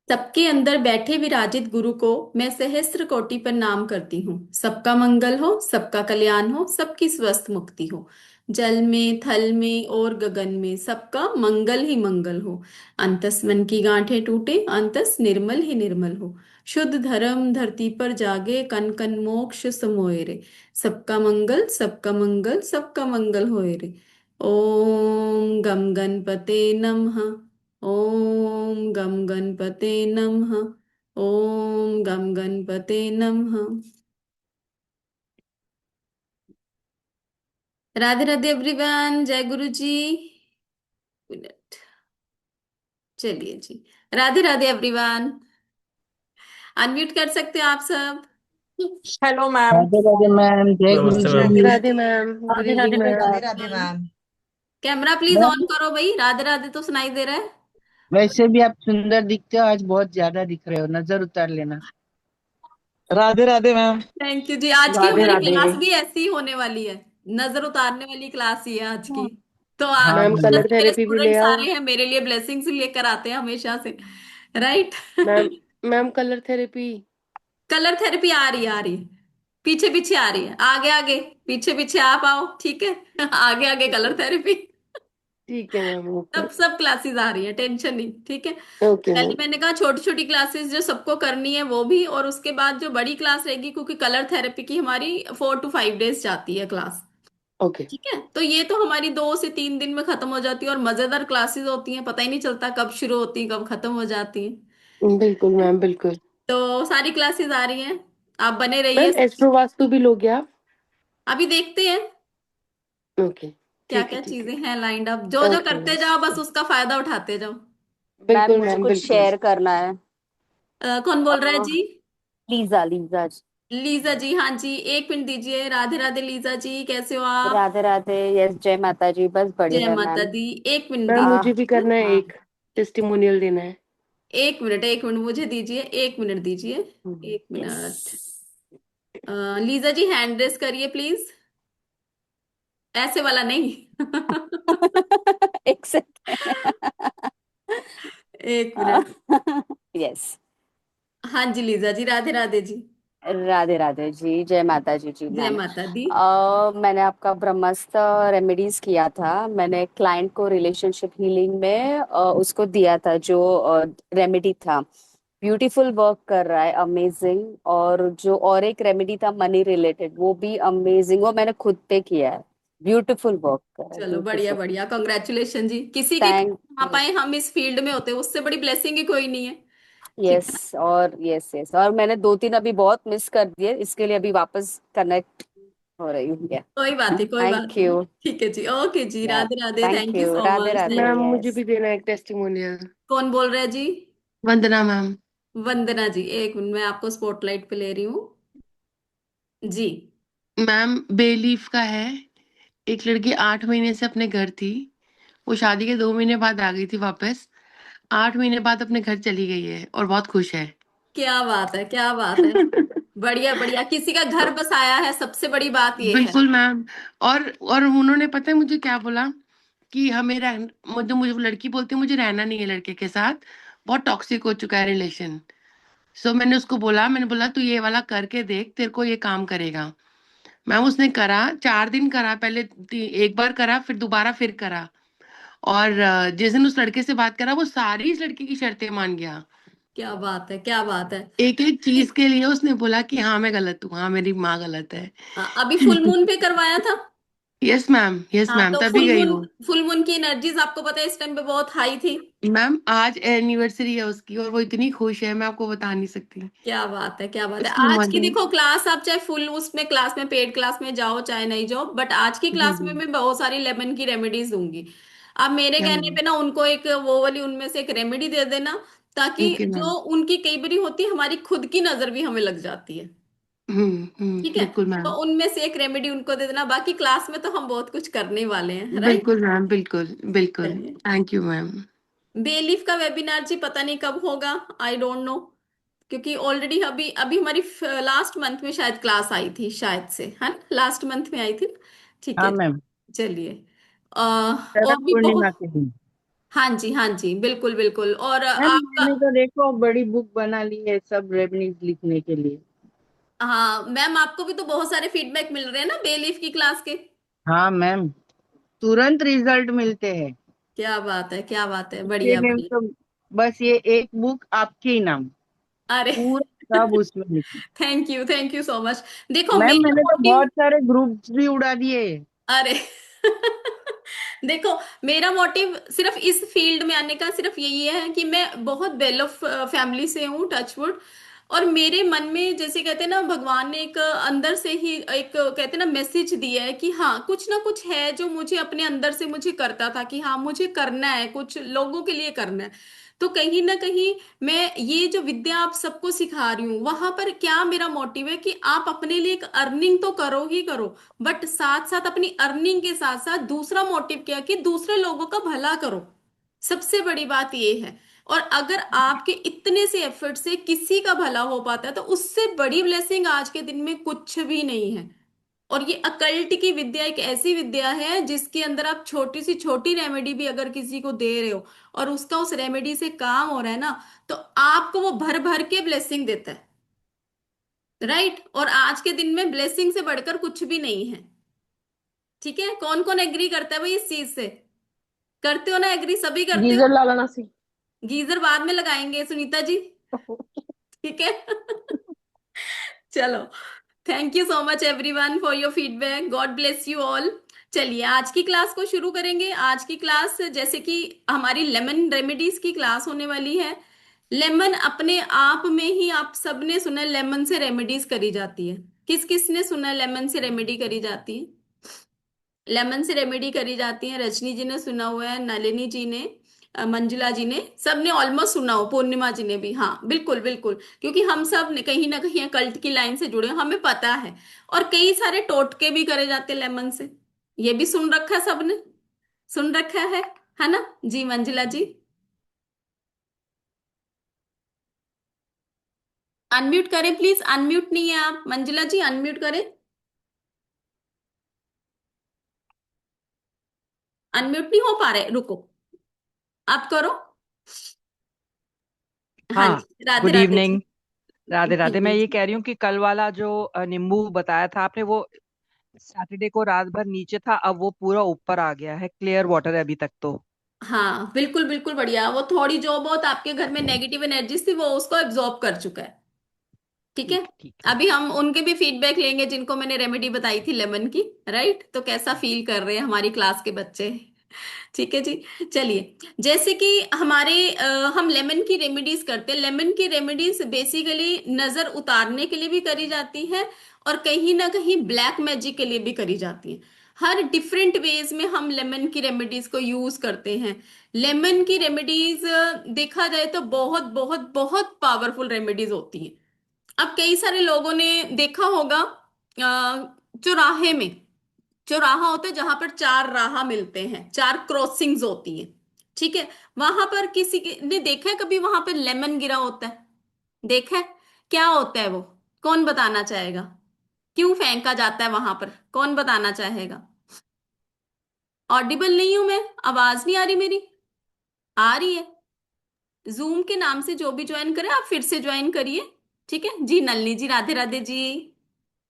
सबके अंदर बैठे विराजित गुरु को मैं सहस्त्र कोटि प्रणाम करती हूँ। सबका मंगल हो, सबका कल्याण हो, सबकी स्वस्थ मुक्ति हो। जल में, थल में और गगन में सबका मंगल ही मंगल हो। अंतस मन की गांठें टूटे, अंतस निर्मल ही निर्मल हो। शुद्ध धर्म धरती पर जागे, कन कन मोक्ष समोए रे। सबका मंगल, सबका मंगल, सबका मंगल होए रे। ओम गम गणपते नमः। ओम गम गणपते नमः। ओम गम गणपते नमः। राधे राधे एवरीवन, जय गुरु जी। मिनट। चलिए जी। राधे राधे एवरीवन। अनम्यूट कर सकते हो आप सब। Hello ma'am. Radhe Radhe ma'am, जय गुरु नमस्ते जी। Ma'am. Radhe Radhe ma'am, good Radhe Radhe evening बेटा। Ma'am. Radhe Radhe ma'am. Camera please on ma'am करो भाई, राधे राधे तो सुनाई दे रहा है। वैसे भी आप सुंदर दिखते हो, आज बहुत ज्यादा दिख रहे हो, नजर उतार लेना। Radhe Radhe ma'am. Thank you जी। आज की राधे हमारी राधे। क्लास भी ऐसी ही होने वाली है। नजर उतारने वाली क्लास ही है आज की। तो हाँ आप मैम मैम। कलर जैसे मेरे थेरेपी भी ले स्टूडेंट आओ। सारे हैं, मेरे लिए ब्लेसिंग्स लेकर आते हैं हमेशा से। Right. Ma'am ma'am colour therapy. Colour therapy आ रही है, आ रही है। पीछे पीछे आ रही है, आगे आगे। पीछे पीछे आप आओ, ठीक है। आगे आगे कलर थेरेपी। ठीक है मैम, ओके। सब सब क्लासेस आ रही है, टेंशन नहीं, ठीक है। ओके पहले मैम। मैंने कहा छोटी छोटी क्लासेस जो सबको करनी है वो भी, और उसके बाद जो बड़ी क्लास रहेगी, क्योंकि कलर थेरेपी की हमारी 4 to 5 डेज जाती है क्लास। ओके। ठीक है, तो ये तो हमारी 2 से 3 दिन में खत्म हो जाती है, और मजेदार क्लासेस होती हैं, पता ही नहीं चलता कब शुरू होती हैं कब खत्म हो जाती हैं। बिल्कुल मैम, बिल्कुल। तो सारी क्लासेस आ रही हैं। आप बने मैम रहिए। एस्ट्रो वास्तु भी लोगे आप? अभी देखते हैं ओके। क्या ठीक है, क्या ठीक चीजें है। हैं लाइंड अप, जो जो ओके करते जाओ बस मैम। उसका फायदा उठाते जाओ। मैम बिल्कुल मुझे मैम, कुछ बिल्कुल। शेयर करना है। कौन बोल रहा है अ, जी? लीजा लीजा जी। लीजा जी, हाँ जी, 1 मिनट दीजिए। राधे राधे लीजा जी, कैसे हो आप? राधे राधे। यस, जय माता जी, बस जय बढ़िया माता मैम। दी। 1 मिनट मैम दीजिए मुझे भी मुझे। करना है, हाँ। एक टेस्टिमोनियल देना है। 1 मिनट, 1 मिनट मुझे दीजिए, 1 मिनट दीजिए। एक यस। मिनट लीजा जी हैंड रेस करिए प्लीज। ऐसे वाला नहीं। एक सेकेंड। एक मिनट। यस। हाँ जी लीजा जी, राधे राधे जी। राधे राधे जी, जय माता जी जय मैम। माता दी। मैंने आपका ब्रह्मास्त्र रेमेडीज किया था। मैंने क्लाइंट को रिलेशनशिप हीलिंग में उसको दिया था जो रेमेडी था। ब्यूटीफुल वर्क कर रहा है, अमेजिंग। और जो और एक रेमेडी था मनी रिलेटेड, वो भी अमेजिंग, वो मैंने खुद पे किया है। ब्यूटीफुल वर्क कर रहा है, चलो बढ़िया ब्यूटीफुल। बढ़िया, कंग्रेचुलेशन जी। किसी के थैंक काम आ यू। पाए हम इस फील्ड में होते, उससे बड़ी ब्लेसिंग ही कोई नहीं है। ठीक है। यस, और यस यस, और मैंने दो तीन अभी बहुत मिस कर दिए, इसके लिए अभी वापस कनेक्ट हो रही हूँ। कोई बात नहीं, कोई बात थैंक नहीं। यू। ठीक है जी, ओके जी, या, Radhe Radhe, thank thank you you, so Radhe much, Radhe, thank. Ma'am मुझे यस। भी देना है एक टेस्टिमोनियल। कौन बोल रहा है जी? वंदना मैम। वंदना जी, 1 मिनट मैं आपको स्पॉटलाइट पे ले रही हूँ जी। मैम बेलीफ का है। एक लड़की 8 महीने से अपने घर थी। वो शादी के 2 महीने बाद आ गई थी वापस। 8 महीने बाद अपने घर चली गई है और बहुत खुश है। क्या बात है, क्या बात है। बढ़िया बढ़िया, किसी का घर तो बसाया है, सबसे बड़ी बात ये है। बिल्कुल मैम। और उन्होंने पता है मुझे क्या बोला कि हमें मुझे मुझे वो लड़की बोलती है मुझे रहना नहीं है लड़के के साथ। बहुत टॉक्सिक हो चुका है रिलेशन। सो मैंने उसको बोला, मैंने बोला तू ये वाला करके देख, तेरे को ये काम करेगा। मैम उसने करा, 4 दिन करा, पहले एक बार करा, फिर दोबारा फिर करा। और जिस दिन उस लड़के से बात करा वो सारी इस लड़के की शर्तें मान गया। क्या बात है, क्या बात है। एक एक चीज के लिए उसने बोला कि हाँ मैं गलत हूँ, हाँ मेरी माँ गलत है। अभी फुल मून पे करवाया था। यस मैम, यस हाँ मैम, तो तभी फुल गई मून, हूँ। फुल मून की एनर्जीज आपको पता है इस टाइम पे बहुत हाई थी। मैम आज एनिवर्सरी है उसकी और वो इतनी खुश है, मैं आपको बता नहीं सकती। क्या बात है, क्या बात है। इसकी आज की मदर। देखो क्लास, आप चाहे फुल उसमें क्लास में, पेड क्लास में जाओ चाहे नहीं जाओ, बट आज की जी क्लास जी। में मैं बहुत सारी लेमन की रेमेडीज दूंगी। अब मेरे क्या कहने मैम? पे ना उनको एक वो वाली उनमें से एक रेमेडी दे देना, ताकि ओके मैम। जो उनकी कई बारी होती है, हमारी खुद की नजर भी हमें लग जाती है। ठीक है, बिल्कुल तो मैम। उनमें से एक रेमेडी उनको दे देना, बाकी क्लास में तो हम बहुत कुछ करने ही वाले हैं, राइट। बिल्कुल मैम, बिल्कुल बिल्कुल। चलिए। Thank you ma'am. बेलीफ का वेबिनार जी पता नहीं कब होगा, आई डोंट नो। क्योंकि ऑलरेडी अभी अभी हमारी लास्ट मंथ में शायद क्लास आई थी, शायद से है ना, लास्ट मंथ में आई थी ना? ठीक हाँ है। मैम, चलिए। शरद और भी पूर्णिमा बहुत। के दिन। हाँ जी, हाँ जी, बिल्कुल बिल्कुल। और मैम आपका, मैंने तो देखो बड़ी बुक बना ली है सब रेमेडीज लिखने के लिए। हाँ मैम, आपको भी तो बहुत सारे फीडबैक मिल रहे हैं ना बेलीफ की क्लास के। हाँ मैम, तुरंत रिजल्ट मिलते हैं। क्या बात है, क्या बात है, इसलिए बढ़िया मैम बढ़िया। तो बस ये एक बुक आपके ही नाम, अरे पूरा सब उसमें लिखी। Thank you so much. देखो मैम मेरा मैंने तो मोटिव, बहुत सारे ग्रुप्स भी उड़ा दिए। अरे देखो मेरा मोटिव सिर्फ इस फील्ड में आने का सिर्फ यही है कि मैं बहुत वेल ऑफ फैमिली से हूँ, टचवुड। और मेरे मन में जैसे कहते हैं ना, भगवान ने एक अंदर से ही एक कहते हैं ना मैसेज दिया है कि हाँ कुछ ना कुछ है जो मुझे अपने अंदर से मुझे करता था कि हाँ मुझे करना है, कुछ लोगों के लिए करना है। तो कहीं ना कहीं मैं ये जो विद्या आप सबको सिखा रही हूँ, वहां पर क्या मेरा मोटिव है कि आप अपने लिए एक अर्निंग तो करो ही करो, बट साथ साथ अपनी अर्निंग के साथ साथ दूसरा मोटिव क्या कि दूसरे लोगों का भला करो। सबसे बड़ी बात ये है। और अगर आपके इतने से एफर्ट से किसी का भला हो पाता है तो उससे बड़ी ब्लेसिंग आज के दिन में कुछ भी नहीं है। और ये अकल्ट की विद्या एक ऐसी विद्या है जिसके अंदर आप छोटी सी छोटी रेमेडी भी अगर किसी को दे रहे हो और उसका उस रेमेडी से काम हो रहा है ना, तो आपको वो भर भर के ब्लेसिंग देता है। राइट? और आज के दिन में ब्लेसिंग से बढ़कर कुछ भी नहीं है। ठीक है, कौन कौन एग्री करता है भाई इस चीज से? करते हो ना एग्री? सभी करते हो? गीजर ला लाना सी। गीजर बाद में लगाएंगे सुनीता जी। ठीक है। चलो, thank you so much everyone for your feedback, God bless you all. चलिए आज की क्लास को शुरू करेंगे। आज की क्लास जैसे कि हमारी लेमन रेमेडीज की क्लास होने वाली है। लेमन अपने आप में ही आप सबने सुना है लेमन से रेमेडीज करी जाती है। किस किस ने सुना है लेमन से रेमेडी करी जाती है? लेमन से रेमेडी करी जाती है, रजनी जी ने सुना हुआ है, नलिनी जी ने, मंजुला जी ने, सबने ऑलमोस्ट सुना हो, पूर्णिमा जी ने भी, हाँ बिल्कुल बिल्कुल, क्योंकि हम सब ने कहीं ना कहीं कल्ट की लाइन से जुड़े हैं, हमें पता है। और कई सारे टोटके भी करे जाते हैं लेमन से, ये भी सुन रखा है सबने, सुन रखा है ना जी? मंजुला जी अनम्यूट करें प्लीज, अनम्यूट नहीं है आप, मंजुला जी अनम्यूट करें, अनम्यूट नहीं हो पा रहे, रुको आप करो। हाँ हाँ। जी, राधे गुड राधे जी। इवनिंग। राधे जी राधे। मैं जी ये जी। कह रही हूँ कि कल वाला जो नींबू बताया था आपने, वो सैटरडे को रात भर नीचे था, अब वो पूरा ऊपर आ गया है, क्लियर वाटर है अभी तक तो। हाँ बिल्कुल बिल्कुल बढ़िया, वो थोड़ी जो बहुत आपके घर में नेगेटिव एनर्जीज थी वो उसको एब्जॉर्ब कर चुका है। ठीक है। ठीक ठीक है। अभी हम उनके भी फीडबैक लेंगे जिनको मैंने रेमेडी बताई थी लेमन की। राइट? तो कैसा फील कर रहे हैं हमारी क्लास के बच्चे? ठीक है जी। चलिए, जैसे कि हमारे हम लेमन की रेमेडीज करते हैं। लेमन की रेमेडीज बेसिकली नजर उतारने के लिए भी करी जाती है और कहीं ना कहीं ब्लैक मैजिक के लिए भी करी जाती है। हर डिफरेंट वेज में हम लेमन की रेमेडीज को यूज करते हैं। लेमन की रेमेडीज देखा जाए तो बहुत बहुत बहुत पावरफुल रेमेडीज होती हैं। अब कई सारे लोगों ने देखा होगा चौराहे में, चौराहा होता है जहां पर चार राह मिलते हैं, चार क्रॉसिंग्स होती हैं। ठीक है, वहां पर ने देखा है कभी वहां पर लेमन गिरा होता है? देखा है? क्या होता है वो? कौन बताना चाहेगा? क्यों फेंका जाता है वहां पर? कौन बताना चाहेगा? ऑडिबल नहीं हूं मैं? आवाज नहीं आ रही मेरी? आ रही है? जूम के नाम से जो भी ज्वाइन करे आप फिर से ज्वाइन करिए। ठीक है जी। नलनी जी राधे राधे जी।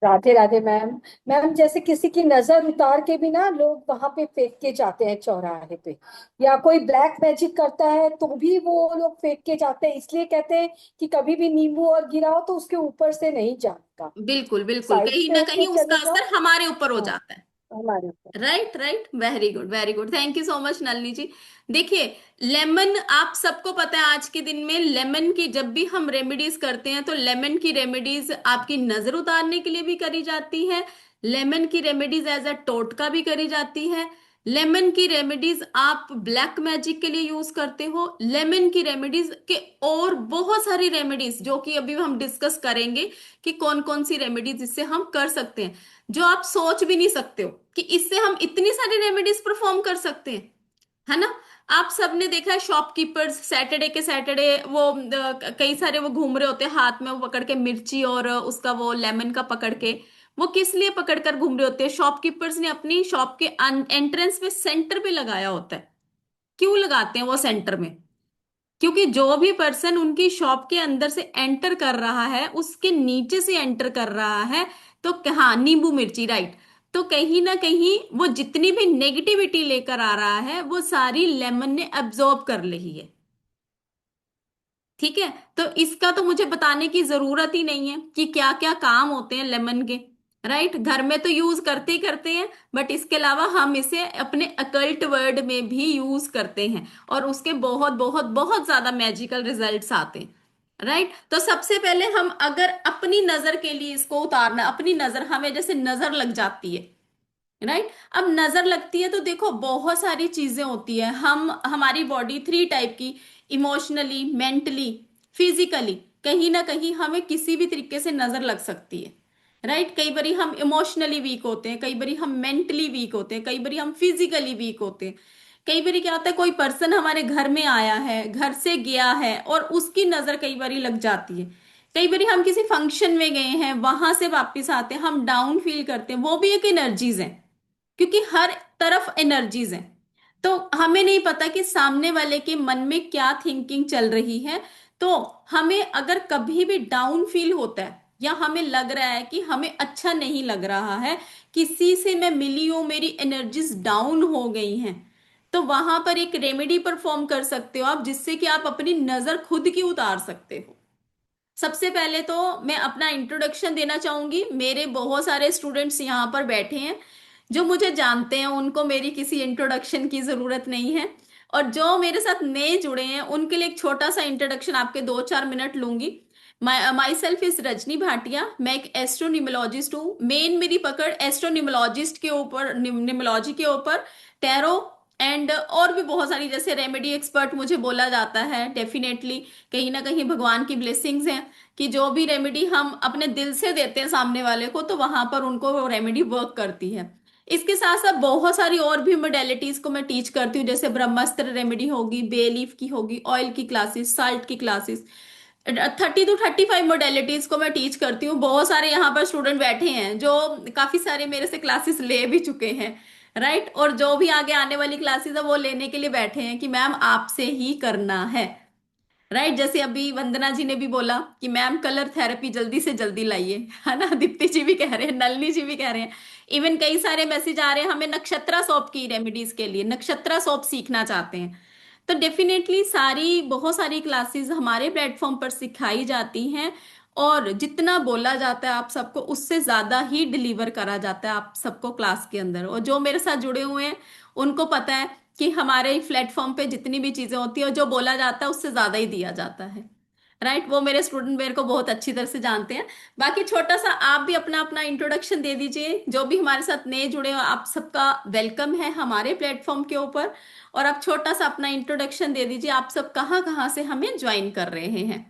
राधे राधे मैम। मैम जैसे किसी की नजर उतार के भी ना लोग वहां पे फेंक के जाते हैं चौराहे पे, या कोई ब्लैक मैजिक करता है तो भी वो लोग फेंक के जाते हैं, इसलिए कहते हैं कि कभी भी नींबू और गिरा हो तो उसके ऊपर से नहीं जाएगा, बिल्कुल बिल्कुल, साइड कहीं से ना होके कहीं उसका चलेगा। असर हमारे ऊपर हो हाँ, जाता है। हमारे ऊपर। Right right, very good very good, thank you so much Nalini ji. देखिए, लेमन आप सबको पता है आज के दिन में लेमन की जब भी हम रेमेडीज करते हैं तो लेमन की रेमेडीज आपकी नजर उतारने के लिए भी करी जाती है। लेमन की रेमेडीज एज अ टोटका भी करी जाती है। लेमन की रेमेडीज आप ब्लैक मैजिक के लिए यूज करते हो। लेमन की रेमेडीज के और बहुत सारी रेमेडीज जो कि अभी हम डिस्कस करेंगे कि कौन कौन सी रेमेडीज इससे हम कर सकते हैं, जो आप सोच भी नहीं सकते हो कि इससे हम इतनी सारी रेमेडीज परफॉर्म कर सकते हैं। है ना? आप सबने देखा है शॉपकीपर्स सैटरडे के सैटरडे वो कई सारे वो घूम रहे होते हैं हाथ में वो पकड़ के मिर्ची और उसका वो लेमन का पकड़ के। वो किस लिए पकड़ कर घूम रहे होते हैं? शॉपकीपर्स ने अपनी शॉप के एंट्रेंस पे सेंटर पे लगाया होता है। क्यों लगाते हैं वो सेंटर में? क्योंकि जो भी पर्सन उनकी शॉप के अंदर से एंटर कर रहा है उसके नीचे से एंटर कर रहा है, तो हाँ, नींबू मिर्ची, राइट। तो कहीं ना कहीं वो जितनी भी नेगेटिविटी लेकर आ रहा है वो सारी लेमन ने अब्जॉर्ब कर ली है। ठीक है, तो इसका तो मुझे बताने की जरूरत ही नहीं है कि क्या क्या काम होते हैं लेमन के। राइट, घर में तो यूज करते ही करते हैं, बट इसके अलावा हम इसे अपने अकल्ट वर्ड में भी यूज करते हैं और उसके बहुत बहुत बहुत ज्यादा मैजिकल रिजल्ट्स आते हैं। राइट, तो सबसे पहले हम अगर अपनी नजर के लिए इसको उतारना, अपनी नजर, हमें जैसे नजर लग जाती है, राइट। अब नजर लगती है तो देखो बहुत सारी चीजें होती है, हम हमारी बॉडी थ्री टाइप की, इमोशनली, मेंटली, फिजिकली, कहीं ना कहीं हमें किसी भी तरीके से नजर लग सकती है। राइट, कई बारी हम इमोशनली वीक होते हैं, कई बारी हम मेंटली वीक होते हैं, कई बारी हम फिजिकली वीक होते हैं। कई बारी क्या होता है, कोई पर्सन हमारे घर में आया है, घर से गया है और उसकी नजर कई बारी लग जाती है। कई बारी हम किसी फंक्शन में गए हैं, वहां से वापस आते हैं, हम डाउन फील करते हैं, वो भी एक एनर्जीज है, क्योंकि हर तरफ एनर्जीज हैं। तो हमें नहीं पता कि सामने वाले के मन में क्या थिंकिंग चल रही है। तो हमें अगर कभी भी डाउन फील होता है या हमें लग रहा है कि हमें अच्छा नहीं लग रहा है, किसी से मैं मिली हूं, मेरी एनर्जीज डाउन हो गई हैं, तो वहां पर एक रेमेडी परफॉर्म कर सकते हो आप, जिससे कि आप अपनी नजर खुद की उतार सकते हो। सबसे पहले तो मैं अपना इंट्रोडक्शन देना चाहूंगी। मेरे बहुत सारे स्टूडेंट्स यहाँ पर बैठे हैं जो मुझे जानते हैं, उनको मेरी किसी इंट्रोडक्शन की जरूरत नहीं है। और जो मेरे साथ नए जुड़े हैं उनके लिए एक छोटा सा इंट्रोडक्शन, आपके 2-4 मिनट लूंगी। My self is Rajni Bhatia, मैं एक एस्ट्रोनिमोलॉजिस्ट हूँ। मेन मेरी पकड़ एस्ट्रोनिमोलॉजिस्ट के ऊपर, निमोलॉजी के ऊपर, टैरो एंड और भी बहुत सारी, जैसे रेमेडी एक्सपर्ट मुझे बोला जाता है। डेफिनेटली कहीं ना कहीं भगवान की ब्लेसिंग्स हैं कि जो भी रेमेडी हम अपने दिल से देते हैं सामने वाले को, तो वहां पर उनको वो रेमेडी वर्क करती है। इसके साथ साथ बहुत सारी और भी मोडेलिटीज को मैं टीच करती हूँ, जैसे ब्रह्मास्त्र रेमेडी होगी, बे लीफ की होगी, ऑयल की क्लासेस, साल्ट की क्लासेस, 30 to 35 मोडेलिटीज को मैं टीच करती हूँ। बहुत सारे यहाँ पर स्टूडेंट बैठे हैं जो काफी सारे मेरे से क्लासेस ले भी चुके हैं। राइट, और जो भी आगे आने वाली क्लासेस है वो लेने के लिए बैठे हैं कि मैम आपसे ही करना है। राइट, जैसे अभी वंदना जी ने भी बोला कि मैम कलर थेरेपी जल्दी से जल्दी लाइए, है ना। दीप्ति जी भी कह रहे हैं, नलिनी जी भी कह रहे हैं। इवन कई सारे मैसेज आ रहे हैं हमें नक्षत्रा सोप की रेमेडीज के लिए, नक्षत्रा सोप सीखना चाहते हैं। तो डेफिनेटली सारी, बहुत सारी क्लासेस हमारे प्लेटफॉर्म पर सिखाई जाती हैं और जितना बोला जाता है आप सबको, उससे ज्यादा ही डिलीवर करा जाता है आप सबको क्लास के अंदर। और जो मेरे साथ जुड़े हुए हैं उनको पता है कि हमारे प्लेटफॉर्म पे जितनी भी चीजें होती है, जो बोला जाता है उससे ज्यादा ही दिया जाता है। राइट, वो मेरे स्टूडेंट मेरे को बहुत अच्छी तरह से जानते हैं। बाकी छोटा सा आप भी अपना अपना इंट्रोडक्शन दे दीजिए, जो भी हमारे साथ नए जुड़े हो, आप सबका वेलकम है हमारे प्लेटफॉर्म के ऊपर। और आप छोटा सा अपना इंट्रोडक्शन दे दीजिए, आप सब कहाँ कहाँ से हमें ज्वाइन कर रहे हैं,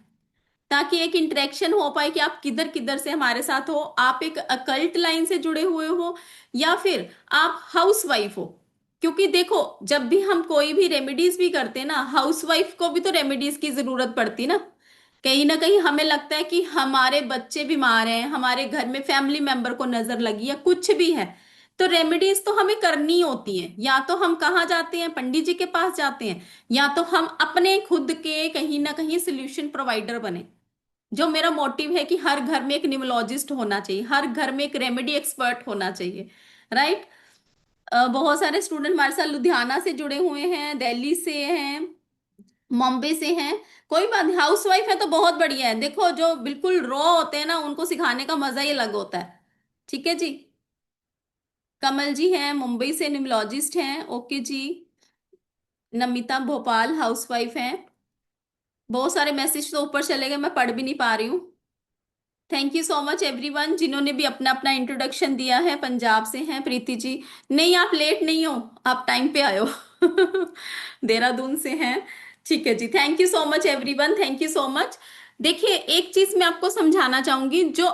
ताकि एक इंटरेक्शन हो पाए कि आप किधर किधर से हमारे साथ हो। आप एक अकल्ट लाइन से जुड़े हुए हो या फिर आप हाउस वाइफ हो, क्योंकि देखो जब भी हम कोई भी रेमेडीज भी करते हैं ना, हाउस वाइफ को भी तो रेमेडीज की जरूरत पड़ती ना। कहीं ना कहीं हमें लगता है कि हमारे बच्चे बीमार हैं, हमारे घर में फैमिली मेंबर को नजर लगी या कुछ भी है, तो रेमेडीज तो हमें करनी होती है। या तो हम कहाँ जाते हैं, पंडित जी के पास जाते हैं, या तो हम अपने खुद के कहीं ना कहीं सोल्यूशन प्रोवाइडर बने। जो मेरा मोटिव है कि हर घर में एक न्यूमोलॉजिस्ट होना चाहिए, हर घर में एक रेमेडी एक्सपर्ट होना चाहिए। राइट, बहुत सारे स्टूडेंट हमारे साथ लुधियाना से जुड़े हुए हैं, दिल्ली से हैं, मुंबई से हैं। कोई बात नहीं, हाउस वाइफ है तो बहुत बढ़िया है। देखो जो बिल्कुल रॉ होते हैं ना, उनको सिखाने का मजा ही अलग होता है। ठीक है जी। कमल जी हैं, मुंबई से न्यूमोलॉजिस्ट हैं, ओके जी। नमिता भोपाल हाउस वाइफ हैं। बहुत सारे मैसेज तो ऊपर चले गए, मैं पढ़ भी नहीं पा रही हूँ। Thank you so much everyone जिन्होंने भी अपना अपना इंट्रोडक्शन दिया है। पंजाब से हैं प्रीति जी, नहीं आप लेट नहीं हो, आप टाइम पे आए हो। देहरादून से हैं, ठीक है जी। Thank you so much everyone, thank you so much. देखिए एक चीज मैं आपको समझाना चाहूंगी, जो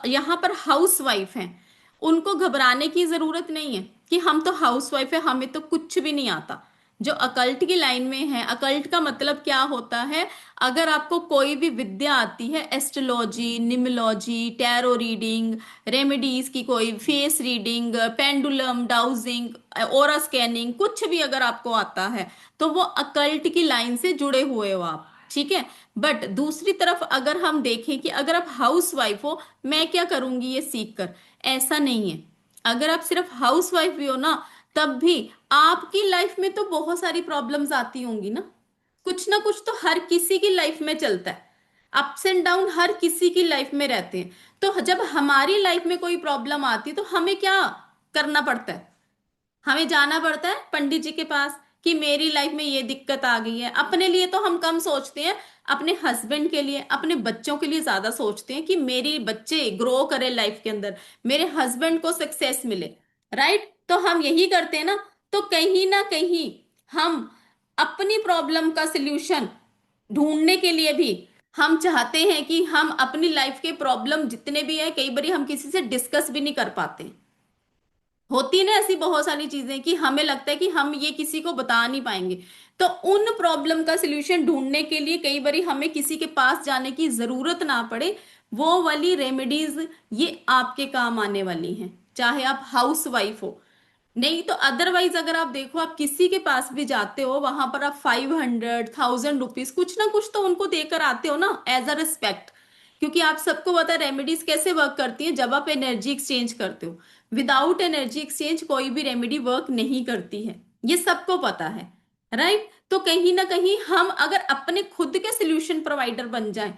यहाँ पर हाउस वाइफ हैं उनको घबराने की जरूरत नहीं है कि हम तो हाउस वाइफ है, हमें तो कुछ भी नहीं आता। जो अकल्ट की लाइन में है, अकल्ट का मतलब क्या होता है? अगर आपको कोई भी विद्या आती है, एस्ट्रोलॉजी, निमोलॉजी, टैरो रीडिंग, रेमेडीज की कोई फेस रीडिंग, पेंडुलम डाउजिंग, ओरा स्कैनिंग, कुछ भी अगर आपको आता है तो वो अकल्ट की लाइन से जुड़े हुए हो आप, ठीक है। बट दूसरी तरफ अगर हम देखें कि अगर आप हाउस वाइफ हो, मैं क्या करूंगी ये सीख कर, ऐसा नहीं है। अगर आप सिर्फ हाउस वाइफ भी हो ना, तब भी आपकी लाइफ में तो बहुत सारी प्रॉब्लम्स आती होंगी ना कुछ तो हर किसी की लाइफ में चलता है। अप्स एंड डाउन हर किसी की लाइफ में रहते हैं। तो जब हमारी लाइफ में कोई प्रॉब्लम आती है तो हमें क्या करना पड़ता है? हमें जाना पड़ता है पंडित जी के पास कि मेरी लाइफ में ये दिक्कत आ गई है। अपने लिए तो हम कम सोचते हैं, अपने हस्बैंड के लिए, अपने बच्चों के लिए ज्यादा सोचते हैं कि मेरे बच्चे ग्रो करे लाइफ के अंदर, मेरे हस्बैंड को सक्सेस मिले। राइट, तो हम यही करते हैं तो कहीं ना कहीं हम अपनी प्रॉब्लम का सिल्यूशन ढूंढने के लिए भी हम चाहते हैं कि हम अपनी लाइफ के प्रॉब्लम जितने भी है, कई बार हम किसी से डिस्कस भी नहीं कर पाते। होती ना ऐसी बहुत सारी चीजें कि हमें लगता है कि हम ये किसी को बता नहीं पाएंगे। तो उन प्रॉब्लम का सलूशन ढूंढने के लिए कई बार हमें किसी के पास जाने की जरूरत ना पड़े, वो वाली रेमेडीज ये आपके काम आने वाली हैं, चाहे आप हाउस वाइफ हो। नहीं तो अदरवाइज अगर आप देखो, आप किसी के पास भी जाते हो, वहां पर आप 500 1000 रुपीज कुछ ना कुछ तो उनको देकर आते हो ना, एज अ रिस्पेक्ट। क्योंकि आप सबको पता है रेमेडीज कैसे वर्क करती है, जब आप एनर्जी एक्सचेंज करते हो। विदाउट एनर्जी एक्सचेंज कोई भी रेमेडी वर्क नहीं करती है, ये सबको पता है। राइट, तो कहीं ना कहीं हम अगर अपने खुद के सोल्यूशन प्रोवाइडर बन जाएं,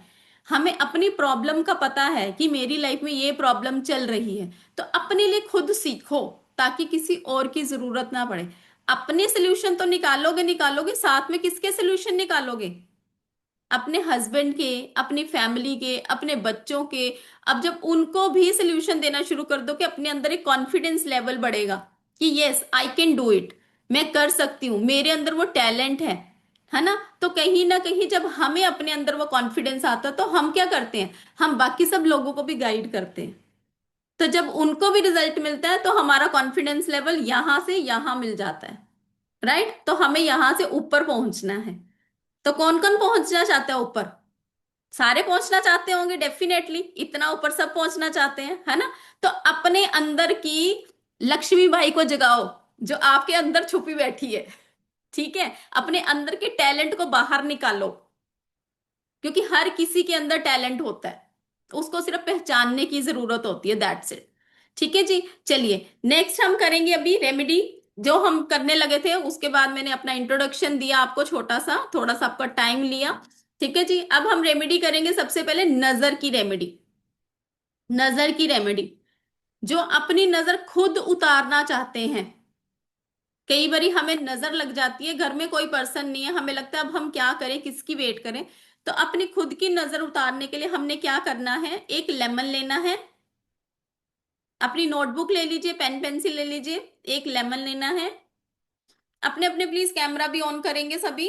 हमें अपनी प्रॉब्लम का पता है कि मेरी लाइफ में ये प्रॉब्लम चल रही है, तो अपने लिए खुद सीखो ताकि किसी और की जरूरत ना पड़े। अपने सोल्यूशन तो निकालोगे निकालोगे, साथ में किसके सोल्यूशन निकालोगे? अपने हस्बैंड के, अपनी फैमिली के, अपने बच्चों के। अब जब उनको भी सोल्यूशन देना शुरू कर दो कि अपने अंदर एक कॉन्फिडेंस लेवल बढ़ेगा कि yes I can do it, मैं कर सकती हूँ, मेरे अंदर वो टैलेंट है ना। तो कहीं ना कहीं जब हमें अपने अंदर वो कॉन्फिडेंस आता है तो हम क्या करते हैं, हम बाकी सब लोगों को भी गाइड करते हैं। तो जब उनको भी रिजल्ट मिलता है तो हमारा कॉन्फिडेंस लेवल यहां से यहां मिल जाता है। राइट, तो हमें यहां से ऊपर पहुंचना है। तो कौन कौन पहुंचना चाहता है ऊपर? सारे पहुंचना चाहते होंगे डेफिनेटली, इतना ऊपर सब पहुंचना चाहते हैं, है ना। तो अपने अंदर की लक्ष्मी बाई को जगाओ, जो आपके अंदर छुपी बैठी है। ठीक है, अपने अंदर के टैलेंट को बाहर निकालो, क्योंकि हर किसी के अंदर टैलेंट होता है, उसको सिर्फ पहचानने की जरूरत होती है, दैट्स इट। ठीक है जी, चलिए नेक्स्ट हम करेंगे अभी रेमेडी। जो हम करने लगे थे उसके बाद मैंने अपना इंट्रोडक्शन दिया आपको छोटा सा, थोड़ा सा आपका टाइम लिया। ठीक है जी, अब हम रेमेडी करेंगे सबसे पहले नजर की रेमेडी। नजर की रेमेडी, जो अपनी नजर खुद उतारना चाहते हैं। कई बारी हमें नजर लग जाती है, घर में कोई पर्सन नहीं है, हमें लगता है अब हम क्या करें, किसकी वेट करें। तो अपनी खुद की नजर उतारने के लिए हमने क्या करना है, एक लेमन लेना है। अपनी नोटबुक ले लीजिए, पेन पेंसिल ले लीजिए, एक लेमन लेना है। अपने अपने प्लीज कैमरा भी ऑन करेंगे सभी।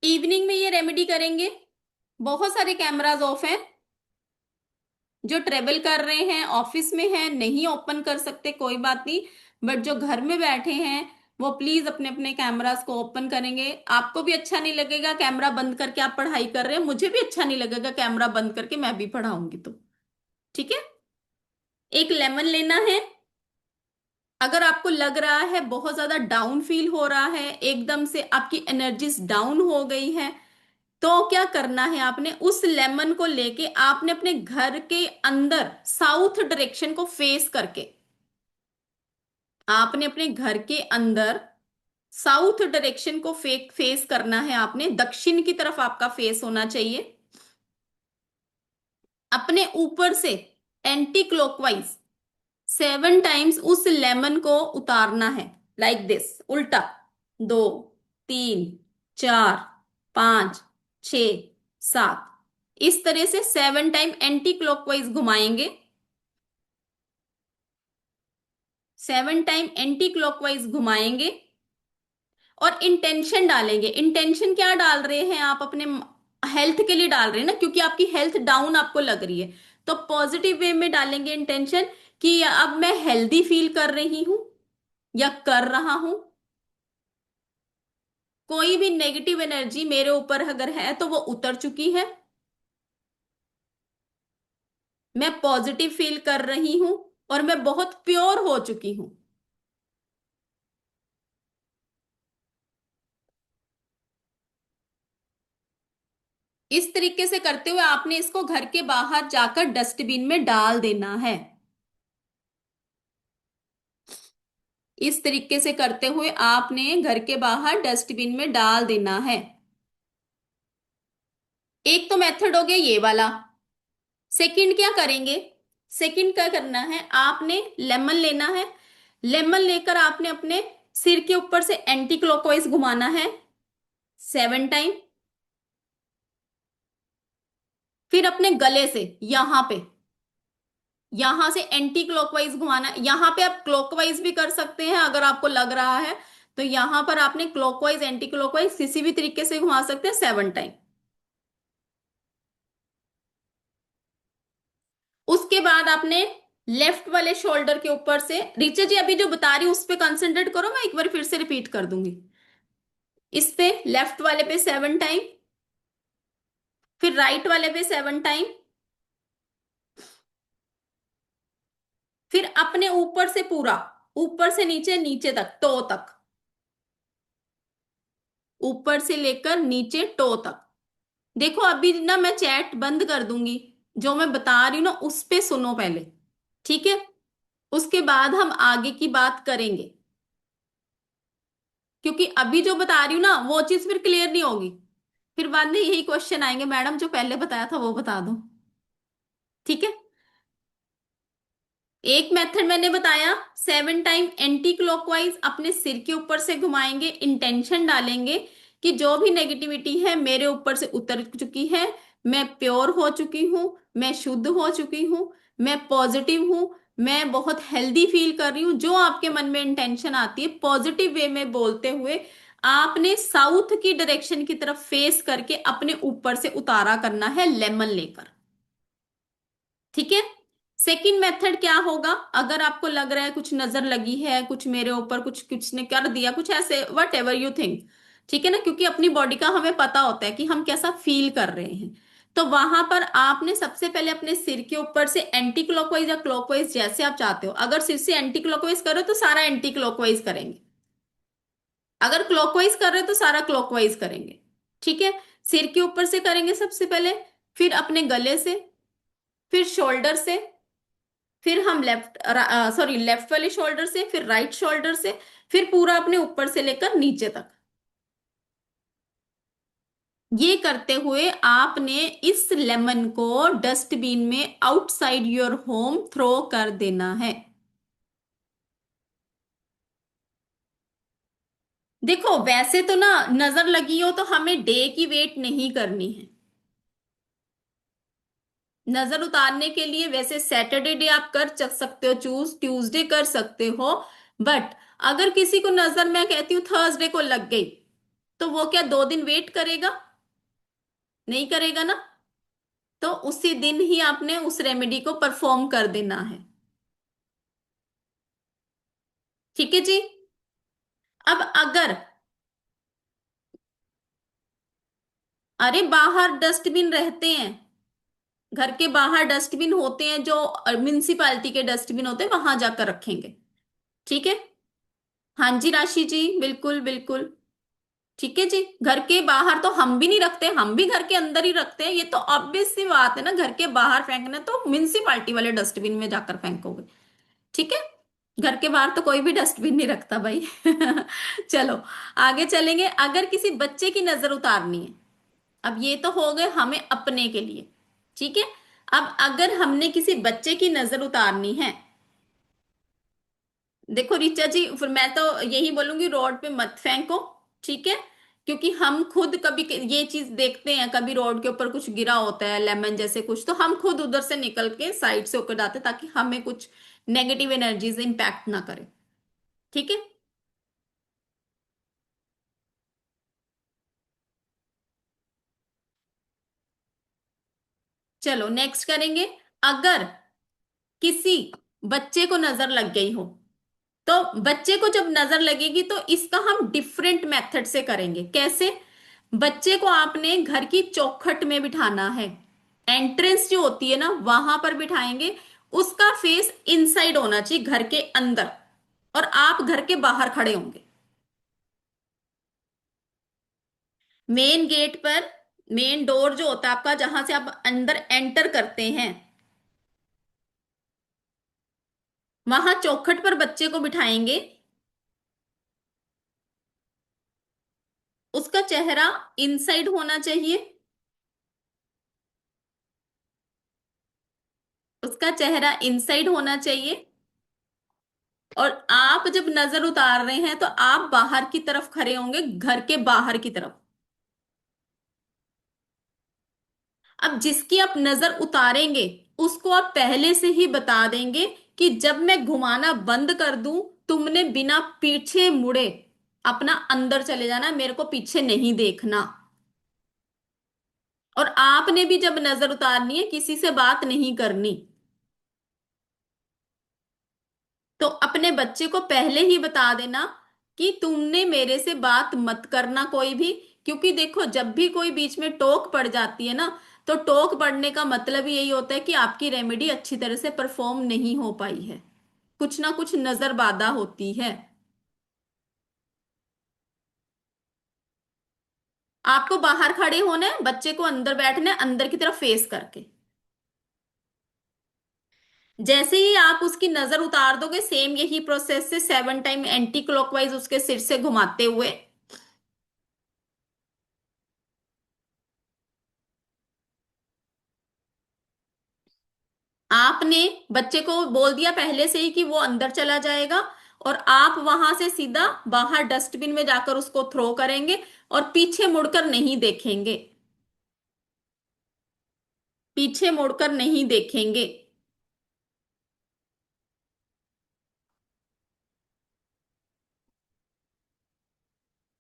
इवनिंग में ये रेमेडी करेंगे। बहुत सारे कैमरास ऑफ हैं। जो ट्रेवल कर रहे हैं, ऑफिस में हैं, नहीं ओपन कर सकते कोई बात नहीं, बट जो घर में बैठे हैं वो प्लीज अपने अपने कैमरास को ओपन करेंगे। आपको भी अच्छा नहीं लगेगा कैमरा बंद करके आप पढ़ाई कर रहे हैं, मुझे भी अच्छा नहीं लगेगा कैमरा बंद करके मैं भी पढ़ाऊंगी तो। ठीक है, एक लेमन लेना है। अगर आपको लग रहा है बहुत ज्यादा डाउन फील हो रहा है, एकदम से आपकी एनर्जीज डाउन हो गई है, तो क्या करना है, आपने उस लेमन को लेके आपने अपने घर के अंदर साउथ डायरेक्शन को फेस करके, आपने अपने घर के अंदर साउथ डायरेक्शन को फेस करना है, आपने दक्षिण की तरफ आपका फेस होना चाहिए। अपने ऊपर से एंटी क्लॉकवाइज 7 टाइम्स उस लेमन को उतारना है, लाइक दिस, उल्टा। 2 3 4 5 6 7, इस तरह से 7 टाइम एंटी क्लॉकवाइज घुमाएंगे। 7 टाइम एंटी क्लॉकवाइज घुमाएंगे और इंटेंशन डालेंगे। इंटेंशन क्या डाल रहे हैं आप, अपने हेल्थ के लिए डाल रहे हैं ना, क्योंकि आपकी हेल्थ डाउन आपको लग रही है। तो पॉजिटिव वे में डालेंगे इंटेंशन कि अब मैं हेल्दी फील कर रही हूं या कर रहा हूं। कोई भी नेगेटिव एनर्जी मेरे ऊपर अगर है तो वो उतर चुकी है, मैं पॉजिटिव फील कर रही हूं और मैं बहुत प्योर हो चुकी हूं। इस तरीके से करते हुए आपने इसको घर के बाहर जाकर डस्टबिन में डाल देना है। इस तरीके से करते हुए आपने घर के बाहर डस्टबिन में डाल देना है। एक तो मेथड हो गया ये वाला। सेकंड क्या करेंगे? सेकंड क्या करना है, आपने लेमन लेना है। लेमन लेकर आपने अपने सिर के ऊपर से एंटी क्लॉकवाइज घुमाना है 7 टाइम। फिर अपने गले से यहां से एंटी क्लॉकवाइज घुमाना है। यहां पे आप क्लॉकवाइज भी कर सकते हैं अगर आपको लग रहा है, तो यहां पर आपने क्लॉकवाइज एंटी क्लॉकवाइज किसी भी तरीके से घुमा सकते हैं 7 टाइम। उसके बाद आपने लेफ्ट वाले शोल्डर के ऊपर से, रीचा जी अभी जो बता रही हूं उस पे कंसंट्रेट करो, मैं एक बार फिर से रिपीट कर दूंगी। इस पे लेफ्ट वाले पे 7 टाइम, फिर राइट वाले पे 7 टाइम, फिर अपने ऊपर से पूरा, ऊपर से नीचे, नीचे तक, टो तक, ऊपर से लेकर नीचे टो तक। देखो अभी ना मैं चैट बंद कर दूंगी, जो मैं बता रही हूं ना उस पे सुनो पहले, ठीक है? उसके बाद हम आगे की बात करेंगे, क्योंकि अभी जो बता रही हूँ ना वो चीज फिर क्लियर नहीं होगी। फिर बाद में यही क्वेश्चन आएंगे, मैडम जो पहले बताया था वो बता दो। ठीक है? एक मेथड मैंने बताया, 7 टाइम एंटी क्लॉकवाइज अपने सिर के ऊपर से घुमाएंगे, इंटेंशन डालेंगे कि जो भी नेगेटिविटी है मेरे ऊपर से उतर चुकी है, मैं प्योर हो चुकी हूं, मैं शुद्ध हो चुकी हूं, मैं पॉजिटिव हूं, मैं बहुत हेल्दी फील कर रही हूं। जो आपके मन में इंटेंशन आती है पॉजिटिव वे में बोलते हुए आपने साउथ की डायरेक्शन की तरफ फेस करके अपने ऊपर से उतारा करना है लेमन लेकर। ठीक है? सेकंड मेथड क्या होगा, अगर आपको लग रहा है कुछ नजर लगी है, कुछ मेरे ऊपर कुछ कुछ ने कर दिया, कुछ ऐसे वट एवर यू थिंक, ठीक है ना, क्योंकि अपनी बॉडी का हमें पता होता है कि हम कैसा फील कर रहे हैं। तो वहां पर आपने सबसे पहले अपने सिर के ऊपर से एंटी क्लॉकवाइज या क्लॉकवाइज जैसे आप चाहते हो, अगर सिर से एंटी क्लॉकवाइज करो तो सारा एंटी क्लॉकवाइज करेंगे, अगर क्लॉकवाइज कर रहे हो तो सारा क्लॉकवाइज करेंगे। ठीक है? सिर के ऊपर से करेंगे सबसे पहले, फिर अपने गले से, फिर शोल्डर से, फिर हम लेफ्ट वाले शोल्डर से, फिर राइट शोल्डर से, फिर पूरा अपने ऊपर से लेकर नीचे तक। ये करते हुए आपने इस लेमन को डस्टबिन में आउटसाइड योर होम थ्रो कर देना है। देखो वैसे तो ना नजर लगी हो तो हमें डे की वेट नहीं करनी है। नजर उतारने के लिए वैसे सैटरडे डे आप कर सकते हो चूज, ट्यूसडे कर सकते हो, बट अगर किसी को नजर, मैं कहती हूँ थर्सडे को लग गई, तो वो क्या 2 दिन वेट करेगा? नहीं करेगा ना। तो उसी दिन ही आपने उस रेमेडी को परफॉर्म कर देना है। ठीक है जी? अब अगर, अरे बाहर डस्टबिन रहते हैं, घर के बाहर डस्टबिन होते हैं जो म्युनिसिपालिटी के डस्टबिन होते हैं, वहां जाकर रखेंगे। ठीक है? हाँ जी राशि जी, बिल्कुल बिल्कुल। ठीक है जी, घर के बाहर तो हम भी नहीं रखते, हम भी घर के अंदर ही रखते हैं, ये तो ऑब्वियस सी बात है ना, घर के बाहर फेंकना तो म्युनिसिपालिटी वाले डस्टबिन में जाकर फेंकोगे। ठीक है? घर के बाहर तो कोई भी डस्टबिन नहीं रखता भाई। चलो आगे चलेंगे। अगर किसी बच्चे की नजर उतारनी है, अब ये तो हो गए हमें अपने के लिए, ठीक है? अब अगर हमने किसी बच्चे की नजर उतारनी है, देखो ऋचा जी फिर मैं तो यही बोलूंगी रोड पे मत फेंको। ठीक है? क्योंकि हम खुद कभी ये चीज देखते हैं, कभी रोड के ऊपर कुछ गिरा होता है लेमन जैसे कुछ, तो हम खुद उधर से निकल के साइड से होकर जाते हैं, ताकि हमें कुछ नेगेटिव एनर्जीज इंपैक्ट ना करे। ठीक है? चलो नेक्स्ट करेंगे। अगर किसी बच्चे को नजर लग गई हो, तो बच्चे को जब नजर लगेगी तो इसका हम डिफरेंट मेथड से करेंगे। कैसे? बच्चे को आपने घर की चौखट में बिठाना है, एंट्रेंस जो होती है ना वहां पर बिठाएंगे। उसका फेस इनसाइड होना चाहिए, घर के अंदर, और आप घर के बाहर खड़े होंगे। मेन गेट पर, मेन डोर जो होता है आपका, जहां से आप अंदर एंटर करते हैं, वहां चौखट पर बच्चे को बिठाएंगे। उसका चेहरा इनसाइड होना चाहिए, उसका चेहरा इनसाइड होना चाहिए। और आप जब नजर उतार रहे हैं तो आप बाहर की तरफ खड़े होंगे, घर के बाहर की तरफ। अब जिसकी आप नजर उतारेंगे उसको आप पहले से ही बता देंगे कि जब मैं घुमाना बंद कर दूं, तुमने बिना पीछे मुड़े अपना अंदर चले जाना, मेरे को पीछे नहीं देखना। और आपने भी जब नजर उतारनी है, किसी से बात नहीं करनी। तो अपने बच्चे को पहले ही बता देना कि तुमने मेरे से बात मत करना कोई भी। क्योंकि देखो, जब भी कोई बीच में टोक पड़ जाती है ना, तो टोक पड़ने का मतलब यही होता है कि आपकी रेमेडी अच्छी तरह से परफॉर्म नहीं हो पाई है, कुछ ना कुछ नजर बाधा होती है। आपको बाहर खड़े होना है, बच्चे को अंदर बैठना है, अंदर की तरफ फेस करके। जैसे ही आप उसकी नजर उतार दोगे, सेम यही प्रोसेस से 7 टाइम एंटी क्लॉकवाइज उसके सिर से घुमाते हुए आपने बच्चे को बोल दिया पहले से ही कि वो अंदर चला जाएगा, और आप वहां से सीधा बाहर डस्टबिन में जाकर उसको थ्रो करेंगे, और पीछे मुड़कर नहीं देखेंगे, पीछे मुड़कर नहीं देखेंगे।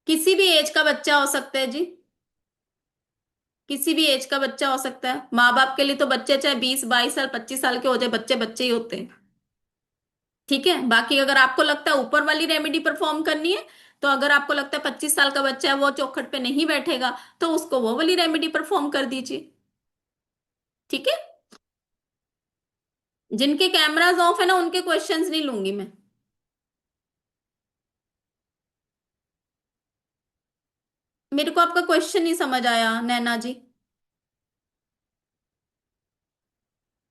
किसी भी एज का बच्चा हो सकता है जी, किसी भी एज का बच्चा हो सकता है। माँ बाप के लिए तो बच्चे चाहे 20 22 साल 25 साल के हो जाए, बच्चे बच्चे ही होते हैं। ठीक है, बाकी अगर आपको लगता है ऊपर वाली रेमेडी परफॉर्म करनी है, तो अगर आपको लगता है 25 साल का बच्चा है वो चौखट पे नहीं बैठेगा, तो उसको वो वाली रेमेडी परफॉर्म कर दीजिए। ठीक है। जिनके कैमरास ऑफ है ना, उनके क्वेश्चंस नहीं लूंगी मैं। मेरे को आपका क्वेश्चन नहीं समझ आया नैना जी।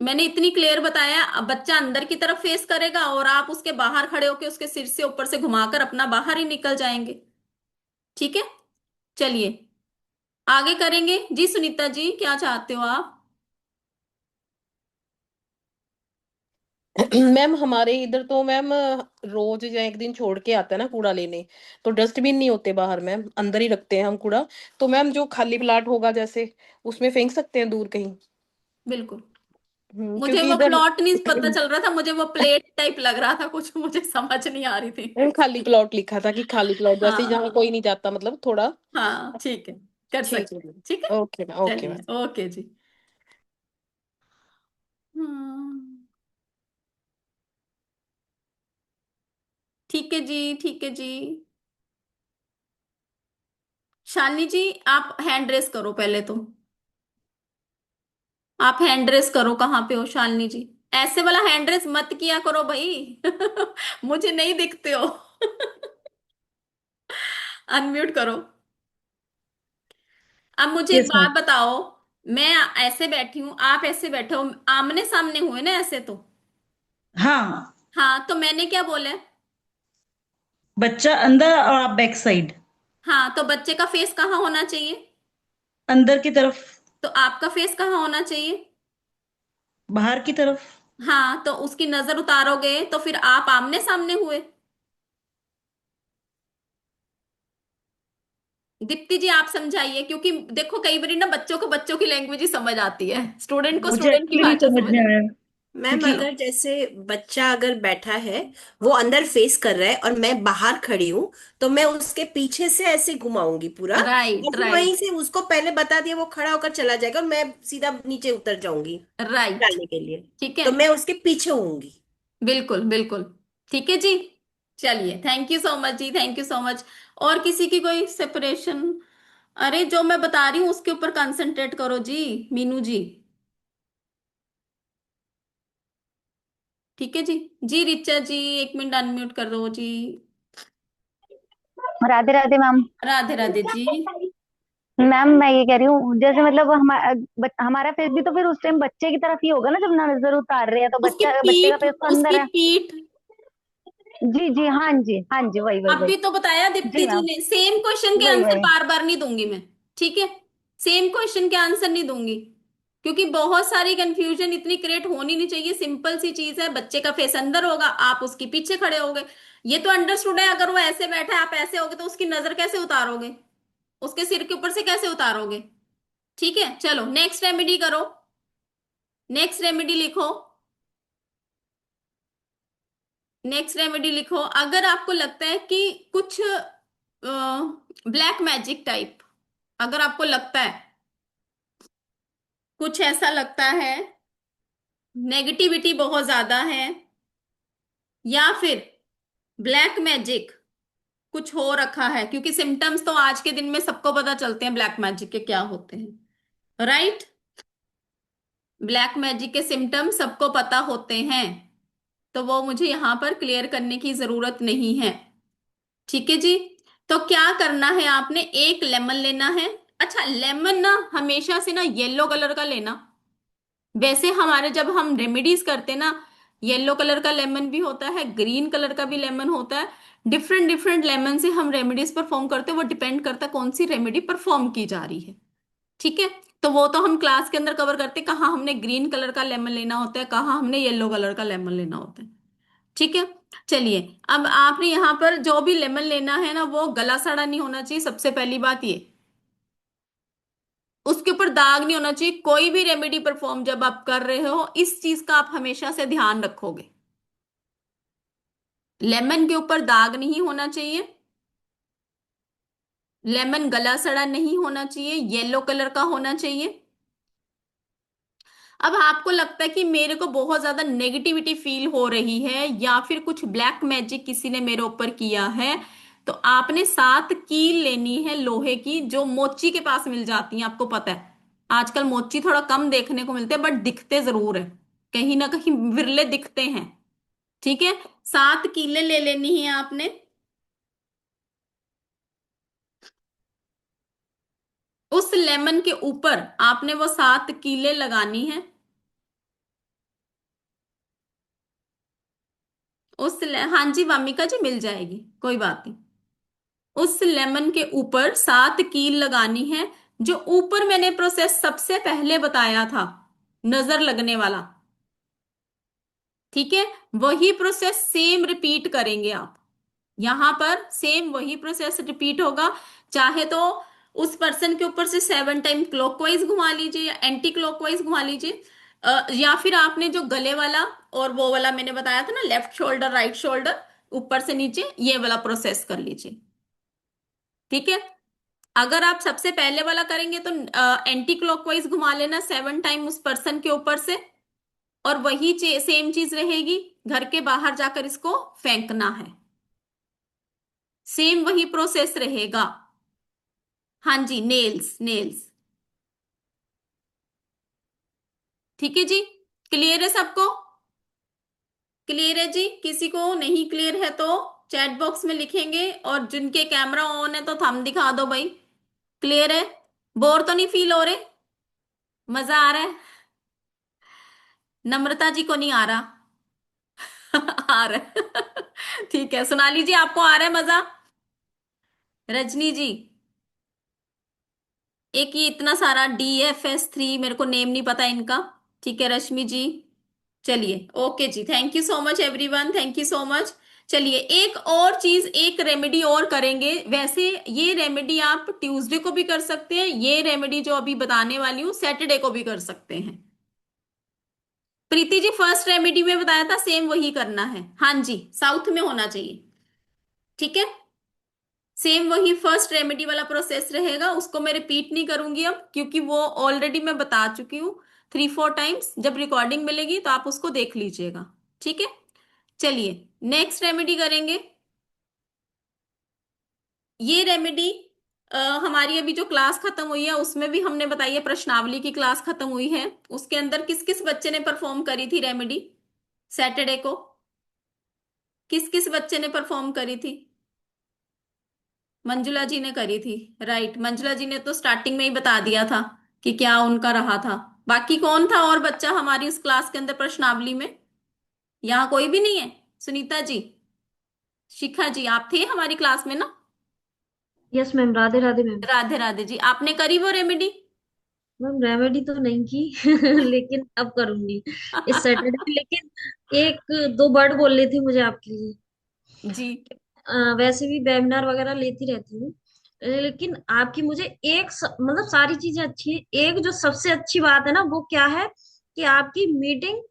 मैंने इतनी क्लियर बताया, अब बच्चा अंदर की तरफ फेस करेगा और आप उसके बाहर खड़े होके उसके सिर से ऊपर से घुमाकर अपना बाहर ही निकल जाएंगे। ठीक है, चलिए आगे करेंगे जी। सुनीता जी, क्या चाहते हो आप? मैम हमारे इधर तो मैम रोज या एक दिन छोड़ के आता है ना कूड़ा लेने, तो डस्टबिन नहीं होते बाहर मैम, अंदर ही रखते हैं हम कूड़ा। तो मैम जो खाली प्लाट होगा जैसे, उसमें फेंक सकते हैं दूर कहीं। बिल्कुल। मुझे क्योंकि वो इधर प्लॉट नहीं पता चल रहा था, मुझे वो प्लेट टाइप लग रहा था कुछ, मुझे समझ नहीं आ रही थी। मैम खाली प्लॉट लिखा था कि खाली प्लॉट जैसे जहाँ हाँ। कोई नहीं जाता, मतलब थोड़ा। हाँ ठीक है, कर ठीक है सकते हैं। ठीक है, मैम, ओके मैम, ओके चलिए मैम। ओके जी। हम्म। ठीक है जी, ठीक है जी। शालिनी जी, आप हैंड रेस करो पहले तो। आप हैंड रेस करो, कहाँ पे हो शालिनी जी? ऐसे वाला हैंड रेस मत किया करो भाई। मुझे नहीं दिखते हो। अनम्यूट करो। अब मुझे एक यस बात मैम। बताओ। मैं ऐसे बैठी हूं, आप ऐसे बैठे हो, आमने सामने हुए ना ऐसे तो। हाँ, हाँ, तो मैंने क्या बोला है? बच्चा अंदर और आप बैक साइड, हाँ, तो बच्चे का फेस कहाँ होना चाहिए? अंदर की तरफ, तो आपका फेस कहाँ होना चाहिए? बाहर की तरफ। हाँ, तो उसकी नजर उतारोगे तो फिर आप आमने सामने हुए। दीप्ति जी, आप समझाइए, क्योंकि देखो कई बार ना बच्चों को बच्चों की लैंग्वेज ही समझ आती है, स्टूडेंट को मुझे स्टूडेंट की एक्चुअली नहीं भाषा समझ समझ में आती आया, मैम क्योंकि अगर जैसे बच्चा अगर बैठा है, वो अंदर फेस कर रहा है और मैं बाहर खड़ी हूँ, तो मैं उसके पीछे से ऐसे घुमाऊंगी पूरा, है। और राइट फिर वहीं राइट। से उसको पहले बता दिया, वो खड़ा होकर चला जाएगा और मैं सीधा नीचे उतर जाऊंगी राइट। डालने के लिए। ठीक है, तो मैं उसके पीछे होंगी। बिल्कुल बिल्कुल। ठीक है जी। चलिए, थैंक यू सो मच जी, थैंक यू सो मच। और किसी की कोई सेपरेशन? अरे जो मैं बता रही हूँ उसके ऊपर कंसंट्रेट करो जी, मीनू जी। ठीक है जी। जी रिचा जी, 1 मिनट अनम्यूट कर दो जी। राधे राधे मैम। राधे राधे जी। मैम मैं ये कह रही हूँ, जैसे मतलब हमारा फेस भी तो फिर उस टाइम बच्चे की तरफ ही होगा ना, जब नजर उतार रहे हैं तो उसकी बच्चा, बच्चे का पीठ, फेस तो अंदर उसकी है। पीठ। जी जी, हाँ जी, हाँ जी, वही वही वही। अभी तो बताया जी दीप्ति जी मैम, ने, सेम क्वेश्चन के वही आंसर वही। बार बार नहीं दूंगी मैं। ठीक है, सेम क्वेश्चन के आंसर नहीं दूंगी, क्योंकि बहुत सारी कंफ्यूजन इतनी क्रिएट होनी नहीं चाहिए। सिंपल सी चीज है, बच्चे का फेस अंदर होगा, आप उसके पीछे खड़े होगे, ये तो अंडरस्टूड है। अगर वो ऐसे बैठा है, आप ऐसे होगे, तो उसकी नजर कैसे उतारोगे? उसके सिर के ऊपर से कैसे उतारोगे? ठीक है, चलो नेक्स्ट रेमेडी करो। नेक्स्ट रेमेडी लिखो। नेक्स्ट रेमेडी लिखो। अगर आपको लगता है कि कुछ ब्लैक मैजिक टाइप, अगर आपको लगता है, कुछ ऐसा लगता है, नेगेटिविटी बहुत ज्यादा है, या फिर ब्लैक मैजिक कुछ हो रखा है, क्योंकि सिम्टम्स तो आज के दिन में सबको पता चलते हैं ब्लैक मैजिक के क्या होते हैं, राइट? ब्लैक मैजिक के सिम्टम्स सबको पता होते हैं, तो वो मुझे यहां पर क्लियर करने की जरूरत नहीं है। ठीक है जी। तो क्या करना है, आपने एक लेमन लेना है। अच्छा, लेमन ना हमेशा से ना येलो कलर का लेना। वैसे हमारे जब हम रेमेडीज करते ना, येलो कलर का लेमन भी होता है, ग्रीन कलर का भी लेमन होता है। डिफरेंट डिफरेंट लेमन से हम रेमेडीज परफॉर्म करते हैं, वो डिपेंड करता है कौन सी रेमेडी परफॉर्म की जा रही है। ठीक है, तो वो तो हम क्लास के अंदर कवर करते हैं, कहाँ हमने ग्रीन कलर का लेमन लेना होता है, कहाँ हमने येलो कलर का लेमन लेना होता है। ठीक है, चलिए। अब आपने यहाँ पर जो भी लेमन लेना है ना, वो गला सड़ा नहीं होना चाहिए, सबसे पहली बात ये। उसके ऊपर दाग नहीं होना चाहिए। कोई भी रेमेडी परफॉर्म जब आप कर रहे हो, इस चीज का आप हमेशा से ध्यान रखोगे। लेमन के ऊपर दाग नहीं होना चाहिए, लेमन गला सड़ा नहीं होना चाहिए, येलो कलर का होना चाहिए। अब आपको लगता है कि मेरे को बहुत ज्यादा नेगेटिविटी फील हो रही है, या फिर कुछ ब्लैक मैजिक किसी ने मेरे ऊपर किया है, तो आपने 7 कील लेनी है लोहे की, जो मोची के पास मिल जाती है। आपको पता है आजकल मोची थोड़ा कम देखने को मिलते हैं, बट दिखते जरूर है, कहीं ना कहीं विरले दिखते हैं। ठीक है, 7 कीले ले लेनी है आपने। उस लेमन के ऊपर आपने वो 7 कीले लगानी है। हाँ जी वामिका जी, मिल जाएगी, कोई बात नहीं। उस लेमन के ऊपर 7 कील लगानी है। जो ऊपर मैंने प्रोसेस सबसे पहले बताया था, नजर लगने वाला, ठीक है, वही प्रोसेस सेम रिपीट करेंगे आप। यहां पर सेम वही प्रोसेस रिपीट होगा। चाहे तो उस पर्सन के ऊपर से 7 टाइम क्लॉकवाइज घुमा लीजिए, या एंटी क्लॉकवाइज घुमा लीजिए। या फिर आपने जो गले वाला और वो वाला मैंने बताया था ना, लेफ्ट शोल्डर राइट शोल्डर, ऊपर से नीचे, ये वाला प्रोसेस कर लीजिए। ठीक है, अगर आप सबसे पहले वाला करेंगे तो एंटी क्लॉकवाइज घुमा लेना 7 टाइम उस पर्सन के ऊपर से, और वही सेम चीज रहेगी, घर के बाहर जाकर इसको फेंकना है। सेम वही प्रोसेस रहेगा। हाँ जी, नेल्स नेल्स। ठीक है जी, क्लियर है सबको? क्लियर है जी? किसी को नहीं क्लियर है तो चैट बॉक्स में लिखेंगे, और जिनके कैमरा ऑन है तो थंब दिखा दो भाई। क्लियर है? बोर तो नहीं फील हो रहे? मजा आ रहा है? नम्रता जी को नहीं आ रहा? आ रहा है। ठीक है, सुना लीजिए, आपको आ रहा है मजा? रजनी जी, एक ये इतना सारा DFS3, मेरे को नेम नहीं पता इनका। ठीक है, रश्मि जी। चलिए, ओके जी, thank you so much everyone, thank you so much. चलिए, एक और चीज, एक रेमेडी और करेंगे। वैसे ये रेमेडी आप ट्यूसडे को भी कर सकते हैं, ये रेमेडी जो अभी बताने वाली हूँ सैटरडे को भी कर सकते हैं। प्रीति जी, फर्स्ट रेमेडी में बताया था, सेम वही करना है। हाँ जी, साउथ में होना चाहिए। ठीक है, सेम वही फर्स्ट रेमेडी वाला प्रोसेस रहेगा, उसको मैं रिपीट नहीं करूंगी अब, क्योंकि वो ऑलरेडी मैं बता चुकी हूँ 3-4 टाइम्स। जब रिकॉर्डिंग मिलेगी तो आप उसको देख लीजिएगा। ठीक है, चलिए नेक्स्ट रेमेडी करेंगे। ये रेमेडी हमारी अभी जो क्लास खत्म हुई है उसमें भी हमने बताई है, प्रश्नावली की क्लास खत्म हुई है, उसके अंदर किस किस बच्चे ने परफॉर्म करी थी रेमेडी सैटरडे को? किस किस बच्चे ने परफॉर्म करी थी? मंजुला जी ने करी थी। राइट, मंजुला जी ने तो स्टार्टिंग में ही बता दिया था कि क्या उनका रहा था। बाकी कौन था और बच्चा हमारी उस क्लास के अंदर प्रश्नावली में? यहाँ कोई भी नहीं है? सुनीता जी, शिखा जी, आप थे हमारी क्लास में ना? Yes ma'am, Radhe Radhe ma'am. Radhe Radhe जी, आपने करी वो रेमेडी? मैम रेमेडी तो नहीं की लेकिन अब करूंगी इस सैटरडे। लेकिन एक दो वर्ड बोल रही थी मुझे आपके लिए। जी। वैसे भी वेबिनार वगैरह लेती रहती हूँ, लेकिन आपकी मुझे मतलब सारी चीजें अच्छी है, एक जो सबसे अच्छी बात है ना वो क्या है कि आपकी मीटिंग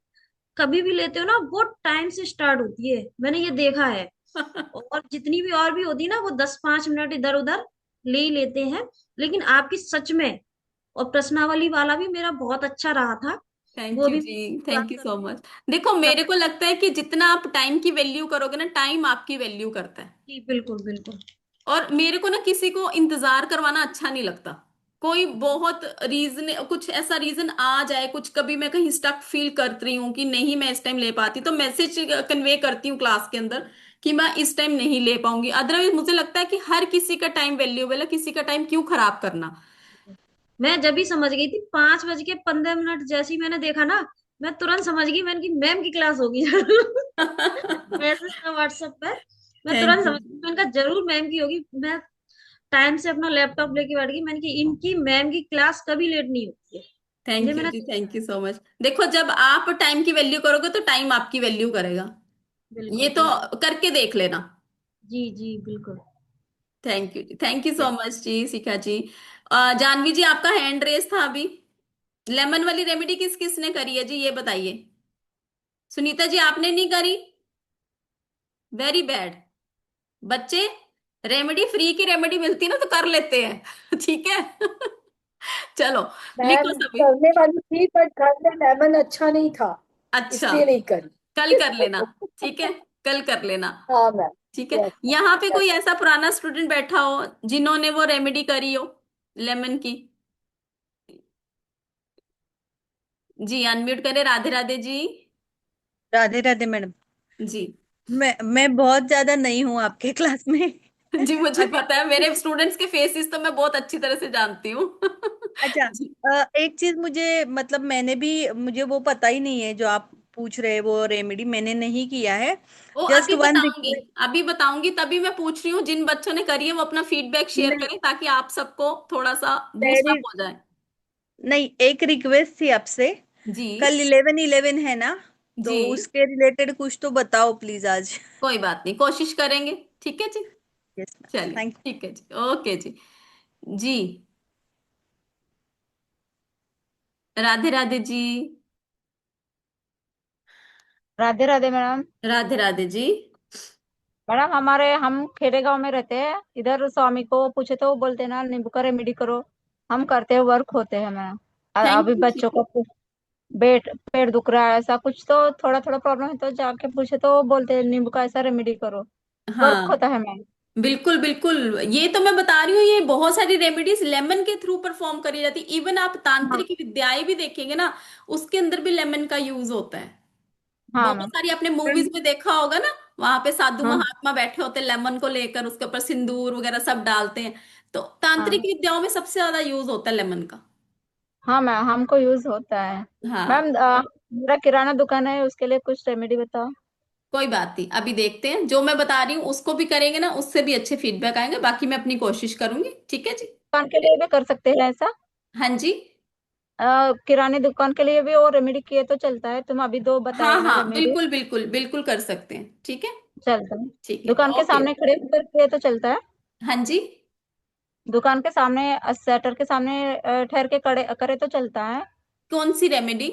कभी भी लेते हो ना वो टाइम से स्टार्ट होती है, मैंने ये देखा है। और जितनी भी और भी होती है ना वो 10-5 मिनट इधर उधर ले ही लेते हैं, लेकिन आपकी सच में। और प्रश्नावली वाला भी मेरा बहुत अच्छा रहा था, थैंक वो यू भी जी, क्लास थैंक यू सो करूंगी। मच। देखो, सब मेरे को लगता है कि जितना आप टाइम की वैल्यू करोगे ना, टाइम आपकी वैल्यू करता है। जी बिल्कुल बिल्कुल। और मेरे को ना किसी को इंतजार करवाना अच्छा नहीं लगता। कोई बहुत रीजन, कुछ ऐसा रीजन आ जाए, कुछ कभी मैं कहीं स्टक फील कर रही हूँ कि नहीं मैं इस टाइम ले पाती, तो मैसेज कन्वे करती हूँ क्लास के अंदर कि मैं इस टाइम नहीं ले पाऊंगी। अदरवाइज मुझे लगता है कि हर किसी का टाइम वैल्यूएबल है, किसी का टाइम क्यों खराब करना। मैं जब भी समझ गई थी 5:15 जैसे ही मैंने देखा ना, मैं तुरंत समझ गई, मैंने की मैम की क्लास होगी जरूर मैसेज था व्हाट्सएप पे। मैं तुरंत थैंक यू। समझ गई, मैंने कहा जरूर मैम की होगी। मैं टाइम से अपना लैपटॉप लेके बैठ गई, मैंने की इनकी मैम की क्लास कभी लेट नहीं होती है। ये थैंक यू मैंने जी, देखा थैंक यू है। So much. देखो, जब आप टाइम की वैल्यू करोगे तो टाइम आपकी वैल्यू करेगा। ये बिल्कुल तो बिल्कुल। करके देख लेना। जी जी बिल्कुल। थैंक यू जी, thank you so Yes. Much जी, शिखा जी। जानवी जी, आपका हैंड रेस था अभी। लेमन वाली रेमेडी किस किस ने करी है जी, ये बताइए। सुनीता जी, आपने नहीं करी? Very bad. बच्चे, रेमेडी, फ्री की रेमेडी मिलती है ना तो कर लेते हैं ठीक है चलो, लिखो मैम सभी। करने वाली थी बट घर में लेमन अच्छा नहीं था, अच्छा, इसलिए नहीं कल करी कर लेना। ठीक है, कल कर लेना। हाँ मैम। ठीक है। यस यहाँ पे मैम। कोई ऐसा पुराना स्टूडेंट बैठा हो जिन्होंने वो रेमेडी करी हो लेमन की? जी, अनम्यूट करें। राधे राधे जी। राधे राधे मैडम। जी। मैं बहुत ज्यादा नहीं हूँ आपके क्लास में जी, मुझे अभी। पता है, मेरे स्टूडेंट्स के फेसेस तो मैं बहुत अच्छी तरह से जानती हूँ अच्छा, जी। एक चीज मुझे मतलब मुझे वो पता ही नहीं है जो आप पूछ रहे हैं, वो रेमेडी मैंने नहीं किया है। वो जस्ट अभी वन बताऊंगी, रिक्वेस्ट। अभी बताऊंगी, तभी मैं पूछ रही हूँ जिन बच्चों ने करी है वो अपना फीडबैक शेयर नहीं, करें ताकि आप सबको थोड़ा सा बूस्ट मेरी अप हो जाए। नहीं, एक रिक्वेस्ट थी आपसे। जी। कल 11/11 है ना, जी, तो उसके रिलेटेड कुछ तो बताओ प्लीज आज। कोई बात नहीं, कोशिश करेंगे। ठीक है जी। यस मैम, चलिए, थैंक ठीक है जी, ओके जी। जी, राधे राधे जी। राधे राधे मैडम। राधे राधे जी। मैडम हम खेड़े गांव में रहते हैं, इधर स्वामी को पूछे तो वो बोलते हैं ना नींबू का रेमेडी करो। हम करते हैं, वर्क होते हैं मैडम। थैंक अभी यू जी। बच्चों को पेट पेट दुख रहा है, ऐसा कुछ तो थोड़ा थोड़ा प्रॉब्लम है तो जाके पूछे तो वो बोलते हैं नींबू का ऐसा रेमेडी करो। वर्क हाँ, होता है मैम। बिल्कुल बिल्कुल, ये तो मैं बता रही हूँ, ये बहुत सारी रेमेडीज लेमन के थ्रू परफॉर्म करी जाती। इवन आप हाँ तांत्रिक विद्याएं भी देखेंगे ना, उसके अंदर भी लेमन का यूज होता है। हाँ बहुत मैम। सारी आपने मूवीज में देखा होगा ना, वहां पे साधु हाँ महात्मा बैठे होते हैं, लेमन को लेकर उसके ऊपर सिंदूर वगैरह सब डालते हैं। तो तांत्रिक हाँ विद्याओं में सबसे ज्यादा यूज होता है लेमन का। हाँ मैम, हमको यूज होता है। हाँ, मैम मेरा किराना दुकान है, उसके लिए कुछ रेमेडी बताओ। कोई बात नहीं, अभी देखते हैं, जो मैं बता रही हूँ उसको भी करेंगे ना, उससे भी अच्छे फीडबैक आएंगे। बाकी मैं अपनी कोशिश करूंगी। ठीक है जी। दुकान के लिए भी कर सकते हैं ऐसा? हाँ जी। किराने दुकान के लिए भी वो रेमेडी किए तो चलता है? तुम अभी दो हाँ बताए ना हाँ, रेमेडी। बिल्कुल बिल्कुल बिल्कुल कर सकते हैं। ठीक है। चलता है। ठीक है, दुकान के ओके। सामने खड़े होकर किए तो चलता है? हाँ जी। दुकान के सामने शटर के सामने ठहर के खड़े करे तो चलता है? कौन सी रेमेडी?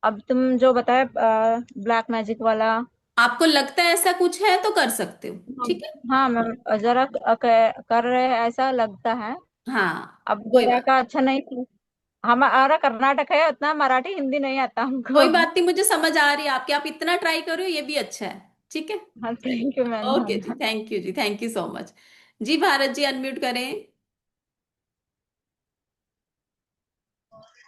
अब तुम जो बताए ब्लैक मैजिक वाला। आपको लगता है ऐसा कुछ है तो कर सकते हो। हाँ ठीक है। हाँ मैम, जरा कर रहे हैं ऐसा लगता है। हाँ, अब कोई जरा बात। का अच्छा नहीं था। हमारा कर्नाटक है, उतना मराठी हिंदी नहीं आता हमको कोई बात नहीं, मुझे समझ आ रही है आपकी, आप इतना ट्राई करो, ये भी अच्छा है। ठीक है। हाँ थैंक यू मैम, ओके जी, धन्यवाद। थैंक यू जी, थैंक यू सो मच। जी भारत जी अनम्यूट करें।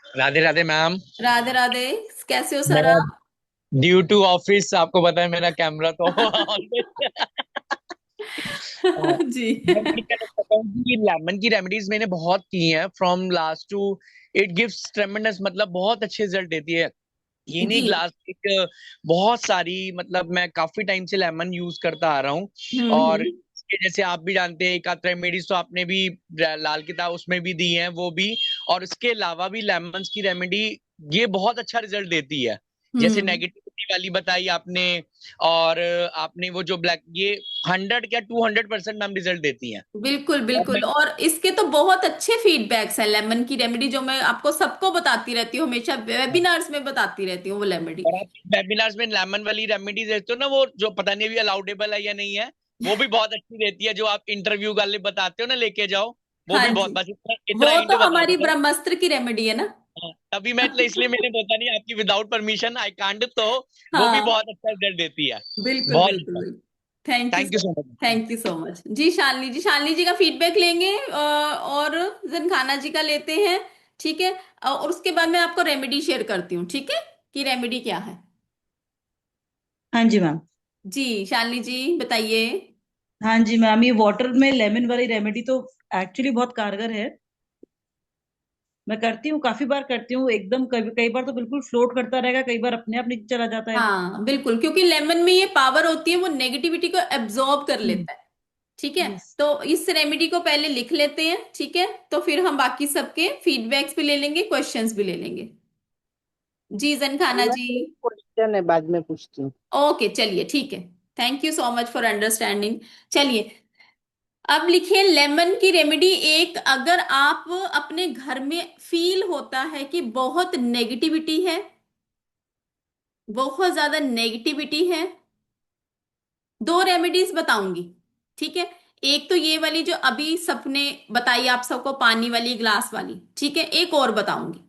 राधे राधे मैम। राधे राधे। कैसे हो सर मेरा आप? ड्यू टू ऑफिस आपको पता है मेरा कैमरा तो जी। मैं वही कहना चाहता हूँ कि लेमन की रेमेडीज मैंने बहुत की हैं from last two. It gives tremendous, मतलब बहुत अच्छे रिजल्ट देती है। ये नहीं जी। ग्लास एक बहुत सारी, मतलब मैं काफी टाइम से लेमन यूज करता आ रहा हूँ। और हम्म। इसके जैसे आप भी जानते हैं एक आध रेमेडीज तो आपने भी लाल किताब उसमें भी दी हैं वो भी। और इसके अलावा भी लेमन की रेमेडी ये बहुत अच्छा रिजल्ट देती है। जैसे हम्म। नेगेटिविटी वाली बताई आपने, और आपने वो जो ब्लैक, ये 100 या 200% मैम रिजल्ट देती हैं। बिल्कुल और मैं बिल्कुल, और इसके तो बहुत अच्छे फीडबैक्स हैं लेमन की रेमेडी, जो मैं आपको सबको बताती रहती हूँ, हमेशा वेबिनार्स में बताती रहती हूँ वो रेमेडी। और आप वेबिनार्स में लेमन वाली रेमेडी देते हो ना, वो जो पता नहीं अभी अलाउडेबल है या नहीं है, वो भी बहुत अच्छी रहती है। जो आप इंटरव्यू वाले बताते हो ना, लेके जाओ, वो हाँ भी बहुत, जी, बस इतना इतना वो हिंट तो बता हमारी दो। ब्रह्मास्त्र की रेमेडी है ना। हाँ, तभी मैं इसलिए मैंने बोला नहीं आपकी विदाउट परमिशन आई कांट, तो वो भी हाँ बहुत अच्छा रिजल्ट देती है। बिल्कुल बहुत बिल्कुल अच्छा। बिल्कुल। Thank you thank you sir. So much. Thank you so much जी। शालिनी जी, शालिनी जी का फीडबैक लेंगे और जनखाना जी का लेते हैं। ठीक है, और उसके बाद मैं आपको रेमेडी शेयर करती हूँ, ठीक है, कि रेमेडी क्या है। हाँ जी मैम। जी शालिनी जी बताइए। हाँ जी मैम, ये वाटर में लेमन वाली रेमेडी तो एक्चुअली बहुत कारगर है। मैं करती हूँ, काफी बार करती हूँ एकदम। कई कई बार तो बिल्कुल फ्लोट करता रहेगा, कई बार अपने आप नीचे चला जाता है। हाँ बिल्कुल, क्योंकि लेमन में ये पावर होती है, वो नेगेटिविटी को एब्जॉर्ब कर लेता है। ठीक है, यस। तो इस रेमेडी को पहले लिख लेते हैं, ठीक है, तो फिर हम बाकी सबके फीडबैक्स भी ले लेंगे, क्वेश्चंस भी ले लेंगे। जी जन खाना मैं जी। एक क्वेश्चन है, बाद में पूछती हूँ। ओके चलिए ठीक है। Thank you so much for understanding. चलिए, अब लिखिए लेमन की रेमेडी एक। अगर आप अपने घर में फील होता है कि बहुत नेगेटिविटी है, बहुत ज्यादा नेगेटिविटी है, दो रेमेडीज बताऊंगी, ठीक है। एक तो ये वाली जो अभी सबने बताई आप सबको, पानी वाली ग्लास वाली, ठीक है। एक और बताऊंगी।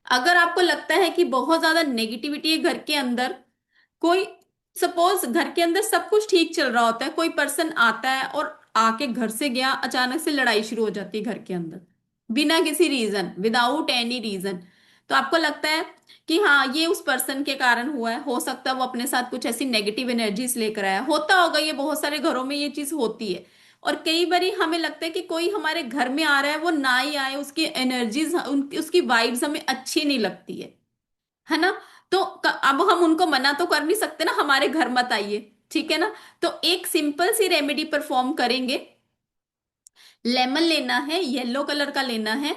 अगर आपको लगता है कि बहुत ज्यादा नेगेटिविटी है घर के अंदर, कोई सपोज घर के अंदर सब कुछ ठीक चल रहा होता है, कोई पर्सन आता है और आके घर से गया, अचानक से लड़ाई शुरू हो जाती है घर के अंदर, बिना किसी रीजन, विदाउट एनी रीजन। तो आपको लगता है कि हाँ ये उस पर्सन के कारण हुआ है, हो सकता है वो अपने साथ कुछ ऐसी नेगेटिव एनर्जीज लेकर आया, होता होगा, ये बहुत सारे घरों में ये चीज होती है। और कई बारी हमें लगता है कि कोई हमारे घर में आ रहा है, वो ना ही आए, उसकी एनर्जीज, उसकी वाइब्स हमें अच्छी नहीं लगती है ना। तो अब हम उनको मना तो कर नहीं सकते ना, हमारे घर मत आइए, ठीक है ना। तो एक सिंपल सी रेमेडी परफॉर्म करेंगे। लेमन लेना है, येलो कलर का लेना है,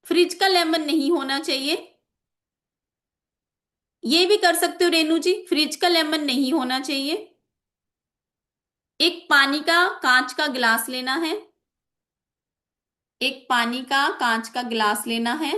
फ्रिज का लेमन नहीं होना चाहिए। ये भी कर सकते हो रेनू जी, फ्रिज का लेमन नहीं होना चाहिए। एक पानी का कांच का गिलास लेना है, एक पानी का कांच का गिलास लेना है।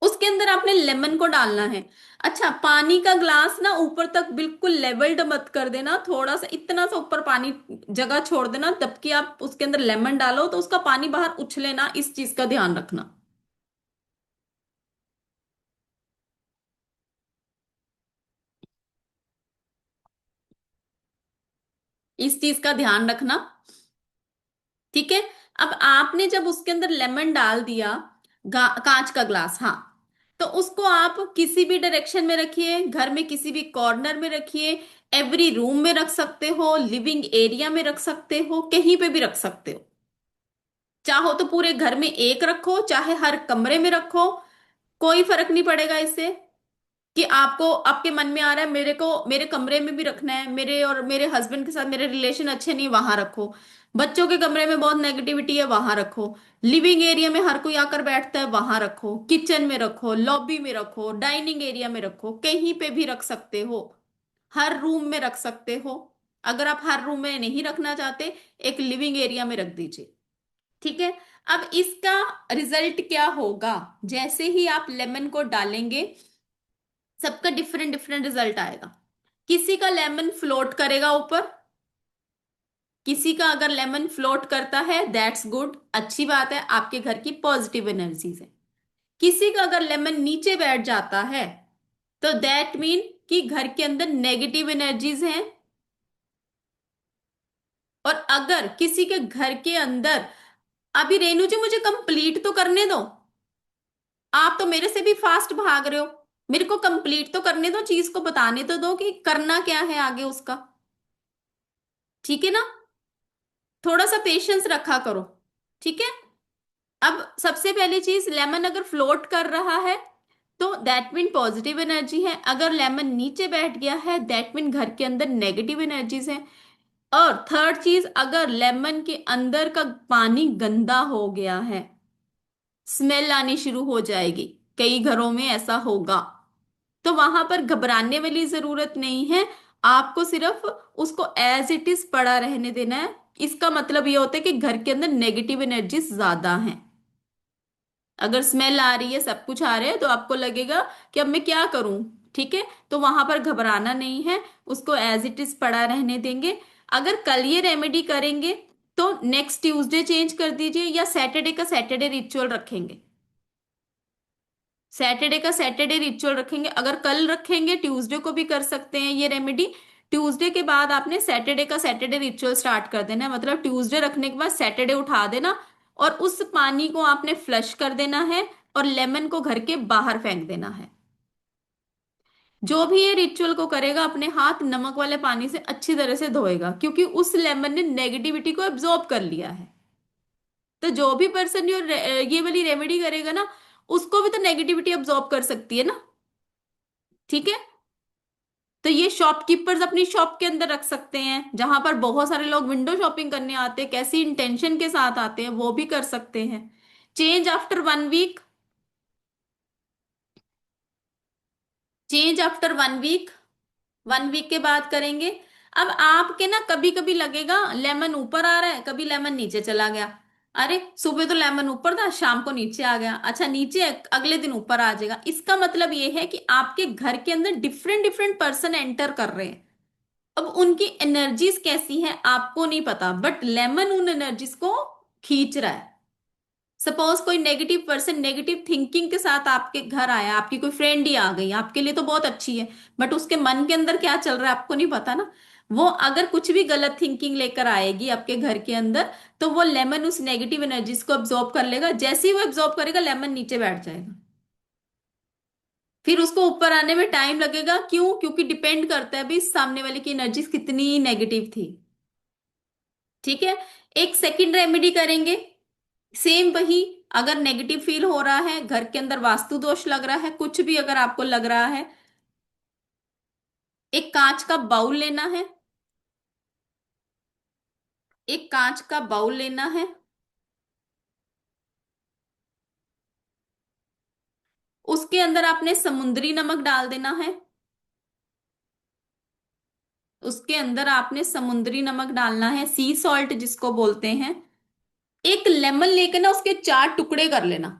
उसके अंदर आपने लेमन को डालना है। अच्छा, पानी का ग्लास ना ऊपर तक बिल्कुल लेवल्ड मत कर देना, थोड़ा सा इतना सा ऊपर पानी जगह छोड़ देना, जबकि आप उसके अंदर लेमन डालो तो उसका पानी बाहर उछले ना, इस चीज का ध्यान रखना। इस चीज का ध्यान रखना, ठीक है। अब आपने जब उसके अंदर लेमन डाल दिया, कांच का ग्लास, हाँ, तो उसको आप किसी भी डायरेक्शन में रखिए, घर में किसी भी कॉर्नर में रखिए, एवरी रूम में रख सकते हो, लिविंग एरिया में रख सकते हो, कहीं पे भी रख सकते हो। चाहो तो पूरे घर में एक रखो, चाहे हर कमरे में रखो, कोई फर्क नहीं पड़ेगा इससे। कि आपको, आपके मन में आ रहा है मेरे को मेरे कमरे में भी रखना है, मेरे और मेरे हस्बैंड के साथ मेरे रिलेशन अच्छे नहीं, वहां रखो। बच्चों के कमरे में बहुत नेगेटिविटी है, वहां रखो। लिविंग एरिया में हर कोई आकर बैठता है, वहां रखो। किचन में रखो, लॉबी में रखो, डाइनिंग एरिया में रखो, कहीं पे भी रख सकते हो। हर रूम में रख सकते हो। अगर आप हर रूम में नहीं रखना चाहते, एक लिविंग एरिया में रख दीजिए, ठीक है। अब इसका रिजल्ट क्या होगा, जैसे ही आप लेमन को डालेंगे, सबका डिफरेंट डिफरेंट रिजल्ट आएगा। किसी का लेमन फ्लोट करेगा ऊपर, किसी का अगर लेमन फ्लोट करता है दैट्स गुड, अच्छी बात है, आपके घर की पॉजिटिव एनर्जीज है। किसी का अगर लेमन नीचे बैठ जाता है, तो दैट मीन कि घर के अंदर नेगेटिव एनर्जीज हैं, और अगर किसी के घर के अंदर, अभी रेनू जी मुझे कंप्लीट तो करने दो, आप तो मेरे से भी फास्ट भाग रहे हो, मेरे को कंप्लीट तो करने दो, चीज को बताने तो दो कि करना क्या है आगे उसका। ठीक है ना, थोड़ा सा पेशेंस रखा करो। ठीक है। अब सबसे पहली चीज, लेमन अगर फ्लोट कर रहा है तो दैट मीन पॉजिटिव एनर्जी है, अगर लेमन नीचे बैठ गया है दैट मीन घर के अंदर नेगेटिव एनर्जीज है। और थर्ड चीज, अगर लेमन के अंदर का पानी गंदा हो गया है, स्मेल आनी शुरू हो जाएगी, कई घरों में ऐसा होगा, तो वहां पर घबराने वाली जरूरत नहीं है। आपको सिर्फ उसको एज इट इज पड़ा रहने देना है। इसका मतलब ये होता है कि घर के अंदर नेगेटिव एनर्जी ज्यादा हैं। अगर स्मेल आ रही है, सब कुछ आ रहा है, तो आपको लगेगा कि अब मैं क्या करूं। ठीक है, तो वहां पर घबराना नहीं है, उसको एज इट इज पड़ा रहने देंगे। अगर कल ये रेमेडी करेंगे तो नेक्स्ट ट्यूसडे चेंज कर दीजिए, या सैटरडे का सैटरडे रिचुअल रखेंगे। सैटरडे का सैटरडे रिचुअल रखेंगे, अगर कल रखेंगे ट्यूसडे को भी कर सकते हैं ये रेमेडी। ट्यूसडे के बाद आपने सैटरडे का सैटरडे रिचुअल स्टार्ट कर देना है, मतलब ट्यूसडे रखने के बाद सैटरडे उठा देना, और उस पानी को आपने फ्लश कर देना है, और लेमन को घर के बाहर फेंक देना है। जो भी ये रिचुअल को करेगा अपने हाथ नमक वाले पानी से अच्छी तरह से धोएगा, क्योंकि उस लेमन ने नेगेटिविटी को एब्जॉर्ब कर लिया है। तो जो भी पर्सन ये वाली रेमेडी करेगा ना, उसको भी तो नेगेटिविटी एब्जॉर्ब कर सकती है ना। ठीक है, तो ये शॉपकीपर्स अपनी शॉप के अंदर रख सकते हैं, जहां पर बहुत सारे लोग विंडो शॉपिंग करने आते हैं, कैसी इंटेंशन के साथ आते हैं, वो भी कर सकते हैं। Change after 1 week, change after 1 week, 1 week के बाद करेंगे। अब आपके ना कभी कभी लगेगा लेमन ऊपर आ रहा है, कभी लेमन नीचे चला गया। अरे सुबह तो लेमन ऊपर था, शाम को नीचे आ गया, अच्छा नीचे अगले दिन ऊपर आ जाएगा। इसका मतलब ये है कि आपके घर के अंदर डिफरेंट डिफरेंट पर्सन एंटर कर रहे हैं। अब उनकी एनर्जीज कैसी हैं आपको नहीं पता, बट लेमन उन एनर्जीज को खींच रहा है। सपोज कोई नेगेटिव पर्सन नेगेटिव थिंकिंग के साथ आपके घर आया, आपकी कोई फ्रेंड ही आ गई, आपके लिए तो बहुत अच्छी है, बट उसके मन के अंदर क्या चल रहा है आपको नहीं पता ना। वो अगर कुछ भी गलत थिंकिंग लेकर आएगी आपके घर के अंदर, तो वो लेमन उस नेगेटिव एनर्जीज को एब्जॉर्ब कर लेगा, जैसे ही वो एब्जॉर्ब करेगा लेमन नीचे बैठ जाएगा। फिर उसको ऊपर आने में टाइम लगेगा, क्यों? क्योंकि डिपेंड करता है भी सामने वाले की एनर्जी कितनी नेगेटिव थी। ठीक है, एक सेकंड रेमेडी करेंगे, सेम वही। अगर नेगेटिव फील हो रहा है, घर के अंदर वास्तु दोष लग रहा है, कुछ भी अगर आपको लग रहा है, एक कांच का बाउल लेना है, एक कांच का बाउल लेना है, उसके अंदर आपने समुद्री नमक डाल देना है, उसके अंदर आपने समुद्री नमक डालना है, सी सॉल्ट जिसको बोलते हैं। एक लेमन लेकर ना उसके 4 टुकड़े कर लेना।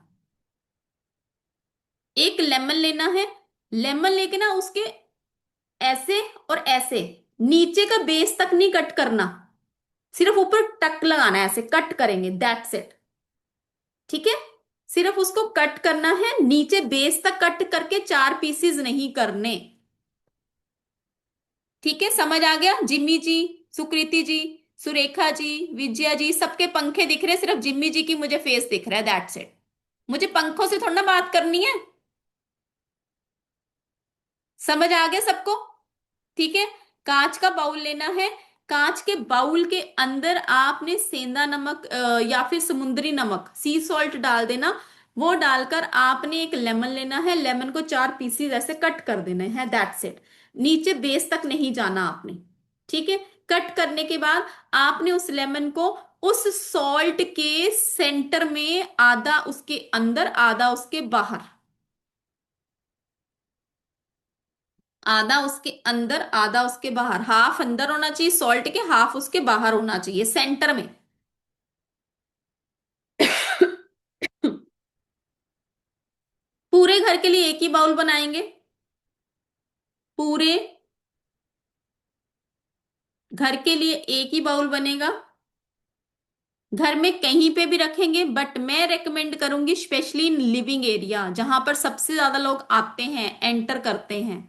एक लेमन लेना है, लेमन लेके ना उसके ऐसे और ऐसे नीचे का बेस तक नहीं कट करना, सिर्फ ऊपर टक लगाना है, ऐसे कट करेंगे, दैट्स इट। ठीक है, सिर्फ उसको कट करना है, नीचे बेस तक कट करके 4 पीसीज नहीं करने। ठीक है, समझ आ गया? जिम्मी जी, सुकृति जी, सुरेखा जी, विजया जी, सबके पंखे दिख रहे, सिर्फ जिम्मी जी की मुझे फेस दिख रहा है, दैट्स इट। मुझे पंखों से थोड़ा ना बात करनी है। समझ आ गया सबको? ठीक है, कांच का बाउल लेना है, कांच के बाउल के अंदर आपने सेंधा नमक या फिर समुद्री नमक, सी सॉल्ट डाल देना। वो डालकर आपने एक लेमन लेना है, लेमन को 4 पीसीज ऐसे कट कर देने हैं, दैट्स इट। नीचे बेस तक नहीं जाना आपने। ठीक है, कट करने के बाद आपने उस लेमन को उस सॉल्ट के सेंटर में, आधा उसके अंदर आधा उसके बाहर, आधा उसके अंदर आधा उसके बाहर, हाफ अंदर होना चाहिए सॉल्ट के, हाफ उसके बाहर होना चाहिए सेंटर में। पूरे घर के लिए एक ही बाउल बनाएंगे, पूरे घर के लिए एक ही बाउल बनेगा। घर में कहीं पे भी रखेंगे, बट मैं रेकमेंड करूंगी स्पेशली इन लिविंग एरिया, जहां पर सबसे ज्यादा लोग आते हैं, एंटर करते हैं,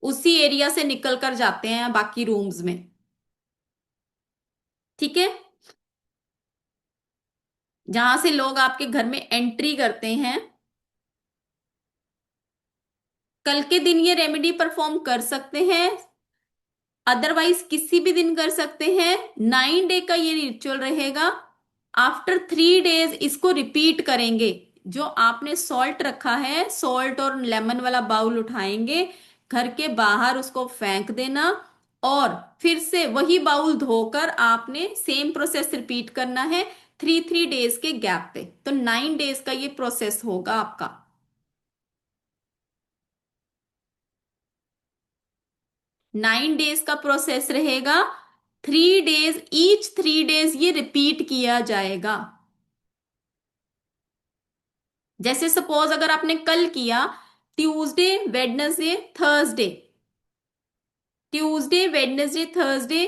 उसी एरिया से निकल कर जाते हैं बाकी रूम्स में। ठीक है, जहां से लोग आपके घर में एंट्री करते हैं, कल के दिन ये रेमेडी परफॉर्म कर सकते हैं, अदरवाइज किसी भी दिन कर सकते हैं। 9 डे का ये रिचुअल रहेगा। आफ्टर 3 डेज इसको रिपीट करेंगे। जो आपने सॉल्ट रखा है, सॉल्ट और लेमन वाला बाउल उठाएंगे, घर के बाहर उसको फेंक देना, और फिर से वही बाउल धोकर आपने सेम प्रोसेस रिपीट करना है, 3 3 डेज के गैप पे। तो 9 डेज का ये प्रोसेस होगा आपका। 9 डेज का प्रोसेस रहेगा। 3 डेज, ईच 3 डेज ये रिपीट किया जाएगा। जैसे सपोज अगर आपने कल किया, Tuesday Wednesday Thursday, Tuesday Wednesday Thursday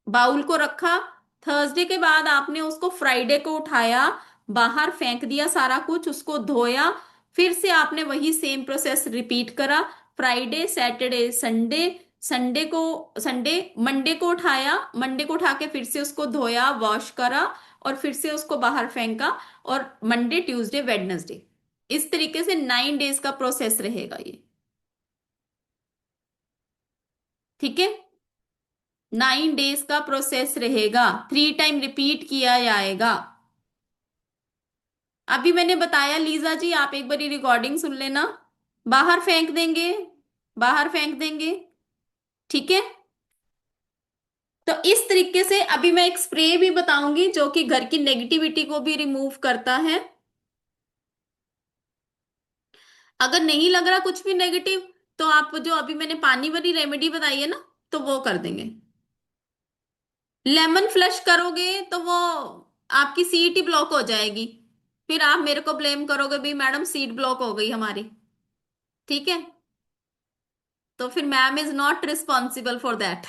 bowl को रखा, थर्सडे के बाद आपने उसको फ्राइडे को उठाया, बाहर फेंक दिया सारा कुछ, उसको धोया, फिर से आपने वही सेम प्रोसेस रिपीट करा, Friday Saturday Sunday, Sunday Monday को उठाया, मंडे को उठा के फिर से उसको धोया, वॉश करा, और फिर से उसको बाहर फेंका, और मंडे ट्यूसडे वेडनेसडे। इस तरीके से 9 डेज का प्रोसेस रहेगा ये। ठीक है, 9 डेज का प्रोसेस रहेगा, 3 टाइम रिपीट किया जाएगा। अभी मैंने बताया लीजा जी, आप एक बारी रिकॉर्डिंग सुन लेना। बाहर फेंक देंगे, बाहर फेंक देंगे। ठीक है, तो इस तरीके से अभी मैं एक स्प्रे भी बताऊंगी जो कि घर की नेगेटिविटी को भी रिमूव करता है। अगर नहीं लग रहा कुछ भी नेगेटिव, तो आप जो अभी मैंने पानी वाली रेमेडी बताई है ना, तो वो कर देंगे। लेमन फ्लश करोगे तो वो आपकी सीट ही ब्लॉक हो जाएगी, फिर आप मेरे को ब्लेम करोगे भी मैडम सीट ब्लॉक हो गई हमारी। ठीक है, तो फिर ma'am is not responsible for that.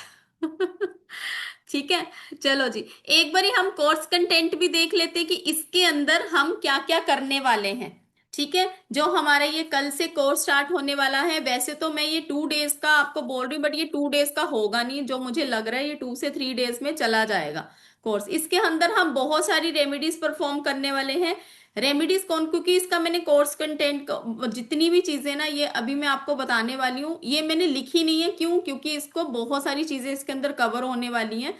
ठीक है, चलो जी, एक बारी हम कोर्स कंटेंट भी देख लेते हैं कि इसके अंदर हम क्या क्या करने वाले हैं। ठीक है, जो हमारा ये कल से कोर्स स्टार्ट होने वाला है, वैसे तो मैं ये 2 डेज का आपको बोल रही हूँ, बट ये 2 डेज का होगा नहीं, जो मुझे लग रहा है ये 2 से 3 डेज में चला जाएगा कोर्स। इसके अंदर हम बहुत सारी रेमेडीज परफॉर्म करने वाले हैं। रेमेडीज कौन, क्योंकि इसका मैंने कोर्स कंटेंट जितनी भी चीजें ना ये अभी मैं आपको बताने वाली हूँ, ये मैंने लिखी नहीं है। क्यों? क्योंकि इसको बहुत सारी चीजें इसके अंदर कवर होने वाली हैं।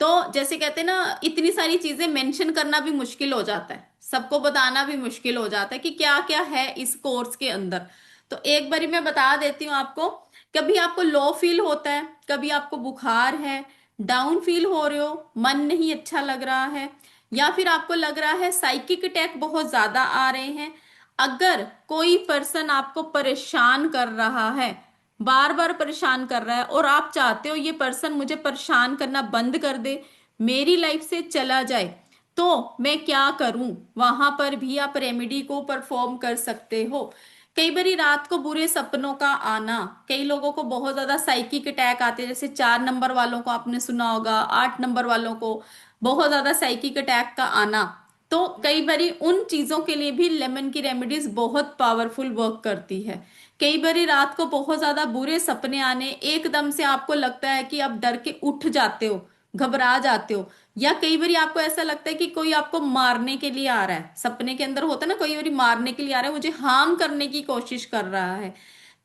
तो जैसे कहते हैं ना, इतनी सारी चीजें मेंशन करना भी मुश्किल हो जाता है, सबको बताना भी मुश्किल हो जाता है कि क्या क्या है इस कोर्स के अंदर। तो एक बारी मैं बता देती हूँ आपको। कभी आपको लो फील होता है, कभी आपको बुखार है, डाउन फील हो रहे हो, मन नहीं अच्छा लग रहा है, या फिर आपको लग रहा है साइकिक अटैक बहुत ज्यादा आ रहे हैं, अगर कोई पर्सन आपको परेशान कर रहा है, बार बार परेशान कर रहा है, और आप चाहते हो ये पर्सन मुझे परेशान करना बंद कर दे, मेरी लाइफ से चला जाए, तो मैं क्या करूं, वहां पर भी आप रेमेडी को परफॉर्म कर सकते हो। कई बारी रात को बुरे सपनों का आना, कई लोगों को बहुत ज्यादा साइकिक अटैक आते हैं, जैसे 4 नंबर वालों को आपने सुना होगा, 8 नंबर वालों को बहुत ज्यादा साइकिक अटैक का आना, तो कई बारी उन चीजों के लिए भी लेमन की रेमेडीज बहुत पावरफुल वर्क करती है। कई बारी रात को बहुत ज्यादा बुरे सपने आने, एकदम से आपको लगता है कि आप डर के उठ जाते हो, घबरा जाते हो, या कई बारी आपको ऐसा लगता है कि कोई आपको मारने के लिए आ रहा है, सपने के अंदर होता है ना, कई बारी मारने के लिए आ रहा है, मुझे हार्म करने की कोशिश कर रहा है,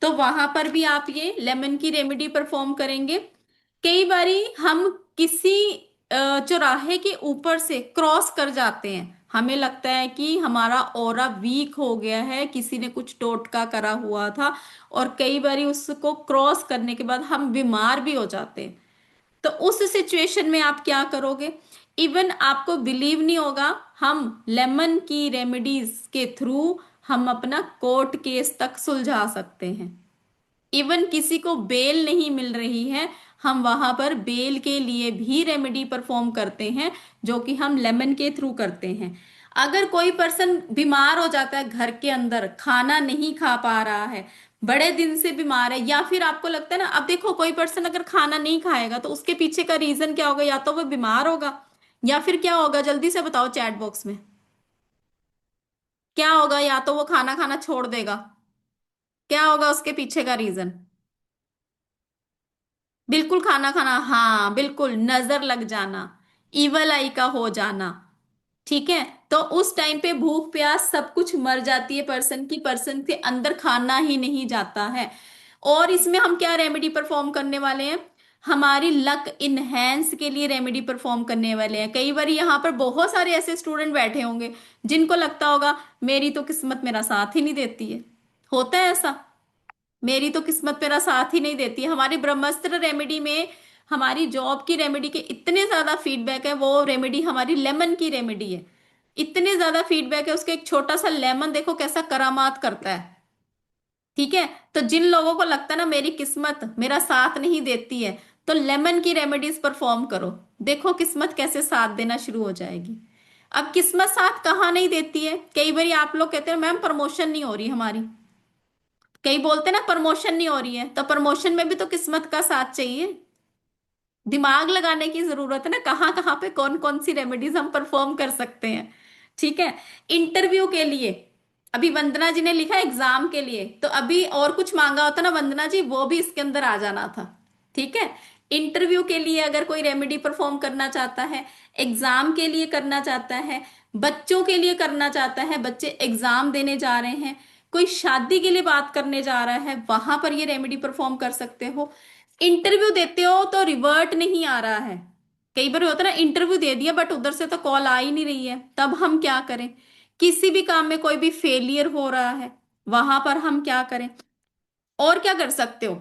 तो वहां पर भी आप ये लेमन की रेमेडी परफॉर्म करेंगे। कई बारी हम किसी चौराहे के ऊपर से क्रॉस कर जाते हैं, हमें लगता है कि हमारा ऑरा वीक हो गया है, किसी ने कुछ टोटका करा हुआ था, और कई बारी उसको क्रॉस करने के बाद हम बीमार भी हो जाते हैं। तो उस सिचुएशन में आप क्या करोगे? इवन आपको बिलीव नहीं होगा, हम लेमन की रेमेडीज के थ्रू हम अपना कोर्ट केस तक सुलझा सकते हैं। इवन किसी को बेल नहीं मिल रही है, हम वहां पर बेल के लिए भी रेमेडी परफॉर्म करते हैं, जो कि हम लेमन के थ्रू करते हैं। अगर कोई पर्सन बीमार हो जाता है, घर के अंदर खाना नहीं खा पा रहा है, बड़े दिन से बीमार है, या फिर आपको लगता है ना, अब देखो कोई पर्सन अगर खाना नहीं खाएगा तो उसके पीछे का रीजन क्या होगा? या तो वो बीमार होगा, या फिर क्या होगा? जल्दी से बताओ चैट बॉक्स में, क्या होगा? या तो वो खाना खाना छोड़ देगा, क्या होगा उसके पीछे का रीजन? बिल्कुल खाना खाना, हाँ बिल्कुल, नजर लग जाना, ईवल आई का हो जाना। ठीक है, तो उस टाइम पे भूख प्यास सब कुछ मर जाती है पर्सन की, पर्सन के अंदर खाना ही नहीं जाता है। और इसमें हम क्या रेमेडी परफॉर्म करने वाले हैं, हमारी लक इनहेंस के लिए रेमेडी परफॉर्म करने वाले हैं। कई बार यहाँ पर बहुत सारे ऐसे स्टूडेंट बैठे होंगे जिनको लगता होगा मेरी तो किस्मत मेरा साथ ही नहीं देती है। होता है ऐसा, मेरी तो किस्मत मेरा साथ ही नहीं देती है। हमारी ब्रह्मास्त्र रेमेडी में हमारी जॉब की रेमेडी के इतने ज्यादा फीडबैक है, वो रेमेडी हमारी लेमन की रेमेडी है, इतने ज्यादा फीडबैक है उसके। एक छोटा सा लेमन देखो कैसा करामात करता है। ठीक है, तो जिन लोगों को लगता है ना मेरी किस्मत मेरा साथ नहीं देती है, तो लेमन की रेमेडीज परफॉर्म करो, देखो किस्मत कैसे साथ देना शुरू हो जाएगी। अब किस्मत साथ कहाँ नहीं देती है, कई बार आप लोग कहते हैं मैम प्रमोशन नहीं हो रही हमारी, कई बोलते हैं ना प्रमोशन नहीं हो रही है, तो प्रमोशन में भी तो किस्मत का साथ चाहिए। दिमाग लगाने की जरूरत है ना, कहाँ कहाँ पे कौन कौन सी रेमेडीज हम परफॉर्म कर सकते हैं। ठीक है, इंटरव्यू के लिए अभी वंदना जी ने लिखा एग्जाम के लिए, तो अभी और कुछ मांगा होता ना वंदना जी, वो भी इसके अंदर आ जाना था। ठीक है, इंटरव्यू के लिए अगर कोई रेमेडी परफॉर्म करना चाहता है, एग्जाम के लिए करना चाहता है, बच्चों के लिए करना चाहता है, बच्चे एग्जाम देने जा रहे हैं, कोई शादी के लिए बात करने जा रहा है, वहां पर ये रेमेडी परफॉर्म कर सकते हो। इंटरव्यू देते हो तो रिवर्ट नहीं आ रहा है, कई बार होता है ना इंटरव्यू दे दिया बट उधर से तो कॉल आ ही नहीं रही है, तब हम क्या करें। किसी भी काम में कोई भी फेलियर हो रहा है, वहां पर हम क्या करें। और क्या कर सकते हो,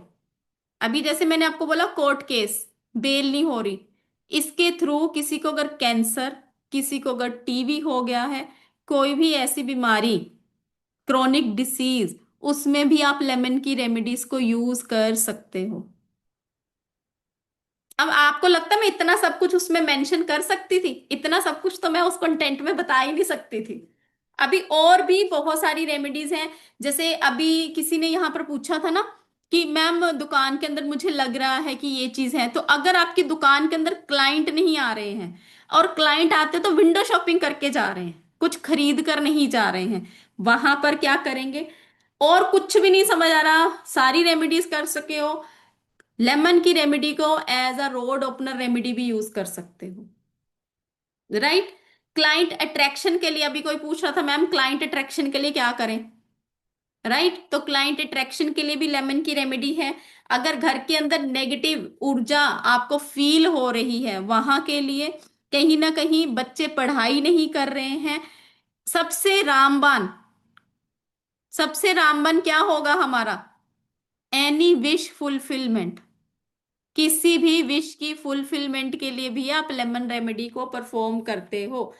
अभी जैसे मैंने आपको बोला कोर्ट केस, बेल नहीं हो रही, इसके थ्रू किसी को अगर कैंसर, किसी को अगर टीवी हो गया है, कोई भी ऐसी बीमारी, क्रोनिक डिसीज, उसमें भी आप लेमन की रेमेडीज को यूज कर सकते हो। अब आपको लगता है मैं इतना सब कुछ उसमें मेंशन कर सकती थी, इतना सब कुछ तो मैं उस कंटेंट में बता ही नहीं सकती थी। अभी और भी बहुत सारी रेमेडीज हैं, जैसे अभी किसी ने यहाँ पर पूछा था ना कि मैम दुकान के अंदर मुझे लग रहा है कि ये चीज है, तो अगर आपकी दुकान के अंदर क्लाइंट नहीं आ रहे हैं, और क्लाइंट आते तो विंडो शॉपिंग करके जा रहे हैं, कुछ खरीद कर नहीं जा रहे हैं, वहां पर क्या करेंगे। और कुछ भी नहीं समझ आ रहा, सारी रेमेडीज कर सके हो, लेमन की रेमेडी को as a road opener remedy भी यूज कर सकते हो। राइट, क्लाइंट अट्रैक्शन के लिए अभी कोई पूछ रहा था मैम क्लाइंट अट्रैक्शन के लिए क्या करें। राइट, तो क्लाइंट अट्रैक्शन के लिए भी लेमन की रेमेडी है। अगर घर के अंदर नेगेटिव ऊर्जा आपको फील हो रही है, वहां के लिए कहीं ना कहीं बच्चे पढ़ाई नहीं कर रहे हैं, सबसे रामबाण, सबसे रामबाण क्या होगा हमारा, एनी विश फुलफिलमेंट। किसी भी विश की फुलफिलमेंट के लिए भी आप लेमन रेमेडी को परफॉर्म करते हो।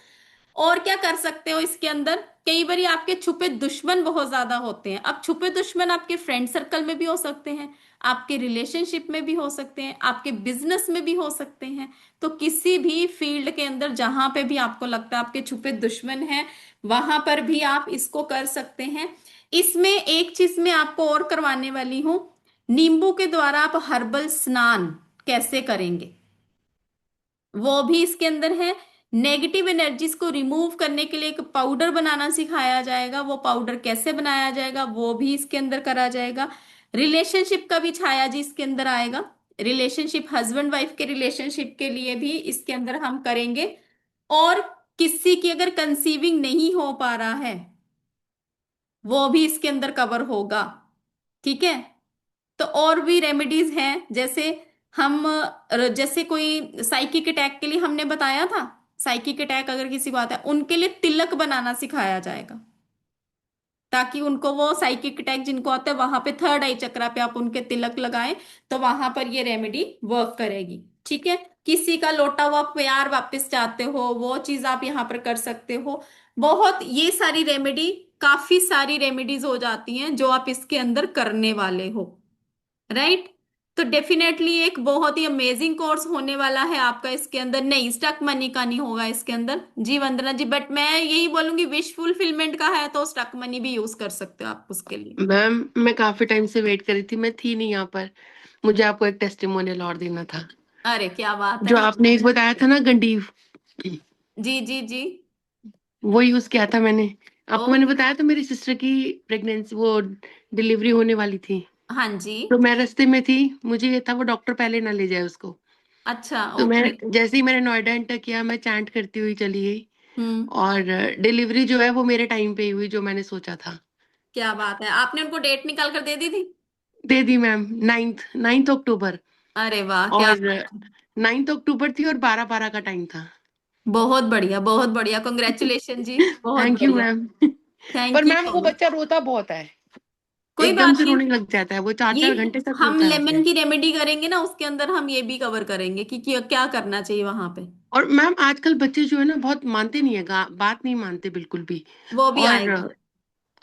और क्या कर सकते हो इसके अंदर, कई बार आपके छुपे दुश्मन बहुत ज्यादा होते हैं। अब छुपे दुश्मन आपके फ्रेंड सर्कल में भी हो सकते हैं, आपके रिलेशनशिप में भी हो सकते हैं, आपके बिजनेस में भी हो सकते हैं। तो किसी भी फील्ड के अंदर जहां पे भी आपको लगता है आपके छुपे दुश्मन हैं, वहां पर भी आप इसको कर सकते हैं। इसमें एक चीज मैं आपको और करवाने वाली हूं, नींबू के द्वारा आप हर्बल स्नान कैसे करेंगे, वो भी इसके अंदर है। नेगेटिव एनर्जीज को रिमूव करने के लिए एक पाउडर बनाना सिखाया जाएगा, वो पाउडर कैसे बनाया जाएगा वो भी इसके अंदर करा जाएगा। रिलेशनशिप का भी छाया जी इसके अंदर आएगा, रिलेशनशिप हस्बैंड वाइफ के रिलेशनशिप के लिए भी इसके अंदर हम करेंगे। और किसी की अगर कंसीविंग नहीं हो पा रहा है, वो भी इसके अंदर कवर होगा। ठीक है, तो और भी रेमेडीज हैं, जैसे हम जैसे कोई साइकिक अटैक के लिए हमने बताया था, साइकिक अटैक अगर किसी को आता है उनके लिए तिलक बनाना सिखाया जाएगा, ताकि उनको वो साइकिक अटैक जिनको आता है वहां पे थर्ड आई चक्रा पे आप उनके तिलक लगाएं, तो वहां पर ये रेमेडी वर्क करेगी। ठीक है, किसी का लौटा हुआ प्यार वापस चाहते हो, वो चीज आप यहाँ पर कर सकते हो। बहुत ये सारी रेमेडी, काफी सारी रेमेडीज हो जाती हैं जो आप इसके अंदर करने वाले हो। राइट, तो डेफिनेटली एक बहुत ही अमेजिंग कोर्स होने वाला है आपका इसके अंदर। नहीं, स्टक मनी का नहीं होगा इसके अंदर जी वंदना जी, बट मैं यही बोलूंगी विश फुलफिलमेंट का है तो स्टक मनी भी यूज कर सकते हो आप उसके लिए। मैम मैं काफी टाइम से वेट कर रही थी, मैं थी नहीं यहाँ पर, मुझे आपको एक टेस्टिमोनियल और देना था। अरे क्या बात जो है। आपने एक बताया था ना गंडीव, जी जी जी। वो यूज किया था मैंने। ओ, आपको मैंने बताया था मेरी सिस्टर की प्रेगनेंसी, वो डिलीवरी होने वाली थी, हाँ जी। तो मैं रास्ते में थी, मुझे ये था वो डॉक्टर पहले ना ले जाए उसको, अच्छा, तो मैं ओके। जैसे ही मैंने नोएडा एंटर किया, मैं चैंट करती हुई चली गई। हम्म। और डिलीवरी जो है वो मेरे टाइम पे ही हुई, जो मैंने सोचा था। क्या बात है, आपने उनको डेट निकाल कर दे दी थी? दे दी मैम, 9 अक्टूबर। अरे वाह, क्या और बात है। 9 अक्टूबर थी और 12-12 का टाइम था। बहुत बढ़िया, बहुत बढ़िया, कॉन्ग्रेचुलेशन जी, बहुत थैंक यू बढ़िया। मैम। पर थैंक यू मैम सो वो मच। बच्चा रोता बहुत है, कोई एकदम बात से नहीं। रोने लग जाता है, वो चार ये चार घंटे तक हम रोता है लेमन उसमें। की रेमेडी करेंगे ना, उसके अंदर हम ये भी कवर करेंगे कि क्या करना चाहिए वहां पे। और मैम आजकल बच्चे जो है ना बहुत मानते नहीं है, बात नहीं मानते बिल्कुल भी। वो भी और आएगा।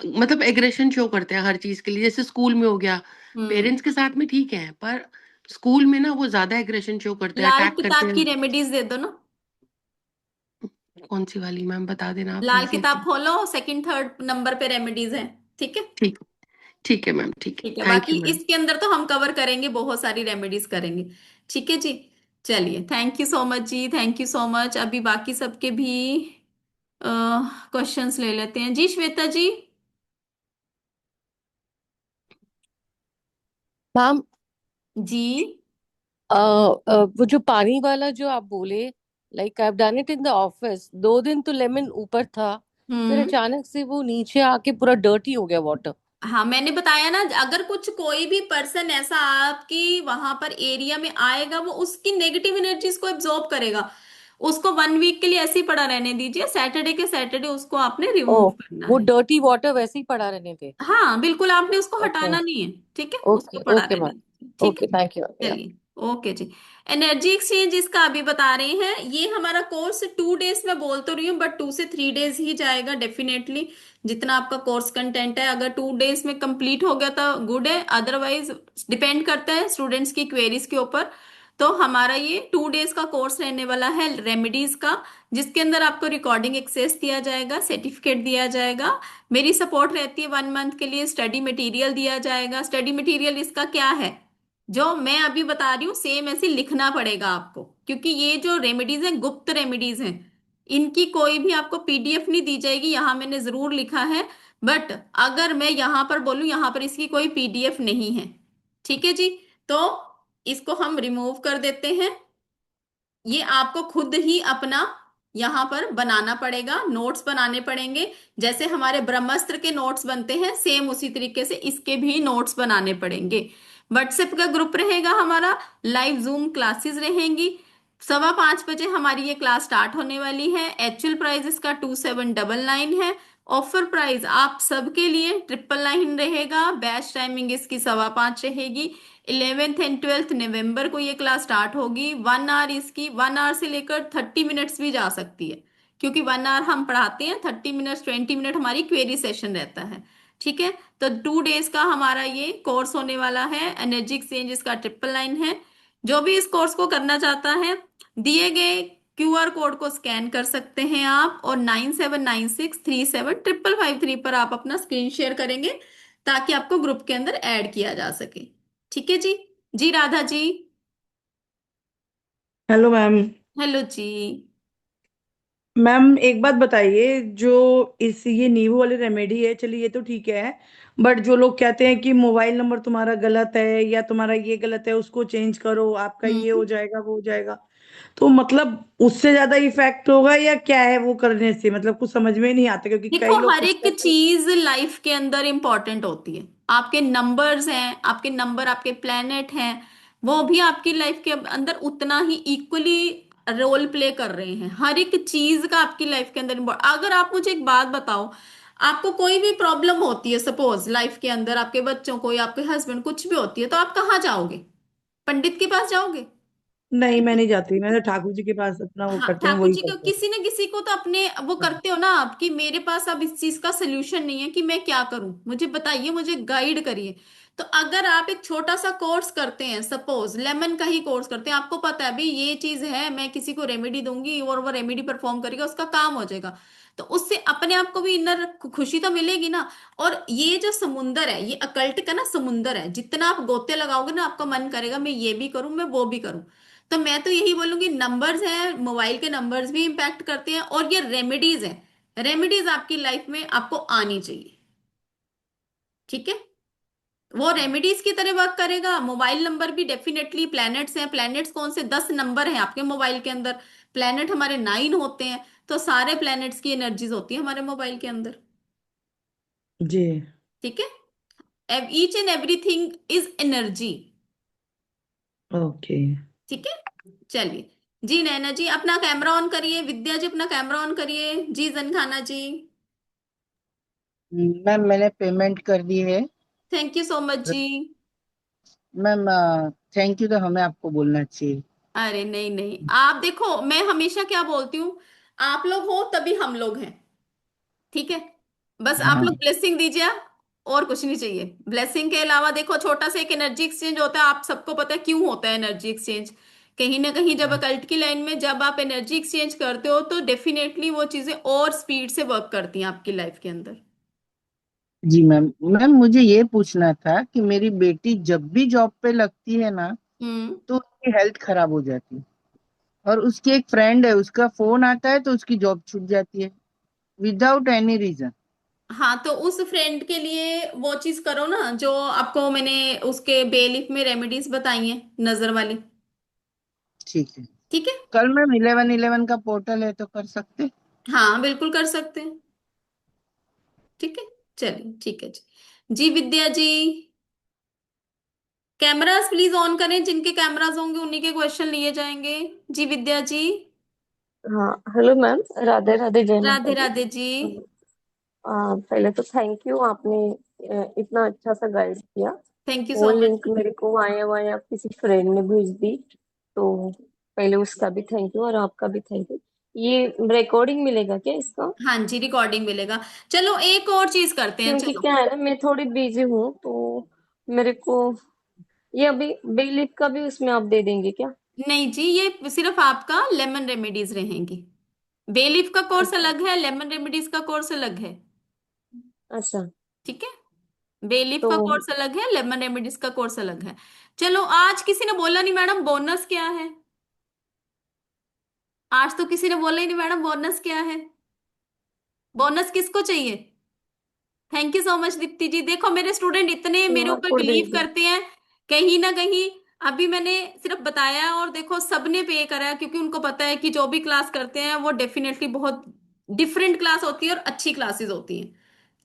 मतलब एग्रेशन शो करते हैं हर चीज के लिए, जैसे स्कूल में हो गया। हम्म। पेरेंट्स के साथ में ठीक है, पर स्कूल में ना वो ज्यादा एग्रेशन शो करते हैं, लाल अटैक करते किताब हैं। की रेमेडीज दे दो ना। कौन सी वाली मैम, बता देना आप लाल प्लीज एक किताब बार। खोलो, सेकंड थर्ड नंबर पे रेमेडीज हैं। ठीक है। ठीक, ठीक है मैम, ठीक है, ठीक है, थैंक बाकी यू मैम। इसके अंदर तो हम कवर करेंगे, बहुत सारी रेमेडीज करेंगे। ठीक है जी। चलिए, थैंक यू सो मच जी, थैंक यू सो मच। अभी बाकी सबके भी क्वेश्चंस ले लेते हैं जी, श्वेता जी। मैम, जी। वो जो पानी वाला जो आप बोले, like I have done it in the office, 2 दिन तो लेमन ऊपर था, फिर हम्म। अचानक से वो नीचे आके पूरा डर्टी हो गया वाटर। हाँ, मैंने बताया ना, अगर कुछ कोई भी पर्सन ऐसा आपकी वहां पर एरिया में आएगा, वो उसकी नेगेटिव एनर्जीज को एब्जॉर्ब करेगा। उसको 1 वीक के लिए ऐसे ही पड़ा रहने दीजिए, सैटरडे के सैटरडे उसको आपने ओ, रिमूव करना वो है। डर्टी वाटर वैसे ही पड़ा रहने थे। हाँ बिल्कुल, आपने उसको ओके, हटाना नहीं है। ठीक है, उसको ओके, पड़ा ओके रहने मैम, दीजिए। ठीक है। ओके, थैंक यू या। चलिए। ओके जी। एनर्जी एक्सचेंज इसका अभी बता रहे हैं, ये हमारा कोर्स 2 डेज में बोल तो रही हूँ, बट 2 से 3 डेज ही जाएगा डेफिनेटली। जितना आपका कोर्स कंटेंट है, अगर 2 डेज में कंप्लीट हो गया तो गुड है, अदरवाइज डिपेंड करता है स्टूडेंट्स की क्वेरीज के ऊपर। तो हमारा ये 2 डेज का कोर्स रहने वाला है रेमेडीज का, जिसके अंदर आपको रिकॉर्डिंग एक्सेस दिया जाएगा, सर्टिफिकेट दिया जाएगा, मेरी सपोर्ट रहती है 1 मंथ के लिए, स्टडी मटेरियल दिया जाएगा। स्टडी मटेरियल इसका क्या है, जो मैं अभी बता रही हूँ सेम ऐसे लिखना पड़ेगा आपको, क्योंकि ये जो रेमेडीज हैं गुप्त रेमेडीज हैं, इनकी कोई भी आपको पीडीएफ नहीं दी जाएगी। यहाँ मैंने जरूर लिखा है, बट अगर मैं यहाँ पर बोलूँ, यहाँ पर इसकी कोई पीडीएफ नहीं है। ठीक है जी। तो इसको हम रिमूव कर देते हैं। ये आपको खुद ही अपना यहाँ पर बनाना पड़ेगा, नोट्स बनाने पड़ेंगे। जैसे हमारे ब्रह्मास्त्र के नोट्स बनते हैं, सेम उसी तरीके से इसके भी नोट्स बनाने पड़ेंगे। व्हाट्सएप का ग्रुप रहेगा हमारा, लाइव जूम क्लासेस रहेंगी। 5:15 बजे हमारी ये क्लास स्टार्ट होने वाली है। एक्चुअल प्राइस इसका 2799 है। ऑफर प्राइस आप सबके लिए 999 रहेगा। बैच टाइमिंग इसकी 5:15 रहेगी। 11th एंड 12th नवंबर को ये क्लास स्टार्ट होगी। 1 आवर इसकी, 1 आवर से लेकर 30 मिनट्स भी जा सकती है, क्योंकि 1 आवर हम पढ़ाते हैं, 30 मिनट्स 20 मिनट हमारी क्वेरी सेशन रहता है। ठीक है। तो 2 डेज का हमारा ये कोर्स होने वाला है। एनर्जी एक्सचेंज इसका 999 है। जो भी इस कोर्स को करना चाहता है, दिए गए क्यूआर कोड को स्कैन कर सकते हैं आप, और 9796375553 पर आप अपना स्क्रीन शेयर करेंगे, ताकि आपको ग्रुप के अंदर ऐड किया जा सके। ठीक है जी। जी Radha ji. Hello ma'am. Hello जी। मैम एक बात बताइए, जो इस ये नींबू वाली रेमेडी है, चलिए ये तो ठीक है, बट जो लोग कहते हैं कि मोबाइल नंबर तुम्हारा गलत है या तुम्हारा ये गलत है, उसको चेंज करो, आपका ये हम्म। हो जाएगा वो हो जाएगा, तो मतलब उससे ज्यादा इफेक्ट होगा या क्या है वो करने से? मतलब कुछ समझ में नहीं आता, क्योंकि देखो, कई लोग हर कुछ एक कहते हैं। चीज लाइफ के अंदर इंपॉर्टेंट होती है। आपके नंबर्स हैं, आपके नंबर आपके प्लेनेट हैं, वो भी आपकी लाइफ के अंदर उतना ही इक्वली रोल प्ले कर रहे हैं। हर एक चीज का आपकी लाइफ के अंदर अगर आप मुझे एक बात बताओ, आपको कोई भी प्रॉब्लम होती है, सपोज लाइफ के अंदर आपके बच्चों को या आपके हस्बैंड कुछ भी होती है, तो आप कहाँ जाओगे? पंडित के पास जाओगे? नहीं, मैं नहीं जाती, मैं तो ठाकुर जी के पास अपना वो हाँ, करते हैं, ठाकुर वही जी को करते किसी न किसी को तो अपने वो हैं। करते हो ना आप, कि मेरे पास अब इस चीज का सोल्यूशन नहीं है, कि मैं क्या करूं, मुझे बताइए, मुझे गाइड करिए। तो अगर आप एक छोटा सा कोर्स करते हैं, सपोज लेमन का ही कोर्स करते हैं, आपको पता है भाई ये चीज है, मैं किसी को रेमेडी दूंगी और वो रेमेडी परफॉर्म करेगा, उसका काम हो जाएगा, तो उससे अपने आप को भी इनर खुशी तो मिलेगी ना। और ये जो समुंदर है, ये अकल्ट का ना समुंदर है, जितना आप गोते लगाओगे ना, आपका मन करेगा मैं ये भी करूं, मैं वो भी करूं। तो मैं तो यही बोलूंगी, नंबर्स हैं, मोबाइल के नंबर्स भी इम्पैक्ट करते हैं, और ये रेमेडीज हैं, रेमेडीज आपकी लाइफ में आपको आनी चाहिए। ठीक है। वो रेमेडीज की तरह वर्क करेगा। मोबाइल नंबर भी डेफिनेटली प्लैनेट्स हैं। प्लैनेट्स कौन से, 10 नंबर हैं आपके मोबाइल के अंदर, प्लैनेट हमारे 9 होते हैं। तो सारे प्लैनेट्स की एनर्जीज होती है हमारे मोबाइल के अंदर। जी। ठीक है, each and everything is energy. Okay. ठीक है, चलिए जी। नैना जी अपना कैमरा ऑन करिए, विद्या जी अपना कैमरा ऑन करिए, जी जनखाना जी। मैम मैंने पेमेंट कर दी है। थैंक यू सो मच जी। मैम थैंक यू तो हमें आपको बोलना चाहिए। अरे नहीं नहीं, आप देखो मैं हमेशा क्या बोलती हूँ, आप लोग हो तभी हम लोग हैं। ठीक है, बस आप हाँ लोग ब्लेसिंग दीजिए, और कुछ नहीं चाहिए। ब्लेसिंग के अलावा देखो छोटा सा एक एनर्जी एक्सचेंज होता है, आप सबको पता है क्यों होता है एनर्जी एक्सचेंज। कहीं ना कहीं जब अकल्ट की लाइन में जब आप एनर्जी एक्सचेंज करते हो तो डेफिनेटली वो चीजें और स्पीड से वर्क करती हैं आपकी लाइफ के अंदर। जी मैम। मैम मुझे ये पूछना था कि मेरी बेटी जब भी जॉब पे लगती है ना हम्म। तो उसकी हेल्थ खराब हो जाती है, और उसकी एक फ्रेंड है, उसका फोन आता है तो उसकी जॉब छूट जाती है विदाउट एनी रीजन। हाँ, तो उस फ्रेंड के लिए वो चीज करो ना जो आपको मैंने उसके बेलिफ में रेमेडीज बताई हैं, नजर वाली। ठीक है। ठीक है। कल मैम 1111 का पोर्टल है तो कर सकते। हाँ बिल्कुल कर सकते हैं। ठीक है, चलिए ठीक है जी। जी विद्या जी, कैमरास प्लीज ऑन करें, जिनके कैमरास होंगे उन्हीं के क्वेश्चन लिए जाएंगे। जी विद्या जी। हाँ हेलो मैम, राधे राधे, जय माता राधे दी। राधे जी। पहले तो थैंक यू, आपने इतना अच्छा सा गाइड किया। थैंक यू वो सो मच। लिंक मेरे को वाया वाया किसी फ्रेंड ने भेज दी, तो पहले उसका भी थैंक यू और आपका भी थैंक यू। ये रिकॉर्डिंग मिलेगा क्या इसका? हाँ जी, रिकॉर्डिंग मिलेगा। चलो एक और चीज करते हैं, क्योंकि चलो। क्या है ना, मैं थोड़ी बिजी हूँ, तो मेरे को ये अभी बिल लिप का भी उसमें आप दे देंगे क्या? नहीं जी, ये सिर्फ आपका लेमन रेमेडीज रहेंगी। बेलीफ का कोर्स अच्छा। अलग है, लेमन रेमेडीज का कोर्स अलग है। अच्छा। ठीक है, बेलीफ तो का कोर्स अलग है, लेमन रेमेडीज का कोर्स अलग है। चलो, आज किसी ने बोला नहीं मैडम बोनस क्या है। आज तो किसी ने बोला ही नहीं मैडम बोनस क्या है। बोनस किसको चाहिए। Thank you so much Deepti ji. देखो मेरे स्टूडेंट इतने मेरे क्यूआर ऊपर कोड भेज बिलीव दो। करते हैं, कहीं ना कहीं। अभी मैंने सिर्फ बताया है और देखो सबने पे करा है, क्योंकि उनको पता है कि जो भी क्लास करते हैं वो डेफिनेटली बहुत डिफरेंट क्लास होती है और अच्छी क्लासेस होती हैं।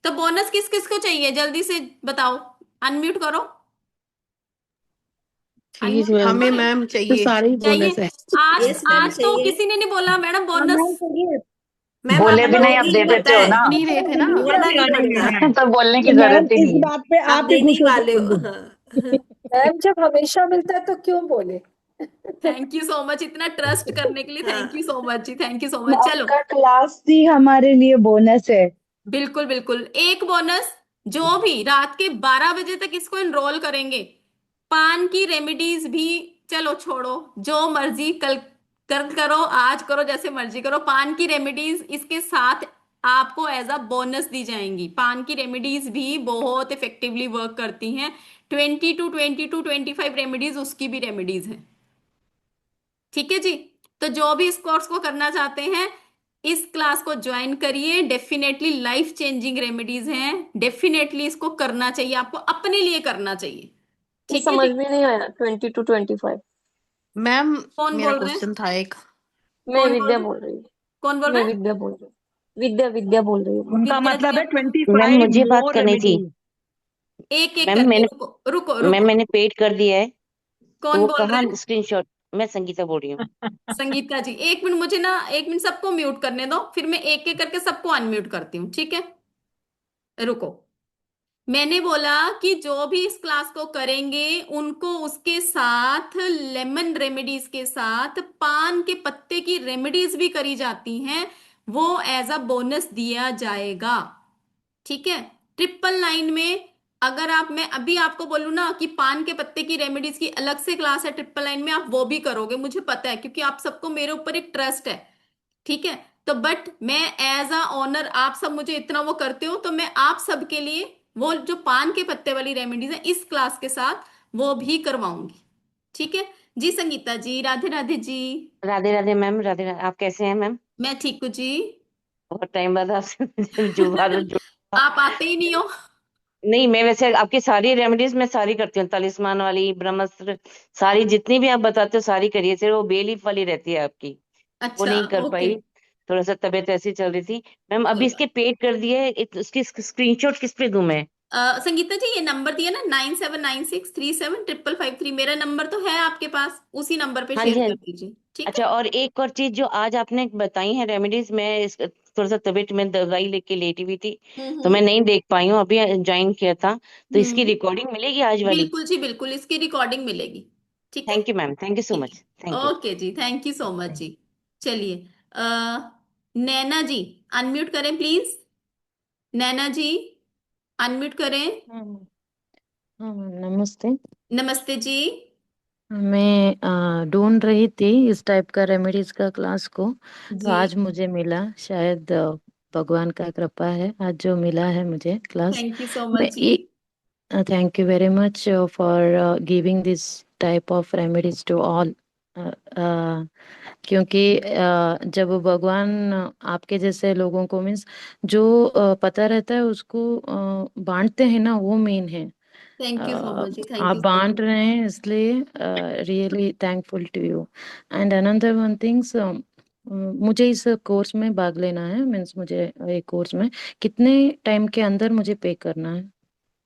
तो बोनस किस किस को चाहिए, जल्दी से बताओ। अनम्यूट करो। ठीक अनम्यूट है कर मैम, दो हमें यार। मैम तो चाहिए। सारे ही चाहिए। बोनस है। आज यस मैम आज तो चाहिए। किसी ने नहीं बोला मैडम हाँ बोनस। मैम चाहिए। मैम बोले आप भी नहीं लोगों आप को ही दे पता देते हो है, ना। नहीं रहे थे ना। कहना नहीं पड़ता। तो बोलने की तो मैम जरूरत ही इस नहीं है। बात पे आप आप ही देने खुश ही हो वाले हो, जाएंगे। हाँ। मैम जब हमेशा मिलता है तो क्यों बोले। थैंक यू सो मच, इतना ट्रस्ट करने के लिए थैंक यू हाँ सो मच जी, थैंक यू सो मच। चलो, आपका क्लास ही हमारे लिए बोनस है। बिल्कुल बिल्कुल एक बोनस। जो भी रात के 12 बजे तक इसको एनरोल करेंगे, पान की रेमेडीज भी, चलो छोड़ो, जो मर्जी कल कल करो, आज करो, जैसे मर्जी करो, पान की रेमेडीज इसके साथ आपको एज अ बोनस दी जाएंगी। पान की रेमेडीज भी बहुत इफेक्टिवली वर्क करती हैं। 20 to 25 रेमेडीज उसकी भी रेमेडीज हैं। ठीक है जी। तो जो भी इस कोर्स को करना चाहते हैं, इस क्लास को ज्वाइन करिए। डेफिनेटली लाइफ चेंजिंग रेमेडीज हैं, डेफिनेटली इसको करना चाहिए, आपको अपने लिए करना चाहिए। ये ठीक है समझ जी। में नहीं आया, 20 to 25। मैम कौन मेरा बोल रहे हैं। क्वेश्चन था एक। मैं कौन बोल विद्या रहे हैं। बोल रही हूँ। कौन बोल मैं रहे हैं। विद्या बोल रही हूँ। विद्या विद्या बोल रही हूँ मैं। उनका विद्या जी मतलब है अपना, ट्वेंटी मैम फाइव मुझे बात मोर करनी थी। रेमेडी। एक एक मैम करके, मैंने रुको रुको मैम रुको। मैंने पेड कर दिया है। तो कौन वो बोल रहे कहाँ हैं। स्क्रीनशॉट। मैं संगीता बोल रही हूँ। संगीता जी, एक मिनट मुझे ना, एक मिनट सबको म्यूट करने दो, फिर मैं एक एक करके सबको अनम्यूट करती हूँ। ठीक है, रुको। मैंने बोला कि जो भी इस क्लास को करेंगे उनको उसके साथ लेमन रेमेडीज के साथ पान के पत्ते की रेमेडीज भी करी जाती हैं, वो एज अ बोनस दिया जाएगा। ठीक है, 999 में। अगर आप, मैं अभी आपको बोलूँ ना कि पान के पत्ते की रेमेडीज की अलग से क्लास है 999 में, आप वो भी करोगे, मुझे पता है, क्योंकि आप सबको मेरे ऊपर एक ट्रस्ट है। ठीक है, तो बट मैं एज अ ऑनर, आप सब मुझे इतना वो करते हो, तो मैं आप सबके लिए वो जो पान के पत्ते वाली रेमेडीज है इस क्लास के साथ वो भी करवाऊंगी। ठीक है जी। संगीता जी, राधे राधे जी। राधे राधे मैम, राधे राधे। आप कैसे हैं मैम? मैं ठीक हूँ जी। बहुत टाइम बाद आपसे जो बात जो। आप आते ही नहीं हो। नहीं, मैं वैसे आपकी सारी रेमेडीज मैं सारी करती हूँ, तलिस्मान वाली, ब्रह्मास्त्र, सारी जितनी भी आप बताते हो सारी करिए, सिर्फ वो बेलीफ वाली रहती है आपकी, वो अच्छा, नहीं कर ओके। पाई। थोड़ा सा तबीयत ऐसी चल रही थी। मैम अभी कोई इसके बात। पेड कर दिए, उसकी स्क्रीनशॉट किस पे दूं मैं? संगीता जी, ये नंबर दिया ना, 9796375553, मेरा नंबर तो है आपके पास, उसी नंबर पे हाँ शेयर जी, हाँ कर जी। दीजिए, ठीक है। अच्छा, और एक और चीज जो आज आपने बताई है रेमेडीज, मैं थोड़ा सा तबीयत में दवाई लेके लेटी हुई थी, तो मैं हम्म। नहीं देख पाई हूँ, अभी ज्वाइन किया था। तो इसकी हम्म। रिकॉर्डिंग मिलेगी आज वाली? बिल्कुल जी, बिल्कुल, इसकी रिकॉर्डिंग मिलेगी। ठीक है। Thank you ma'am, thank you so ठीक मच, है, थैंक यू। ओके जी, थैंक यू सो मच जी। चलिए, नैना जी, अनम्यूट करें प्लीज। नैना जी, अनम्यूट करें। हाँ हाँ मैम, नमस्ते। नमस्ते जी। मैं ढूंढ रही थी इस टाइप का रेमेडीज का क्लास को, तो जी, आज मुझे मिला, शायद भगवान का कृपा है, आज जो मिला है मुझे क्लास। थैंक यू सो मैं मच जी। Thank you very much for giving this type of remedies to all, क्योंकि जब भगवान आपके जैसे लोगों को, मीन्स जो पता रहता है उसको बांटते हैं ना, वो मेन है। थैंक यू सो मच जी, थैंक आप यू सो बांट मच। रहे हैं, इसलिए really thankful to you. And another one things, मुझे इस कोर्स में भाग लेना है, मीन्स मुझे एक कोर्स में कितने टाइम के अंदर मुझे पे करना है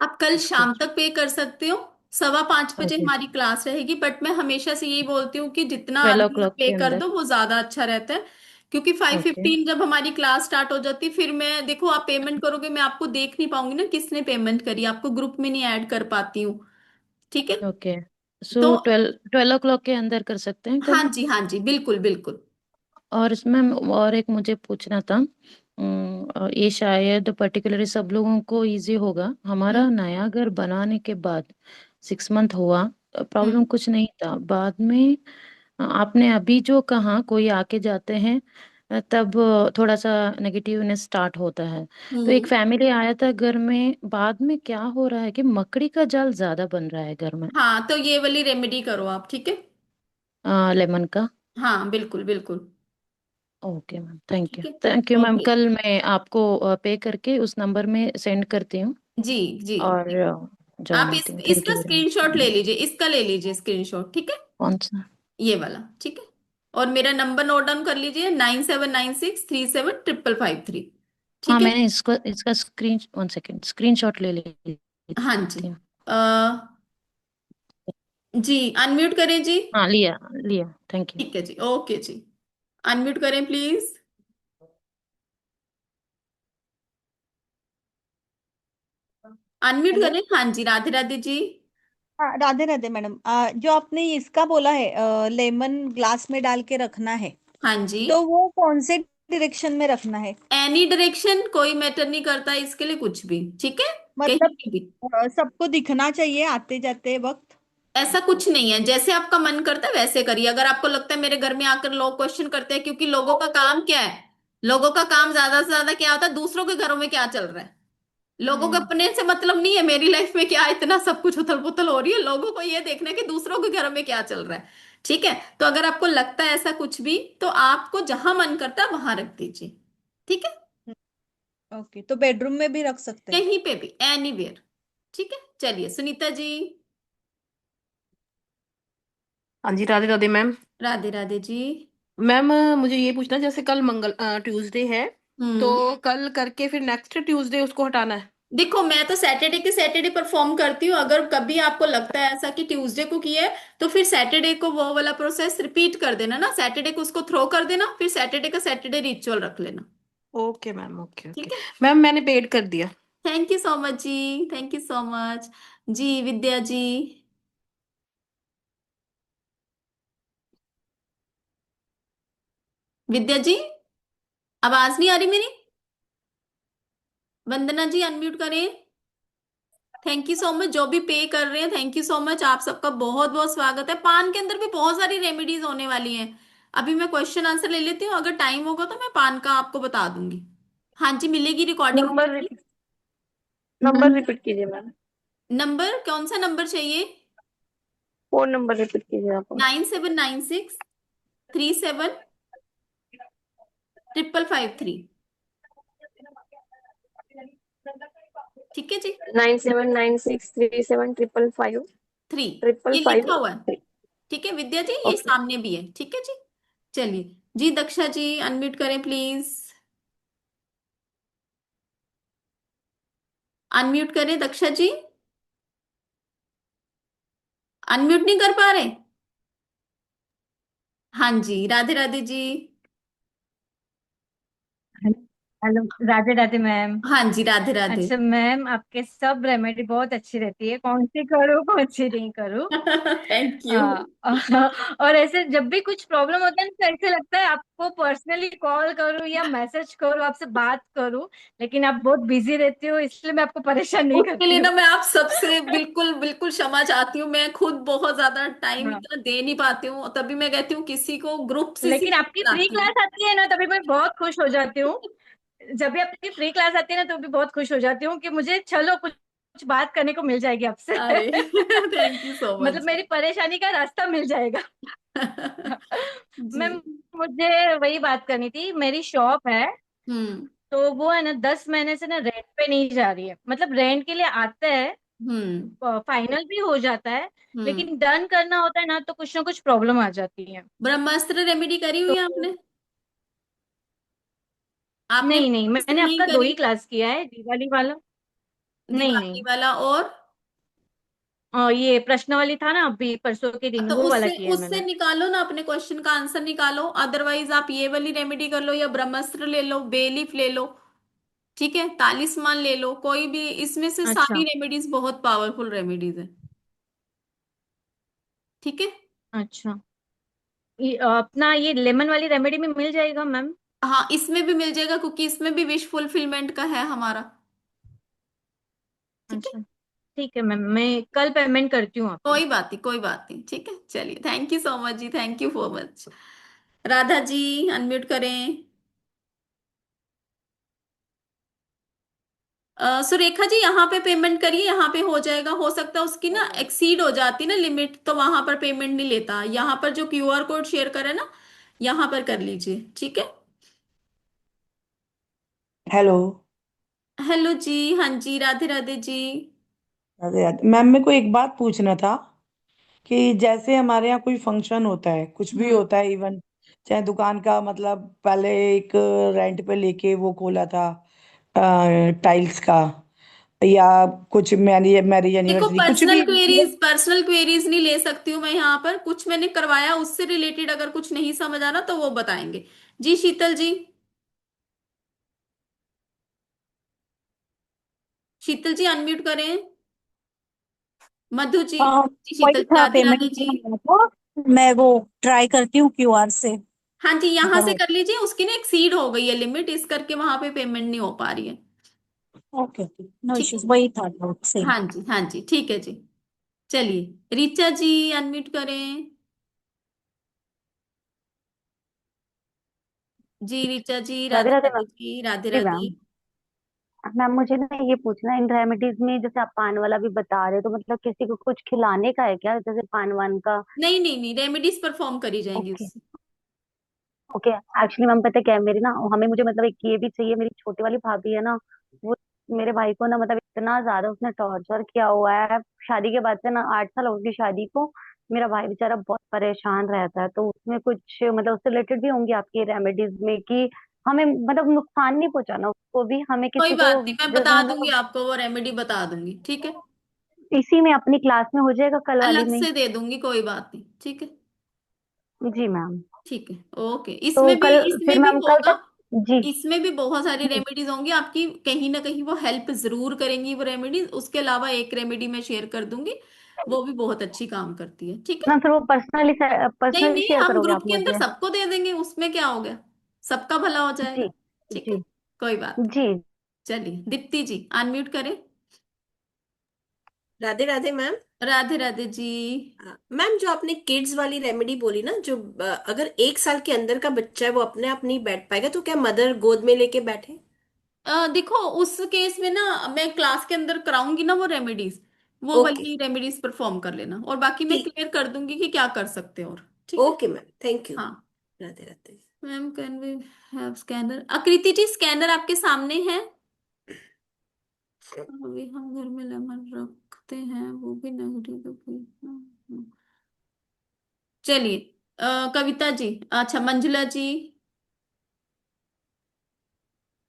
आप कल इसको? शाम तक पे कर सकते हो, 5:15 बजे ओके, हमारी क्लास रहेगी, बट मैं हमेशा से यही बोलती हूँ कि जितना 12 अर्ली आप o'clock पे के कर अंदर। दो वो ज्यादा अच्छा रहता है। क्योंकि फाइव ओके फिफ्टीन जब हमारी क्लास स्टार्ट हो जाती, फिर मैं देखो आप पेमेंट करोगे, मैं आपको देख नहीं पाऊंगी ना किसने पेमेंट करी, आपको ग्रुप में नहीं ऐड कर पाती हूँ। ठीक है। ओके, सो तो 12 o'clock के अंदर कर सकते हैं हाँ कल? जी, हाँ जी, बिल्कुल बिल्कुल। और इसमें और एक मुझे पूछना था, ये शायद पर्टिकुलरली सब लोगों को इजी होगा। हमारा हम्म। नया घर बनाने के बाद 6 मंथ हुआ, प्रॉब्लम हम्म। कुछ नहीं था, बाद में आपने अभी जो कहा कोई आके जाते हैं, तब थोड़ा सा नेगेटिवनेस स्टार्ट होता है। तो एक हम्म। फैमिली आया था घर में, बाद में क्या हो रहा है कि मकड़ी का जाल ज्यादा बन रहा है घर में, हाँ, तो ये वाली रेमेडी करो आप, ठीक है। लेमन का। हाँ, बिल्कुल बिल्कुल। ओके मैम, थैंक यू, ठीक है। Thank you ma'am. ओके। कल मैं आपको पे करके उस नंबर में सेंड करती हूँ, जी जी और जी। आप ज्वाइन होती हूँ। थैंक इसका यू वेरी मच। स्क्रीनशॉट ले लीजिए, इसका ले लीजिए स्क्रीनशॉट, ठीक है। कौन सा? ये वाला, ठीक है। और मेरा नंबर नोट डाउन कर लीजिए, 9796375553। हाँ, ठीक है। मैंने इसको इसका स्क्रीन, 1 सेकेंड, स्क्रीनशॉट ले हाँ जी। लेती हूँ। जी, अनम्यूट करें जी। हाँ, लिया लिया, थैंक यू। ठीक है जी, ओके जी। अनम्यूट करें प्लीज। Unmute hello. करें, हाँ जी, राधे राधे जी। हाँ, राधे राधे मैडम। जो आपने इसका बोला है लेमन ग्लास में डाल के रखना है, हाँ जी। तो वो कौन से डायरेक्शन में रखना है? एनी डायरेक्शन, कोई मैटर नहीं करता इसके लिए कुछ भी, ठीक है। कहीं मतलब पे भी। सबको दिखना चाहिए आते जाते वक्त? ऐसा कुछ नहीं है, जैसे आपका मन करता है वैसे करिए। अगर आपको लगता है मेरे घर में आकर लोग क्वेश्चन करते हैं, क्योंकि लोगों का काम क्या है, लोगों का काम ज्यादा से ज्यादा क्या होता है, दूसरों के घरों में क्या चल रहा है। लोगों को हम्म। अपने से मतलब नहीं है मेरी लाइफ में क्या इतना सब कुछ उथल पुथल हो रही है, लोगों को ये देखना है कि दूसरों के घरों में क्या चल रहा है। ठीक है। तो अगर आपको लगता है ऐसा कुछ भी, तो आपको जहां मन करता है वहां रख दीजिए, ठीक है। ओके, तो बेडरूम में भी रख सकते हैं? कहीं पे भी, एनीवेयर। ठीक है। चलिए, सुनीता जी। हाँ जी, राधे राधे मैम। राधे राधे जी। मैम मुझे ये पूछना, जैसे कल मंगल ट्यूसडे है, तो हम्म। कल करके फिर नेक्स्ट ट्यूसडे उसको हटाना है? देखो, मैं तो सैटरडे के सैटरडे परफॉर्म करती हूँ, अगर कभी आपको लगता है ऐसा कि ट्यूसडे को किया है, तो फिर सैटरडे को वो वाला प्रोसेस रिपीट कर देना ना, सैटरडे को उसको थ्रो कर देना, फिर सैटरडे का सैटरडे रिचुअल रख लेना। Okay ma'am, okay okay. ठीक है। मैम मैंने पेड कर दिया। थैंक यू सो मच जी, थैंक यू सो मच। जी, विद्या जी। विद्या जी, आवाज नहीं आ रही मेरी। वंदना जी, अनम्यूट करें। थैंक यू सो मच, जो भी पे कर रहे हैं, थैंक यू सो मच, आप सबका बहुत बहुत स्वागत है। पान के अंदर भी बहुत सारी रेमेडीज होने वाली हैं। अभी मैं क्वेश्चन आंसर ले लेती हूँ, अगर टाइम होगा तो मैं पान का आपको बता दूंगी। हाँ जी, मिलेगी recording. Number repeat number repeat कीजिए मैम। नंबर, कौन सा नंबर चाहिए? फोन नंबर रिपीट कीजिए आप। 9796375553। ठीक है जी। 97963755 3 ट्रिपल ये फाइव लिखा हुआ है। 3। ठीक है विद्या जी, ये ओके। सामने भी है। ठीक है जी। चलिए जी, दक्षा जी अनम्यूट करें प्लीज। अनम्यूट करें दक्षा जी। अनम्यूट नहीं कर पा रहे। हाँ जी, राधे राधे जी। Hello, Radhe Radhe ma'am. हाँ जी, राधे राधे। अच्छा मैम, आपके सब रेमेडी बहुत अच्छी रहती है, कौन सी करूँ कौन सी नहीं करूँ। Thank you. हाँ। और ऐसे जब भी कुछ प्रॉब्लम होता है ना, तो ऐसे लगता है आपको पर्सनली कॉल करूँ या मैसेज करूँ, आपसे बात करूँ, लेकिन आप बहुत बिजी रहती हो, इसलिए मैं आपको परेशान नहीं उसके लिए करती ना हूँ। मैं आप सबसे बिल्कुल बिल्कुल क्षमा चाहती हूँ। मैं खुद बहुत ज्यादा टाइम हाँ, इतना दे नहीं पाती हूँ, तभी मैं कहती हूँ किसी को ग्रुप से लेकिन सीख आपकी फ्री कराती हूँ। क्लास आती है ना, तभी मैं बहुत खुश हो जाती हूँ। जब भी आपकी फ्री क्लास आती है ना, तो भी बहुत खुश हो जाती हूँ कि मुझे चलो कुछ कुछ बात करने को मिल जाएगी आपसे। अरे थैंक यू सो मतलब मच। मेरी परेशानी का रास्ता मिल जाएगा। जी। मैम, मुझे वही बात करनी थी, मेरी शॉप है, हम्म। तो वो है ना 10 महीने से ना रेंट पे नहीं जा रही है, मतलब रेंट के लिए आते हैं, हम्म। फाइनल भी हो जाता है, हम्म। लेकिन डन करना होता है ना कुछ प्रॉब्लम आ जाती है। ब्रह्मास्त्र रेमेडी करी हुई तो है आपने? आपने नहीं नहीं, ब्रह्मास्त्र मैंने नहीं आपका दो करी? ही क्लास किया है, दिवाली वाला। नहीं दिवाली नहीं। वाला और? ये प्रश्न वाली था ना अभी परसों के दिन, तो वो वाला उससे किया है उससे मैंने। निकालो ना, अपने क्वेश्चन का आंसर निकालो। अदरवाइज आप ये वाली रेमेडी कर लो, या ब्रह्मास्त्र ले लो, बेलीफ ले लो, ठीक है, तालिस्मान ले लो, कोई भी इसमें से। अच्छा। सारी रेमेडीज बहुत पावरफुल रेमेडीज है। ठीक है। अच्छा, अपना ये लेमन वाली रेमेडी में मिल जाएगा मैम? हाँ, इसमें भी मिल जाएगा, क्योंकि इसमें भी विश फुलफिलमेंट का है हमारा। ठीक है। अच्छा, ठीक है मैम, मैं कल पेमेंट करती हूँ आपको। कोई बात नहीं, कोई बात नहीं। ठीक है, चलिए, थैंक यू सो मच जी, thank you so much. Radha ji unmute करें। सुरेखा जी यहाँ पे पेमेंट करिए, यहाँ पे हो जाएगा। हो सकता है उसकी ना एक्सीड हो जाती ना लिमिट, तो वहां पर पेमेंट नहीं लेता। यहाँ पर जो क्यूआर कोड शेयर करे ना, यहाँ पर कर लीजिए। ठीक है। हेलो। हेलो जी, हाँ जी, राधे राधे जी। अरे यार मैम, मेरे को एक बात पूछना था कि जैसे हमारे यहाँ कोई फंक्शन होता है, कुछ भी हम्म। होता है, इवन चाहे दुकान का, मतलब पहले एक रेंट पे लेके वो खोला था टाइल्स का, या कुछ मैरिज मैरिज देखो, एनिवर्सरी, कुछ पर्सनल भी क्वेरीज, मतलब। पर्सनल क्वेरीज नहीं ले सकती हूँ मैं यहाँ पर। कुछ मैंने करवाया, उससे रिलेटेड अगर कुछ नहीं समझ आ रहा तो वो बताएंगे। जी शीतल जी। शीतल जी अनम्यूट करें। मधु जी। हाँ, जी वही शीतल जी, था, राधे पेमेंट राधे जी। करना था। मैं वो ट्राई करती हूँ क्यूआर से हाँ जी, यहाँ अगर से हो। कर लीजिए। उसकी ना एक्सीड हो गई है लिमिट, इस करके वहां पे पेमेंट नहीं हो पा रही है। ओके ओके, नो ठीक है। इश्यूज, वही था डाउट सेम। हाँ जी, हाँ जी, ठीक है जी। चलिए ऋचा जी अनम्यूट करें। जी ऋचा जी, राधे राधे राधे राधे जी, राधे जी राधे। मैम। मैम मुझे ना ये पूछना है, इन रेमेडीज में जैसे आप पान वाला भी बता रहे हो, तो मतलब किसी को कुछ खिलाने का है क्या, जैसे पान वान का? नहीं नहीं नहीं, रेमेडीज परफॉर्म करी जाएंगी ओके उससे। ओके। एक्चुअली मैम पता है क्या है, मेरी ना, हमें मुझे मतलब एक ये भी चाहिए। मेरी छोटी वाली भाभी है ना, वो मेरे भाई को ना मतलब इतना ज्यादा उसने टॉर्चर किया हुआ है। शादी के बाद से ना, 8 साल हो गई शादी को। मेरा भाई बेचारा बहुत परेशान रहता है, तो उसमें कुछ मतलब उससे रिलेटेड भी होंगी आपकी रेमेडीज में कि हमें मतलब नुकसान नहीं पहुंचाना उसको भी, हमें कोई किसी को बात नहीं, मैं जो बता दूंगी मतलब आपको, वो रेमेडी बता दूंगी। ठीक है। इसी में अपनी क्लास में हो जाएगा, कल वाली अलग में ही? से दे दूंगी, कोई बात नहीं। ठीक है। जी मैम। ठीक है। ओके, तो इसमें भी, कल फिर इसमें भी मैम कल होगा। तक। जी इसमें भी बहुत सारी जी। रेमेडीज होंगी आपकी, कहीं ना कहीं वो हेल्प जरूर करेंगी वो रेमेडीज। उसके अलावा एक रेमेडी मैं शेयर कर दूंगी, वो भी बहुत अच्छी काम करती है। ठीक है। मैम फिर वो पर्सनली नहीं पर्सनली नहीं, शेयर हम करोगे ग्रुप आप के अंदर मुझे? सबको दे देंगे, उसमें क्या हो गया, सबका भला हो जी जाएगा। ठीक है। जी कोई बात नहीं। जी। चलिए दीप्ति जी अनम्यूट करें। राधे राधे मैम। राधे राधे जी। मैम, जो आपने किड्स वाली रेमेडी बोली ना, जो अगर 1 साल के अंदर का बच्चा है वो अपने आप नहीं बैठ पाएगा, तो क्या मदर गोद में लेके बैठे? देखो, उस केस में ना मैं क्लास के अंदर कराऊंगी ना वो रेमेडीज, वो ओके। वाली रेमेडीज परफॉर्म कर लेना, और बाकी मैं ठीक। क्लियर कर दूंगी कि क्या कर सकते हो। और ठीक है। Okay ma'am, thank you. हाँ। Radhe Radhe. Ma'am can we have scanner? Akriti ji scanner आपके सामने है। अभी हम घर में लेमन रखते हैं, वो भी नेगेटिव तो चलिए। कविता जी, अच्छा मंजुला जी।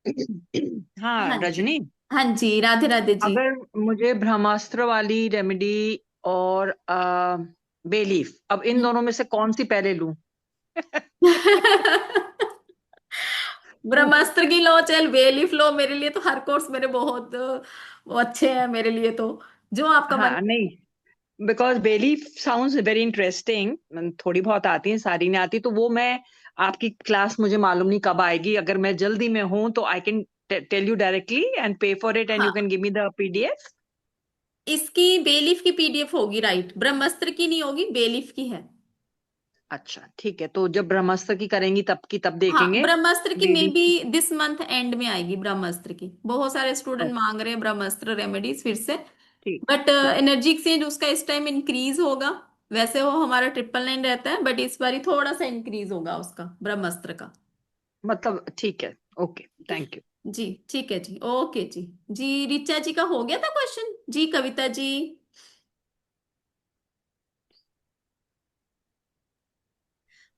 हाँ हाँ जी। रजनी, हाँ जी, राधे राधे जी। अगर मुझे ब्रह्मास्त्र वाली रेमेडी और बेलीफ, अब इन दोनों में से कौन सी पहले लूं? ब्रह्मास्त्र की लो, चल बेलीफ लो, मेरे लिए तो हर कोर्स मेरे बहुत वो अच्छे हैं मेरे लिए तो, जो आपका मन। हाँ नहीं, बिकॉज बेलीफ साउंड्स वेरी इंटरेस्टिंग, थोड़ी बहुत आती है, सारी नहीं आती, तो वो मैं आपकी क्लास मुझे मालूम नहीं कब आएगी, अगर मैं जल्दी में हूं तो I can tell you directly and pay for it and you हाँ, can give me the PDF. इसकी बेलीफ की पीडीएफ होगी, राइट, ब्रह्मास्त्र की नहीं होगी, बेलीफ की है। अच्छा ठीक है, तो जब ब्रह्मास्त्र की करेंगी तब की तब हाँ, देखेंगे। ब्रह्मास्त्र की मे बेलीफ बी की, दिस मंथ एंड में आएगी, ब्रह्मास्त्र की बहुत सारे स्टूडेंट ओके, मांग रहे हैं ब्रह्मास्त्र रेमेडीज फिर से। ठीक बट ठीक। एनर्जी एक्सचेंज उसका इस टाइम इंक्रीज होगा। वैसे वो हमारा 999 रहता है, बट इस बार ही थोड़ा सा इंक्रीज होगा उसका, ब्रह्मास्त्र का। मतलब ठीक है, ओके, ठीक है थैंक यू। जी। ठीक है जी, ओके जी। जी रिचा जी का हो गया था क्वेश्चन जी, कविता जी।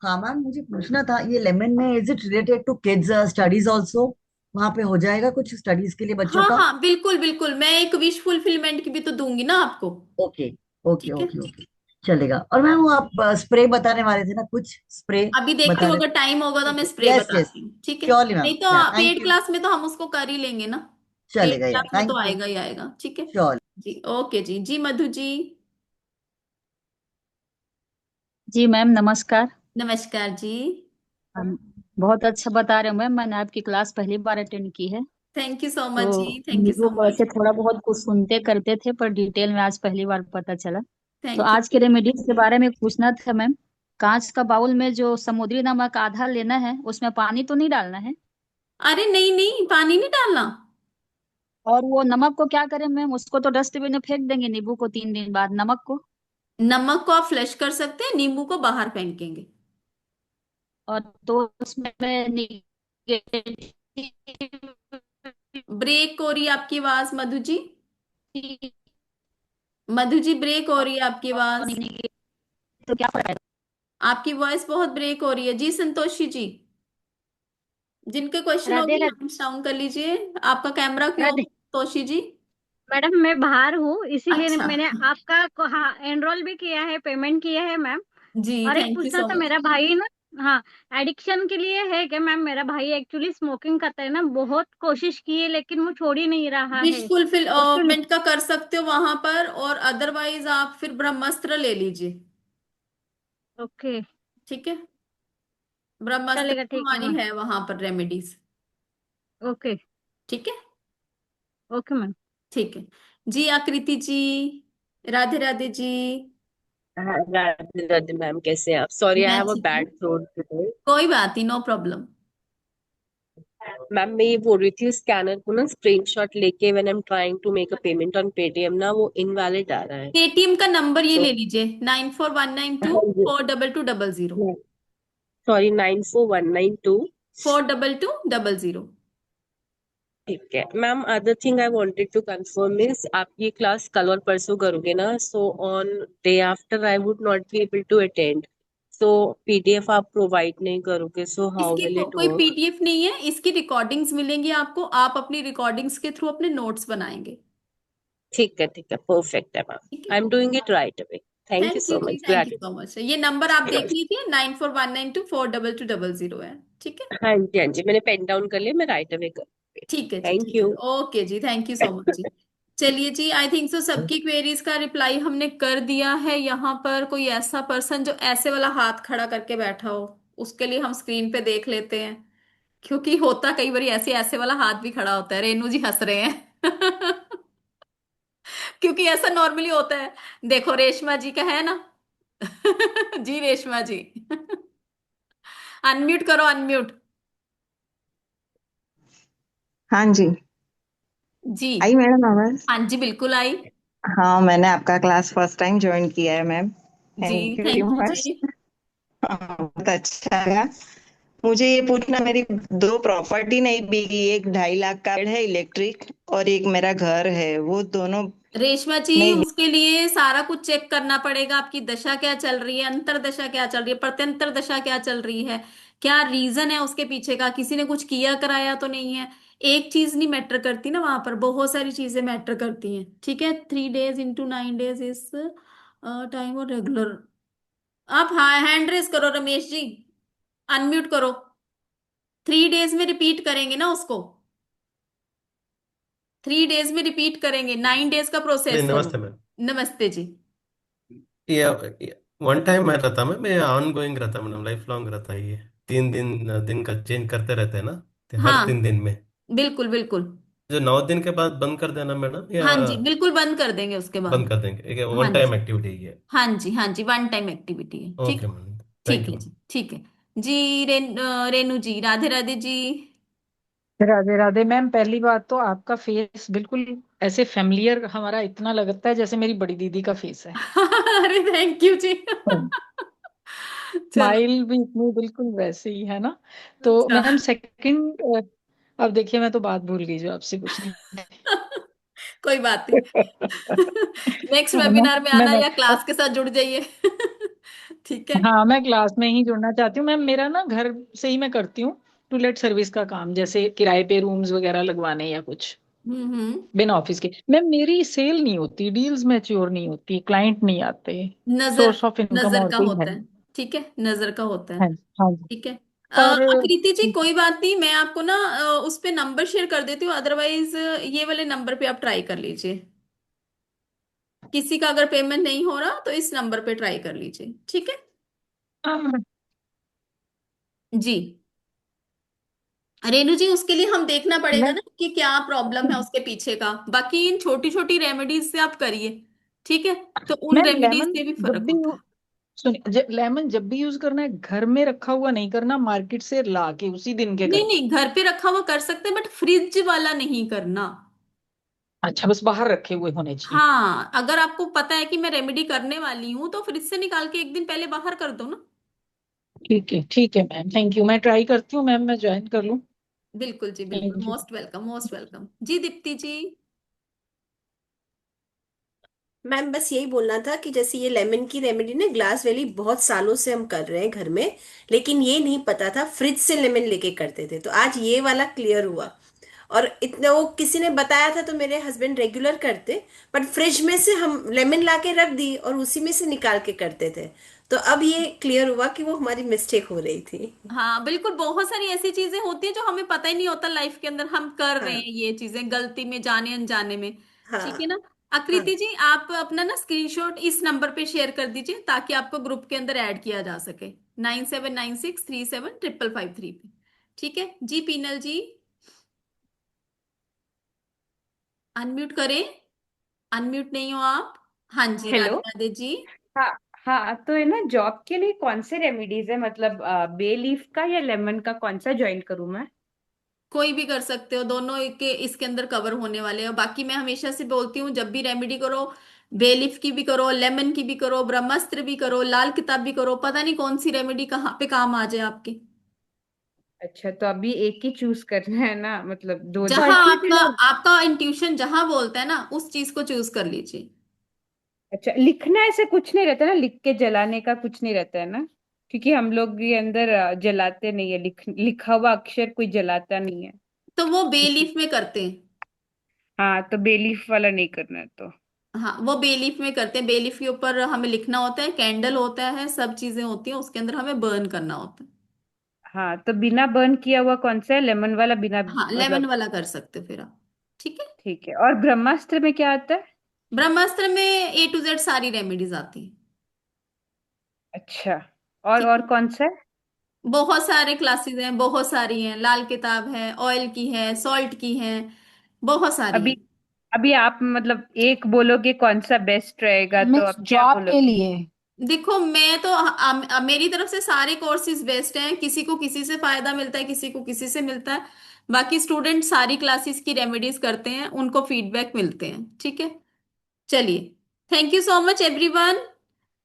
हाँ मैम, मुझे पूछना था ये लेमन में is it related to kids studies also? वहां पे हो जाएगा कुछ स्टडीज के लिए बच्चों हाँ का? हाँ, बिल्कुल बिल्कुल, मैं एक विश फुलफिलमेंट की भी तो दूंगी ना आपको। ओके ओके ठीक है, ओके ओके, चलेगा। और मैम वो आप स्प्रे बताने वाले थे ना, कुछ स्प्रे अभी देखती बता हूँ रहे अगर थे? टाइम होगा तो ठीक मैं है, स्प्रे यस यस, बताती हूँ, ठीक है। श्योरली मैम, नहीं तो या थैंक पेड यू। क्लास में तो हम उसको कर ही लेंगे ना। पेड चलेगा, या क्लास में तो थैंक यू। आएगा ही आएगा, ठीक है। श्योर। जी ओके जी। जी मधु जी। जी मैम नमस्कार। नमस्कार जी। हम बहुत अच्छा बता रहे हो मैम, मैंने आपकी क्लास पहली बार अटेंड की है। थैंक यू सो मच तो जी, थैंक यू नींबू सो मच। वैसे थोड़ा बहुत कुछ सुनते करते थे पर डिटेल में आज पहली बार पता चला। तो थैंक यू। आज के रेमेडीज के बारे में पूछना था मैम। कांच का बाउल में जो समुद्री नमक आधा लेना है, उसमें पानी तो नहीं डालना है? अरे नहीं नहीं, पानी नहीं डालना। और वो नमक को क्या करें मैम? उसको तो डस्टबिन में फेंक देंगे, नींबू को 3 दिन बाद, नमक को? नमक को आप फ्लश कर सकते हैं, नींबू को बाहर फेंकेंगे। और तो उसमें ब्रेक हो रही है आपकी आवाज मधु जी। मधु जी ब्रेक हो रही है आपकी आवाज। तो क्या फर्क है? आपकी वॉइस बहुत ब्रेक हो रही है जी, संतोषी जी। जिनके क्वेश्चन राधे होगी राधे। हैंड्स डाउन कर लीजिए। आपका कैमरा क्यों राधे तोशी जी? मैडम, मैं बाहर हूँ इसीलिए अच्छा मैंने आपका हाँ एनरोल भी किया है, पेमेंट किया है मैम। जी, और एक थैंक यू पूछना सो था, मच। मेरा भाई ना, हाँ, एडिक्शन के लिए है क्या मैम? मेरा भाई एक्चुअली स्मोकिंग करता है ना, बहुत कोशिश की है लेकिन वो छोड़ ही नहीं रहा विश है। उसके लिए फुलफिलमेंट का कर सकते हो वहां पर, और अदरवाइज आप फिर ब्रह्मास्त्र ले लीजिए। ओके, ठीक है, ब्रह्मास्त्र चलेगा, ठीक है हमारी मैम। है वहां पर रेमेडीज। ओके। ठीक है। Okay ma'am. ठीक है जी। आकृति जी, राधे राधे जी। हाँ, राधे राधे मैम, कैसे हैं आप? सॉरी, आई मैं हैव अ ठीक हूँ, बैड थ्रोट टुडे। कोई बात नहीं, नो प्रॉब्लम। मैम मैं ये बोल रही थी, स्कैनर को ना स्क्रीनशॉट लेके when I am trying to make a payment on Paytm ना, वो इनवैलिड आ रहा है। पेटीएम का नंबर ये तो ले लीजिए, 9419242200। हाँ जी, 42200। सॉरी, 94192। 42200। ठीक है ma'am, other thing I wanted to confirm is, आप ये क्लास कल और परसों करोगे ना? So on day after I would not be able to attend, so PDF आप प्रोवाइड नहीं करोगे, सो हाउ इसकी विल इट कोई वर्क? पीडीएफ नहीं है, इसकी रिकॉर्डिंग्स मिलेंगी आपको, आप अपनी रिकॉर्डिंग्स के थ्रू अपने नोट्स बनाएंगे। ठीक है, परफेक्ट है मैम। ठीक है। I am doing it right away. Thank you thank you so जी, much, thank you gratitude. So much. ये नंबर आप देख लीजिए, 9419242200 है। ठीक है। हाँ जी, मैंने पेन डाउन कर लिया, मैं राइट अवे करूँगी। ठीक है जी, थैंक ठीक है, यू। ओके जी, थैंक यू सो मच जी। चलिए जी, आई थिंक सो सबकी क्वेरीज का रिप्लाई हमने कर दिया है। यहाँ पर कोई ऐसा पर्सन जो ऐसे वाला हाथ खड़ा करके बैठा हो, उसके लिए हम स्क्रीन पे देख लेते हैं, क्योंकि होता कई बार ऐसे ऐसे वाला हाथ भी खड़ा होता है। रेनू जी हंस रहे हैं। क्योंकि ऐसा नॉर्मली होता है। देखो रेशमा जी का है ना। जी रेशमा जी। अनम्यूट करो, अनम्यूट। हाँ जी। जी। आई मैडम आवाज? हाँ जी, बिल्कुल आई। हाँ, मैंने आपका क्लास फर्स्ट टाइम ज्वाइन किया है मैम। जी thank you very thank you much. जी। बहुत अच्छा लगा। मुझे ये पूछना, मेरी दो प्रॉपर्टी नहीं बिकी, एक 2.5 लाख का है इलेक्ट्रिक, और एक मेरा घर है, वो दोनों रेशमा जी, नहीं उसके लिए सारा कुछ चेक करना पड़ेगा। आपकी दशा क्या चल रही है, अंतर दशा क्या चल रही है, प्रत्यंतर दशा क्या चल रही है, क्या रीजन है उसके पीछे का, किसी ने कुछ किया कराया तो नहीं है। एक चीज नहीं मैटर करती ना, वहां पर बहुत सारी चीजें मैटर करती हैं। ठीक है, 3 days into 9 days इस टाइम और रेगुलर। आप हाँ हैंड रेस करो रमेश जी, अनम्यूट करो। 3 days में रिपीट करेंगे ना उसको, 3 days में रिपीट करेंगे, 9 days का नहीं, प्रोसेस करो। नमस्ते मैम। नमस्ते जी। ये वन टाइम मैं रहता, मैं ऑन गोइंग रहता मैडम, लाइफ लॉन्ग रहता है ये। 3 दिन दिन का चेंज करते रहते हैं ना, तो हर हाँ 3 दिन में। बिल्कुल बिल्कुल। जो 9 दिन के बाद बंद कर देना मैडम, या हाँ जी बिल्कुल बंद कर देंगे उसके बंद बाद। कर देंगे? एक हाँ वन टाइम जी एक्टिविटी है। हाँ जी हाँ जी, वन टाइम एक्टिविटी है। ठीक ओके है। मैम, ठीक थैंक यू है मैम। जी, ठीक है जी। रेनू जी, राधे राधे जी। राधे राधे मैम। पहली बात तो आपका फेस बिल्कुल ऐसे फेमिलियर हमारा इतना लगता है जैसे मेरी बड़ी दीदी का फेस है। अरे थैंक यू जी। चलो। स्माइल भी इतनी बिल्कुल वैसे ही है ना। तो अच्छा। मैम सेकंड, अब देखिए मैं तो बात भूल गई जो आपसे पूछनी कोई बात नहीं। नेक्स्ट है ना। वेबिनार में मैं आना या नेक्स्ट, क्लास के साथ जुड़ जाइए। ठीक है। हाँ मैं क्लास में ही जुड़ना चाहती हूँ मैम। मेरा ना घर से ही मैं करती हूँ टू लेट सर्विस का काम, जैसे किराए पे रूम्स वगैरह लगवाने या कुछ, हम्म। बिना ऑफिस के। मैम मेरी सेल नहीं होती, डील्स मैच्योर नहीं होती, क्लाइंट नहीं आते, नजर, सोर्स ऑफ इनकम नजर और का कोई है होता है। नहीं। ठीक है, नजर का होता है। हाँ जी हाँ जी। ठीक है। और आकृति जी कोई बात नहीं, मैं आपको ना उस पे नंबर शेयर कर देती हूँ, अदरवाइज ये वाले नंबर पे आप ट्राई कर लीजिए। किसी का अगर पेमेंट नहीं हो रहा तो इस नंबर पे ट्राई कर लीजिए। ठीक है जी। रेनू जी, उसके लिए हम देखना पड़ेगा मैं ना कि क्या प्रॉब्लम है उसके पीछे का। बाकी इन छोटी छोटी रेमेडीज से आप करिए। ठीक है। तो उन मैम रेमेडीज लेमन से भी जब फर्क भी होता है। सुनिए, लेमन जब भी यूज करना है घर में रखा हुआ नहीं करना, मार्केट से ला के उसी दिन के नहीं करना। नहीं, घर पे रखा हुआ कर सकते हैं बट फ्रिज वाला नहीं करना। अच्छा, बस बाहर रखे हुए होने चाहिए। हाँ, अगर आपको पता है कि मैं रेमेडी करने वाली हूँ तो फ्रिज से निकाल के एक दिन पहले बाहर कर दो ना। ठीक है मैम, थैंक यू। मैं ट्राई करती हूँ मैम, मैं ज्वाइन कर लूँ। बिल्कुल जी बिल्कुल, thank you. Most welcome most welcome जी। दीप्ति जी। मैम बस यही बोलना था कि जैसे ये लेमन की रेमेडी ना ग्लास वाली बहुत सालों से हम कर रहे हैं घर में, लेकिन ये नहीं पता था फ्रिज से लेमन लेके करते थे, तो आज ये वाला क्लियर हुआ। और इतना वो किसी ने बताया था तो मेरे हस्बैंड रेगुलर करते, बट फ्रिज में से हम लेमन ला के रख दी और उसी में से निकाल के करते थे। तो अब ये क्लियर हुआ कि वो हमारी मिस्टेक हो रही थी। हाँ बिल्कुल, बहुत सारी ऐसी चीजें होती हैं जो हमें पता ही नहीं होता लाइफ के अंदर हम कर रहे हैं हाँ ये चीजें गलती में, जाने अनजाने में। ठीक है हाँ ना। हाँ। आकृति जी, आप अपना ना स्क्रीनशॉट इस नंबर पे शेयर कर दीजिए ताकि आपको ग्रुप के अंदर ऐड किया जा सके, 9796375553 पे। ठीक है जी। पीनल जी, अनम्यूट करें। अनम्यूट नहीं हो आप। हाँ जी, हेलो। राधे राधे जी। हाँ हाँ, तो है ना, जॉब के लिए कौन से रेमेडीज है, मतलब बे लीफ का या लेमन का, कौन सा ज्वाइन करूं मैं? कोई भी कर सकते हो, दोनों एक के इसके अंदर कवर होने वाले हैं। बाकी मैं हमेशा से बोलती हूँ, जब भी रेमेडी करो, बेलिफ की भी करो, लेमन की भी करो, ब्रह्मास्त्र भी करो, लाल किताब भी करो, पता नहीं कौन सी रेमेडी कहाँ पे काम आ जाए आपकी। अच्छा, तो अभी एक ही चूज करना है ना, मतलब दो जहां दिन? आपका आपका इंट्यूशन जहां बोलता है ना, उस चीज को चूज कर लीजिए। अच्छा, लिखना ऐसे कुछ नहीं रहता ना, लिख के जलाने का कुछ नहीं रहता है ना? क्योंकि हम लोग ये अंदर जलाते नहीं है, लिखा हुआ अक्षर कोई जलाता नहीं है। तो वो इसी, बेलीफ में करते हैं। हाँ, तो बेलीफ वाला नहीं करना है तो। हाँ, वो बेलीफ में करते हैं। बेलीफ के ऊपर हमें लिखना होता है, कैंडल होता है, सब चीजें होती हैं उसके अंदर, हमें बर्न करना होता है। हाँ, तो बिना बर्न किया हुआ कौन सा है, लेमन वाला बिना हाँ, लेमन मतलब? वाला कर सकते हो फिर आप। ठीक है। ठीक है। और ब्रह्मास्त्र में क्या आता है? ब्रह्मास्त्र में A to Z सारी रेमेडीज आती हैं। अच्छा, ठीक और है। कौन सा है? बहुत सारे क्लासेस हैं, बहुत सारी हैं, लाल किताब है, ऑयल की है, सॉल्ट की है, बहुत सारी अभी हैं। अभी आप मतलब एक बोलोगे कौन सा बेस्ट रहेगा, तो मीन्स आप क्या जॉब के बोलोगे? लिए। देखो, मैं तो मेरी तरफ से सारे कोर्सेज बेस्ट हैं। किसी को किसी से फायदा मिलता है, किसी को किसी से मिलता है। बाकी स्टूडेंट सारी क्लासेस की रेमेडीज करते हैं, उनको फीडबैक मिलते हैं। ठीक है। चलिए, thank you so much everyone.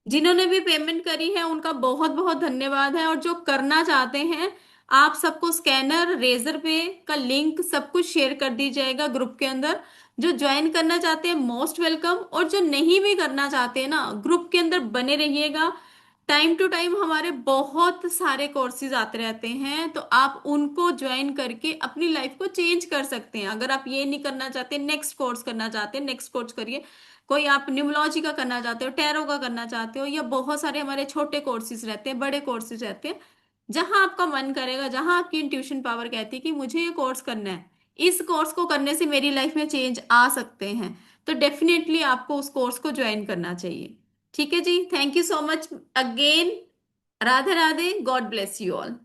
जिन्होंने भी पेमेंट करी है उनका बहुत बहुत धन्यवाद है, और जो करना चाहते हैं आप सबको स्कैनर, रेजर पे का लिंक सब कुछ शेयर कर दी जाएगा ग्रुप के अंदर। जो ज्वाइन करना चाहते हैं मोस्ट वेलकम, और जो नहीं भी करना चाहते हैं ना, ग्रुप के अंदर बने रहिएगा। टाइम टू टाइम हमारे बहुत सारे कोर्सेज आते रहते हैं, तो आप उनको ज्वाइन करके अपनी लाइफ को चेंज कर सकते हैं। अगर आप ये नहीं करना चाहते, नेक्स्ट कोर्स करना चाहते हैं, नेक्स्ट कोर्स करिए। कोई आप न्यूमरोलॉजी का करना चाहते हो, टैरो का करना चाहते हो, या बहुत सारे हमारे छोटे कोर्सेज रहते हैं, बड़े कोर्सेज रहते हैं। जहां आपका मन करेगा, जहां आपकी इंट्यूशन पावर कहती है कि मुझे ये कोर्स करना है, इस कोर्स को करने से मेरी लाइफ में चेंज आ सकते हैं, तो डेफिनेटली आपको उस कोर्स को ज्वाइन करना चाहिए। ठीक है जी, thank you so much again. Radhe Radhe, God bless you all.